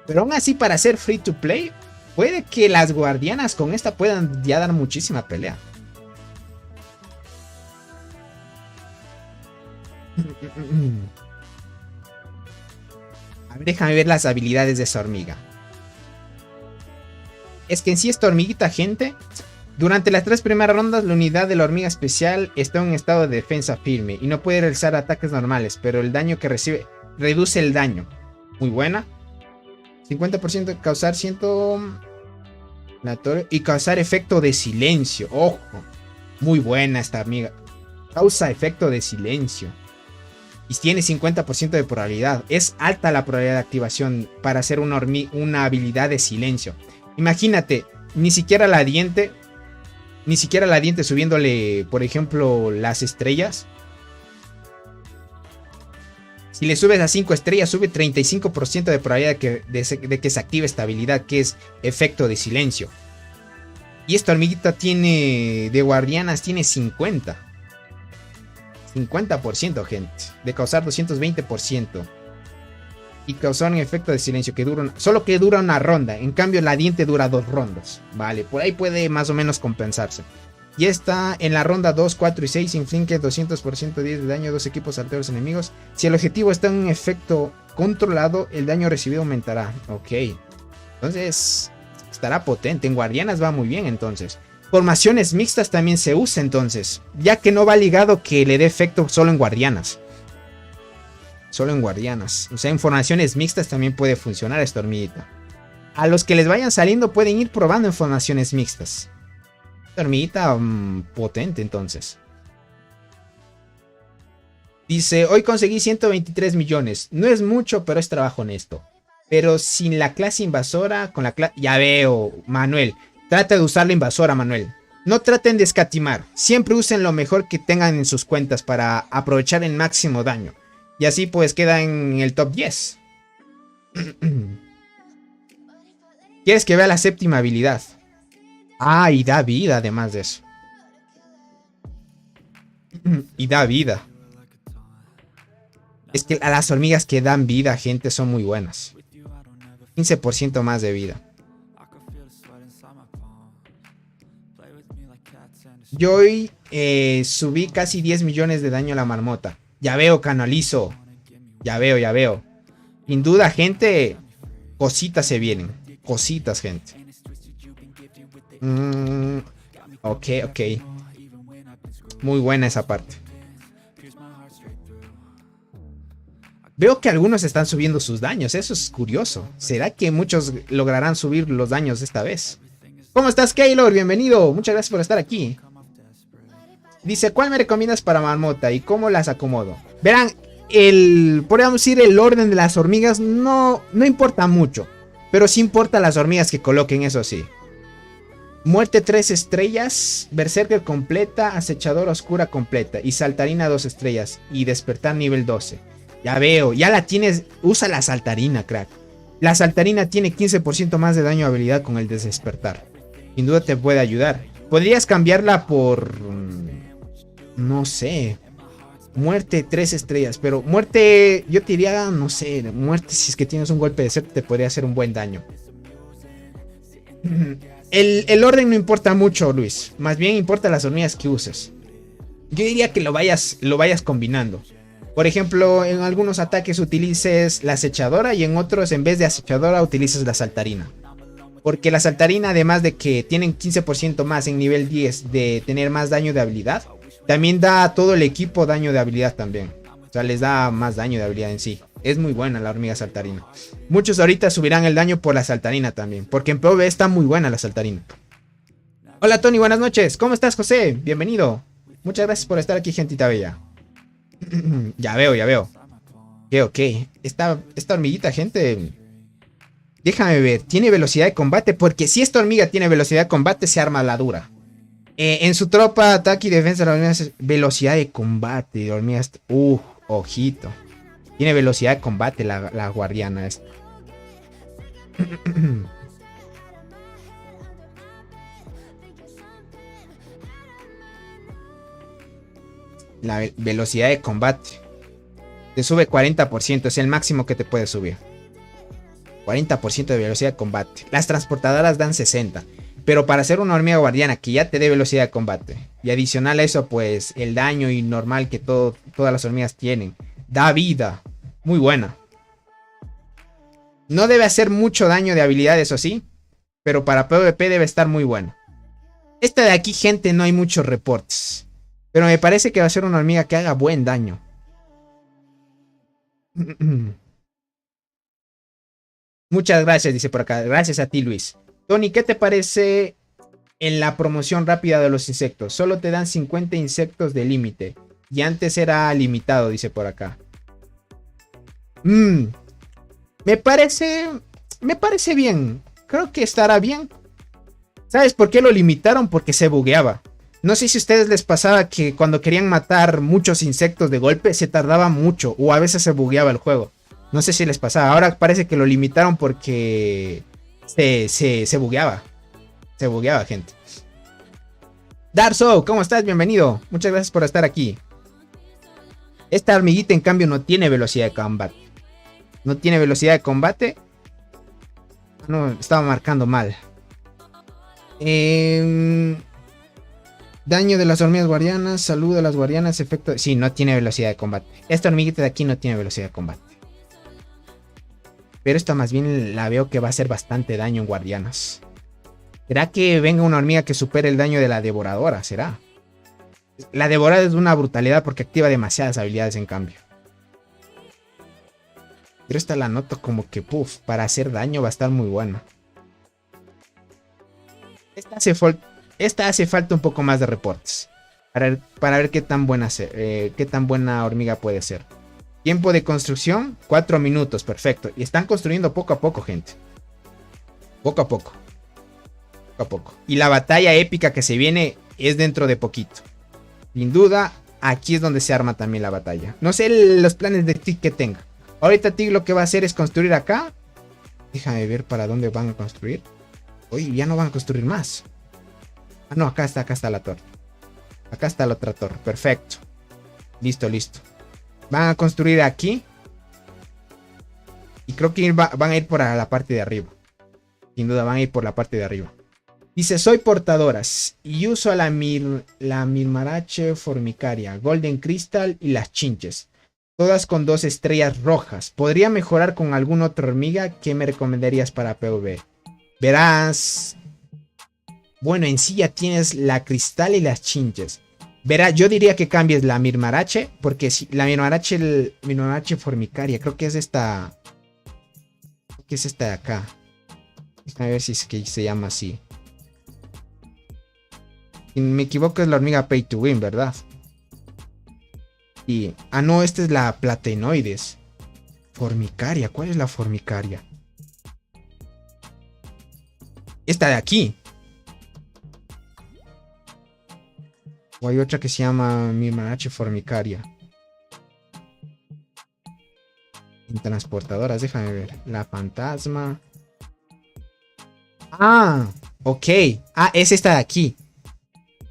Pero aún así para ser free to play, puede que las guardianas con esta puedan ya dar muchísima pelea. A ver, déjame ver las habilidades de esa hormiga. Es que en sí esta hormiguita, gente, durante las 3 primeras rondas la unidad de la hormiga especial está en un estado de defensa firme y no puede realizar ataques normales, pero el daño que recibe reduce el daño. Muy buena. 50% de causar 100 y causar efecto de silencio. Ojo, muy buena esta hormiga. Causa efecto de silencio. Y tiene 50% de probabilidad. Es alta la probabilidad de activación para hacer una habilidad de silencio. Imagínate, ni siquiera la diente subiéndole, por ejemplo, las estrellas. Si le subes a 5 estrellas, sube 35% de probabilidad de que se active esta habilidad, que es efecto de silencio. Y esta hormiguita tiene, de guardianas, tiene 50%, gente. De causar 220%. Y causar un efecto de silencio que dura solo que dura una ronda. En cambio la diente dura 2 rondas. Vale, por ahí puede más o menos compensarse. Y esta en la ronda 2, 4 y 6 inflige 200% de daño a 2 equipos arteros enemigos. Si el objetivo está en un efecto controlado, el daño recibido aumentará. Ok. Entonces estará potente. En guardianas va muy bien entonces. Formaciones mixtas también se usa entonces. Ya que no va ligado que le dé efecto solo en guardianas. Solo en guardianas. O sea, en formaciones mixtas también puede funcionar esta hormiguita. A los que les vayan saliendo pueden ir probando en formaciones mixtas. Esta hormiguita potente entonces. Dice, hoy conseguí 123 millones. No es mucho, pero es trabajo honesto. Pero sin la clase invasora, con la clase... Ya veo, Manuel. Trata de usar la invasora, Manuel. No traten de escatimar. Siempre usen lo mejor que tengan en sus cuentas para aprovechar el máximo daño. Y así pues queda en el top 10. ¿Quieres que vea la séptima habilidad? Ah, y da vida además de eso. Y da vida. Es que a las hormigas que dan vida, gente, son muy buenas. 15% más de vida. Yo hoy subí casi 10 millones de daño a la marmota. Ya veo, canalizo. Ya veo. Sin duda, gente, cositas se vienen. Cositas, gente. Ok. Muy buena esa parte. Veo que algunos están subiendo sus daños. Eso es curioso. ¿Será que muchos lograrán subir los daños esta vez? ¿Cómo estás, Keylor? Bienvenido. Muchas gracias por estar aquí. Dice, ¿cuál me recomiendas para marmota y cómo las acomodo? Verán, podríamos decir el orden de las hormigas no importa mucho. Pero sí importa las hormigas que coloquen, eso sí. Muerte 3 estrellas, Berserker completa, Acechadora oscura completa y Saltarina 2 estrellas y Despertar nivel 12. Ya veo, ya la tienes, usa la Saltarina, crack. La Saltarina tiene 15% más de daño de habilidad con el Despertar. Sin duda te puede ayudar. Podrías cambiarla por... no sé... Muerte 3 estrellas, pero muerte, yo te diría, no sé, muerte si es que tienes un golpe de suerte te podría hacer un buen daño. El orden no importa mucho, Luis, más bien importa las hormigas que uses. Yo diría que lo vayas combinando. Por ejemplo, en algunos ataques utilices la acechadora y en otros en vez de acechadora utilices la saltarina. Porque la saltarina, además de que tienen 15% más en nivel 10 de tener más daño de habilidad, también da a todo el equipo daño de habilidad también. O sea, les da más daño de habilidad en sí. Es muy buena la hormiga saltarina. Muchos ahorita subirán el daño por la saltarina también. Porque en PvE está muy buena la saltarina. Hola Tony, buenas noches. ¿Cómo estás, José? Bienvenido. Muchas gracias por estar aquí, gentita bella. Ya veo. Ok. Esta hormiguita, gente... Déjame ver. ¿Tiene velocidad de combate? Porque si esta hormiga tiene velocidad de combate, se arma la dura. En su tropa, ataque y defensa, la hormiga velocidad de combate. La hormiga ojito. Tiene velocidad de combate la guardiana esta. La velocidad de combate. Te sube 40%. Es el máximo que te puede subir. 40% de velocidad de combate. Las transportadoras dan 60%. Pero para hacer una hormiga guardiana que ya te dé velocidad de combate. Y adicional a eso, pues el daño y normal que todas las hormigas tienen. Da vida. Muy buena. No debe hacer mucho daño de habilidad, eso sí. Pero para PvP debe estar muy bueno. Esta de aquí, gente, no hay muchos reportes. Pero me parece que va a ser una hormiga que haga buen daño. Muchas gracias, dice por acá. Gracias a ti, Luis. Tony, ¿qué te parece en la promoción rápida de los insectos? Solo te dan 50 insectos de límite. Y antes era limitado, dice por acá. Me parece bien. Creo que estará bien. ¿Sabes por qué lo limitaron? Porque se bugueaba. No sé si a ustedes les pasaba que cuando querían matar muchos insectos de golpe se tardaba mucho. O a veces se bugueaba el juego. No sé si les pasaba. Ahora parece que lo limitaron porque... Se bugueaba. Se bugueaba, gente. Darso, ¿cómo estás? Bienvenido. Muchas gracias por estar aquí. Esta hormiguita, en cambio, no tiene velocidad de combate. No tiene velocidad de combate. No, estaba marcando mal. Daño de las hormigas guardianas. Salud de las guardianas. Efecto. Sí, no tiene velocidad de combate. Esta hormiguita de aquí no tiene velocidad de combate. Pero esta más bien la veo que va a hacer bastante daño en guardianas. ¿Será que venga una hormiga que supere el daño de la devoradora? ¿Será? La devoradora es una brutalidad porque activa demasiadas habilidades en cambio. Pero esta la noto como que, puff, para hacer daño va a estar muy buena. Esta hace falta un poco más de reportes. Para ver qué tan buena hormiga puede ser. Tiempo de construcción, 4 minutos, perfecto. Y están construyendo poco a poco, gente. Poco a poco. Poco a poco. Y la batalla épica que se viene es dentro de poquito. Sin duda, aquí es donde se arma también la batalla. No sé los planes de Tig que tenga. Ahorita Tig lo que va a hacer es construir acá. Déjame ver para dónde van a construir. Uy, ya no van a construir más. Ah, no, acá está la torre. Acá está la otra torre, perfecto. Listo, listo. Van a construir aquí. Y creo que van a ir por la parte de arriba. Sin duda van a ir por la parte de arriba. Dice, soy portadoras y uso a la Mirmarache formicaria, Golden Crystal y las chinches. Todas con 2 estrellas rojas. ¿Podría mejorar con alguna otra hormiga? ¿Qué me recomendarías para PvP? Verás. Bueno, en sí ya tienes la cristal y las chinches. Verás, yo diría que cambies la Mirmarache. Porque si la Mirmarache formicaria, creo que es esta. Creo que es esta de acá. Déjame ver si es que se llama así. Si me equivoco es la hormiga Pay to Win, ¿verdad? Y, ah, no, esta es la Platenoides. Formicaria, ¿cuál es la formicaria? Esta de aquí. O hay otra que se llama Mirmarache formicaria. En transportadoras, déjame ver. La fantasma. Ah, ok. Ah, es esta de aquí.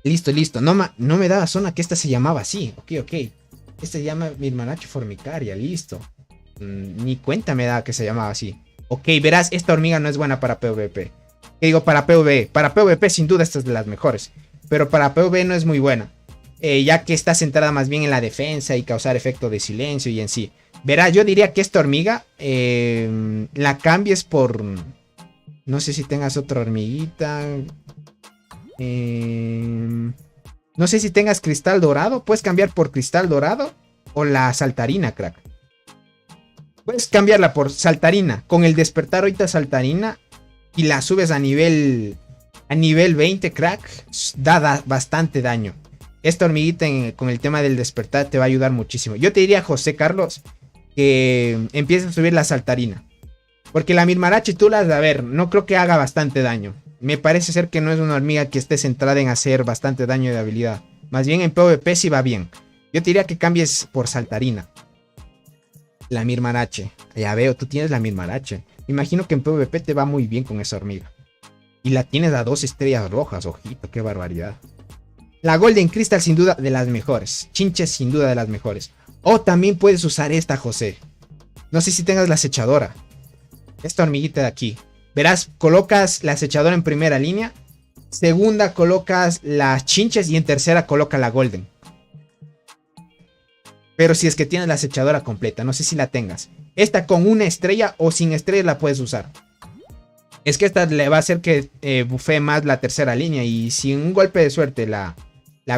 Listo, listo. No me daba zona que esta se llamaba así. Ok, ok. Esta se llama Mirmarache formicaria. Listo. Ni cuenta me daba que se llamaba así. Ok, verás, esta hormiga no es buena para PvP. ¿Qué digo? Para PvE. Para PvP sin duda esta es de las mejores. Pero para PvE no es muy buena. Ya que está centrada más bien en la defensa y causar efecto de silencio y en sí. Verás, yo diría que esta hormiga la cambies por... No sé si tengas otra hormiguita... no sé si tengas cristal dorado. Puedes cambiar por cristal dorado o la saltarina, crack. Puedes cambiarla por saltarina. Con el despertar ahorita saltarina y la subes a nivel 20, crack. Da bastante daño. Esta hormiguita con el tema del despertar te va a ayudar muchísimo. Yo te diría, José Carlos, que empieces a subir la saltarina. Porque la Mirmarache tú las, a ver, no creo que haga bastante daño. Me parece ser que no es una hormiga que esté centrada en hacer bastante daño de habilidad. Más bien en PvP sí va bien. Yo te diría que cambies por saltarina. La Mirmarache. Ya veo, tú tienes la Mirmarache. Imagino que en PvP te va muy bien con esa hormiga. Y la tienes a 2 estrellas rojas, ojito, qué barbaridad. La Golden Crystal sin duda de las mejores. Chinches sin duda de las mejores. O también puedes usar esta, José. No sé si tengas la acechadora. Esta hormiguita de aquí. Verás, colocas la acechadora en primera línea. Segunda colocas las chinches y en tercera coloca la golden. Pero si es que tienes la acechadora completa, no sé si la tengas. Esta con una estrella o sin estrella la puedes usar. Es que esta le va a hacer que bufee más la tercera línea. Y si un golpe de suerte la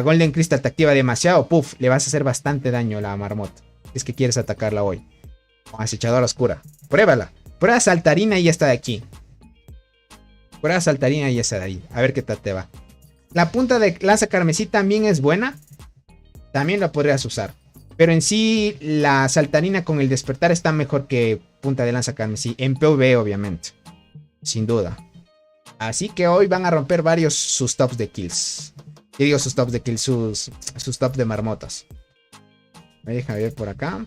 Golden Crystal te activa demasiado, puff, le vas a hacer bastante daño a la marmota. Es que quieres atacarla hoy. Con acechadora oscura. Pruébala. Prueba saltarina y esta de aquí. Prueba saltarina y esa de ahí. A ver qué tal te va. La punta de lanza carmesí también es buena. También la podrías usar. Pero en sí, la saltarina con el despertar está mejor que punta de lanza carmesí. En PvE, obviamente. Sin duda. Así que hoy van a romper varios sus tops de kills. Yo digo sus tops de kills, sus tops de marmotas. Me deja ver por acá.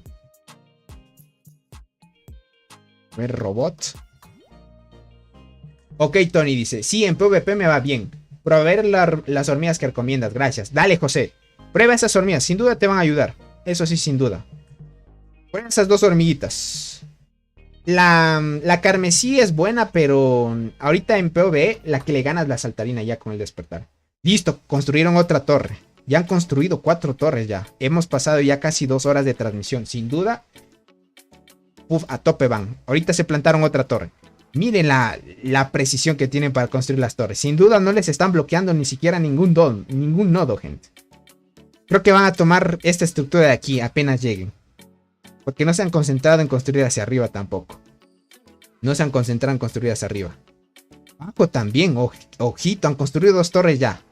A ver, robot. Ok, Tony dice, sí, en PvP me va bien. Proveer las hormigas que recomiendas, gracias. Dale, José. Prueba esas hormigas, sin duda te van a ayudar. Eso sí, sin duda. Prueba esas 2 hormiguitas. La carmesí es buena, pero ahorita en PvE la que le ganas la saltarina ya con el despertar. Listo, construyeron otra torre. Ya han construido 4 torres ya. Hemos pasado ya casi 2 horas de transmisión. Sin duda, a tope van. Ahorita se plantaron otra torre. Miren la precisión que tienen para construir las torres. Sin duda no les están bloqueando ni siquiera ningún nodo, gente. Creo que van a tomar esta estructura de aquí apenas lleguen. Porque no se han concentrado en construir hacia arriba tampoco. No se han concentrado en construir hacia arriba. Abajo también, ojito, han construido 2 torres ya.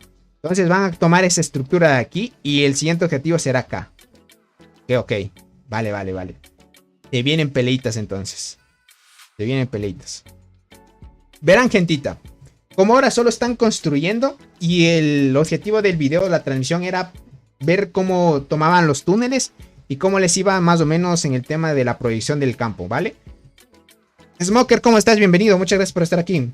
Entonces van a tomar esa estructura de aquí y el siguiente objetivo será acá. Ok. Vale. Te vienen peleitas entonces. Te vienen peleitas. Verán, gentita. Como ahora solo están construyendo y el objetivo del video de la transmisión era ver cómo tomaban los túneles y cómo les iba más o menos en el tema de la proyección del campo, ¿vale? Smoker, ¿cómo estás? Bienvenido, muchas gracias por estar aquí.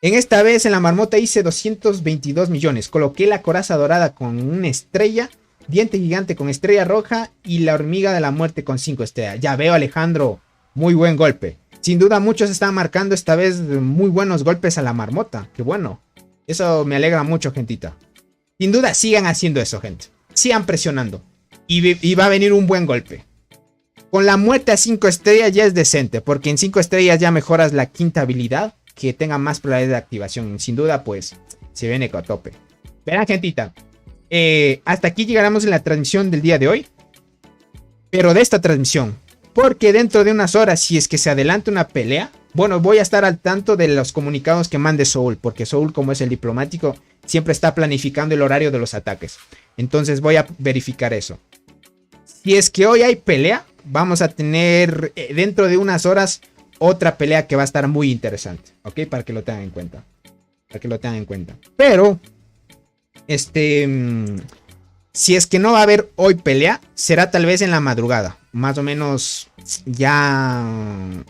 En esta vez en la marmota hice 222 millones. Coloqué la coraza dorada con una estrella, diente gigante con estrella roja y la hormiga de la muerte con 5 estrellas. Ya veo, Alejandro, muy buen golpe. Sin duda muchos están marcando esta vez muy buenos golpes a la marmota. Qué bueno. Eso me alegra mucho, gentita. Sin duda sigan haciendo eso, gente. Sigan presionando. Y va a venir un buen golpe. Con la muerte a 5 estrellas ya es decente. Porque en 5 estrellas ya mejoras la quinta habilidad, que tenga más probabilidad de activación. Sin duda, pues, se viene a tope. Verán, gentita. Hasta aquí llegaremos en la transmisión del día de hoy. Pero de esta transmisión. Porque dentro de unas horas, si es que se adelanta una pelea, bueno, voy a estar al tanto de los comunicados que mande Soul. Porque Soul, como es el diplomático, siempre está planificando el horario de los ataques. Entonces voy a verificar eso. Si es que hoy hay pelea, vamos a tener dentro de unas horas otra pelea que va a estar muy interesante. ¿Ok? Para que lo tengan en cuenta. Pero, si es que no va a haber hoy pelea, será tal vez en la madrugada. Más o menos ya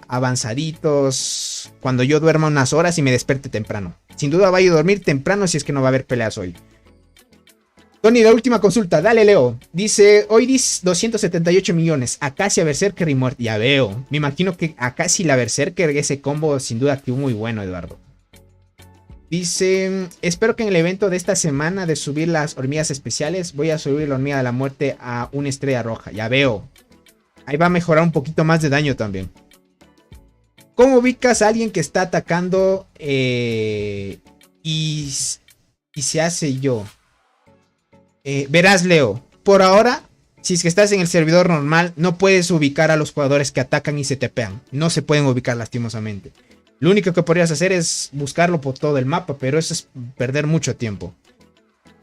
avanzaditos. Cuando yo duerma unas horas y me despierte temprano. Sin duda voy a dormir temprano si es que no va a haber peleas hoy. Tony, la última consulta. Dale, Leo. Dice, hoy dice 278 millones. Acacia, Berserker y muerte. Ya veo. Me imagino que Acacia y la Berserker, ese combo sin duda que muy bueno, Eduardo. Dice, espero que en el evento de esta semana de subir las hormigas especiales, voy a subir la hormiga de la muerte a una estrella roja. Ya veo. Ahí va a mejorar un poquito más de daño también. ¿Cómo ubicas a alguien que está atacando y se hace yo? Verás, Leo, por ahora, si es que estás en el servidor normal, no puedes ubicar a los jugadores que atacan y se tepean. No se pueden ubicar lastimosamente. Lo único que podrías hacer es buscarlo por todo el mapa, pero eso es perder mucho tiempo.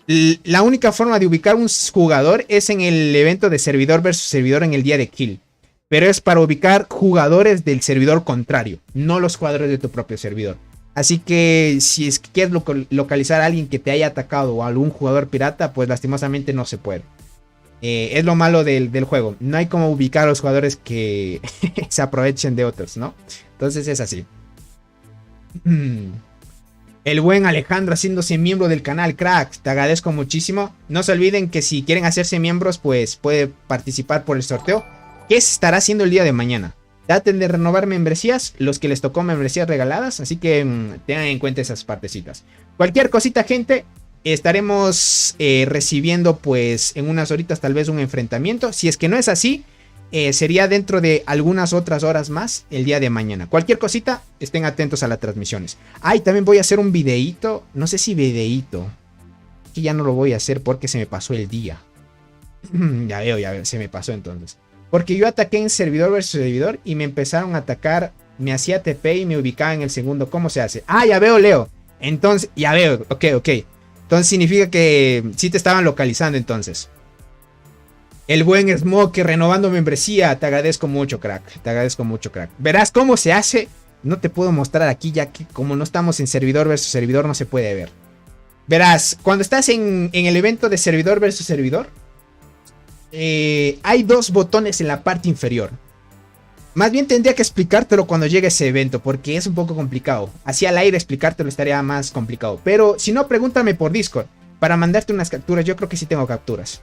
La única forma de ubicar un jugador es en el evento de servidor versus servidor en el día de kill. Pero es para ubicar jugadores del servidor contrario, no los jugadores de tu propio servidor. Así que si es que quieres localizar a alguien que te haya atacado o a algún jugador pirata, pues lastimosamente no se puede. Es lo malo del juego. No hay como ubicar a los jugadores que se aprovechen de otros, ¿no? Entonces es así. El buen Alejandro haciéndose miembro del canal, crack. Te agradezco muchísimo. No se olviden que si quieren hacerse miembros, pues puede participar por el sorteo, que se estará haciendo el día de mañana. Traten de renovar membresías, los que les tocó membresías regaladas, así que tengan en cuenta esas partecitas. Cualquier cosita, gente, estaremos recibiendo pues en unas horitas tal vez un enfrentamiento. Si es que no es así, sería dentro de algunas otras horas más el día de mañana. Cualquier cosita, estén atentos a las transmisiones. Y también voy a hacer un videíto, no sé si videíto, que ya no lo voy a hacer porque se me pasó el día. Ya veo, se me pasó entonces. Porque yo ataqué en servidor versus servidor y me empezaron a atacar, me hacía TP y me ubicaba en el segundo. ¿Cómo se hace? Ya veo, Leo. Entonces, ya veo, ok. Entonces significa que sí te estaban localizando entonces. El buen Smoke renovando membresía. Te agradezco mucho, crack. Verás cómo se hace. No te puedo mostrar aquí ya que como no estamos en servidor versus servidor no se puede ver. Verás, cuando estás en el evento de servidor versus servidor, hay 2 botones en la parte inferior. Más bien tendría que explicártelo cuando llegue ese evento, porque es un poco complicado. Así al aire explicártelo estaría más complicado. Pero si no, pregúntame por Discord para mandarte unas capturas. Yo creo que sí tengo capturas.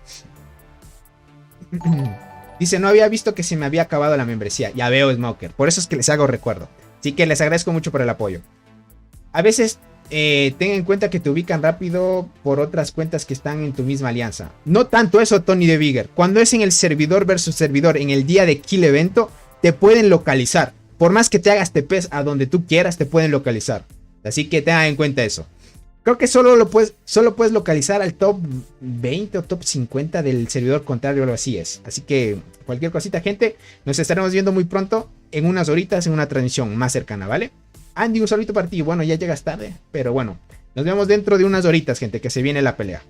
Dice, no había visto que se me había acabado la membresía. Ya veo, Smoker. Por eso es que les hago recuerdo. Así que les agradezco mucho por el apoyo. A veces ten en cuenta que te ubican rápido por otras cuentas que están en tu misma alianza. No tanto eso, Tony de Bigger. Cuando es en el servidor versus servidor, en el día de kill evento, te pueden localizar. Por más que te hagas TPs a donde tú quieras, te pueden localizar. Así que tengan en cuenta eso. Creo que solo puedes localizar al top 20 o top 50 del servidor contrario, algo así es. Así que cualquier cosita, gente, nos estaremos viendo muy pronto en unas horitas en una transmisión más cercana, ¿vale? Andy, un saludito para ti. Bueno, ya llegas tarde, pero bueno, nos vemos dentro de unas horitas, gente, que se viene la pelea.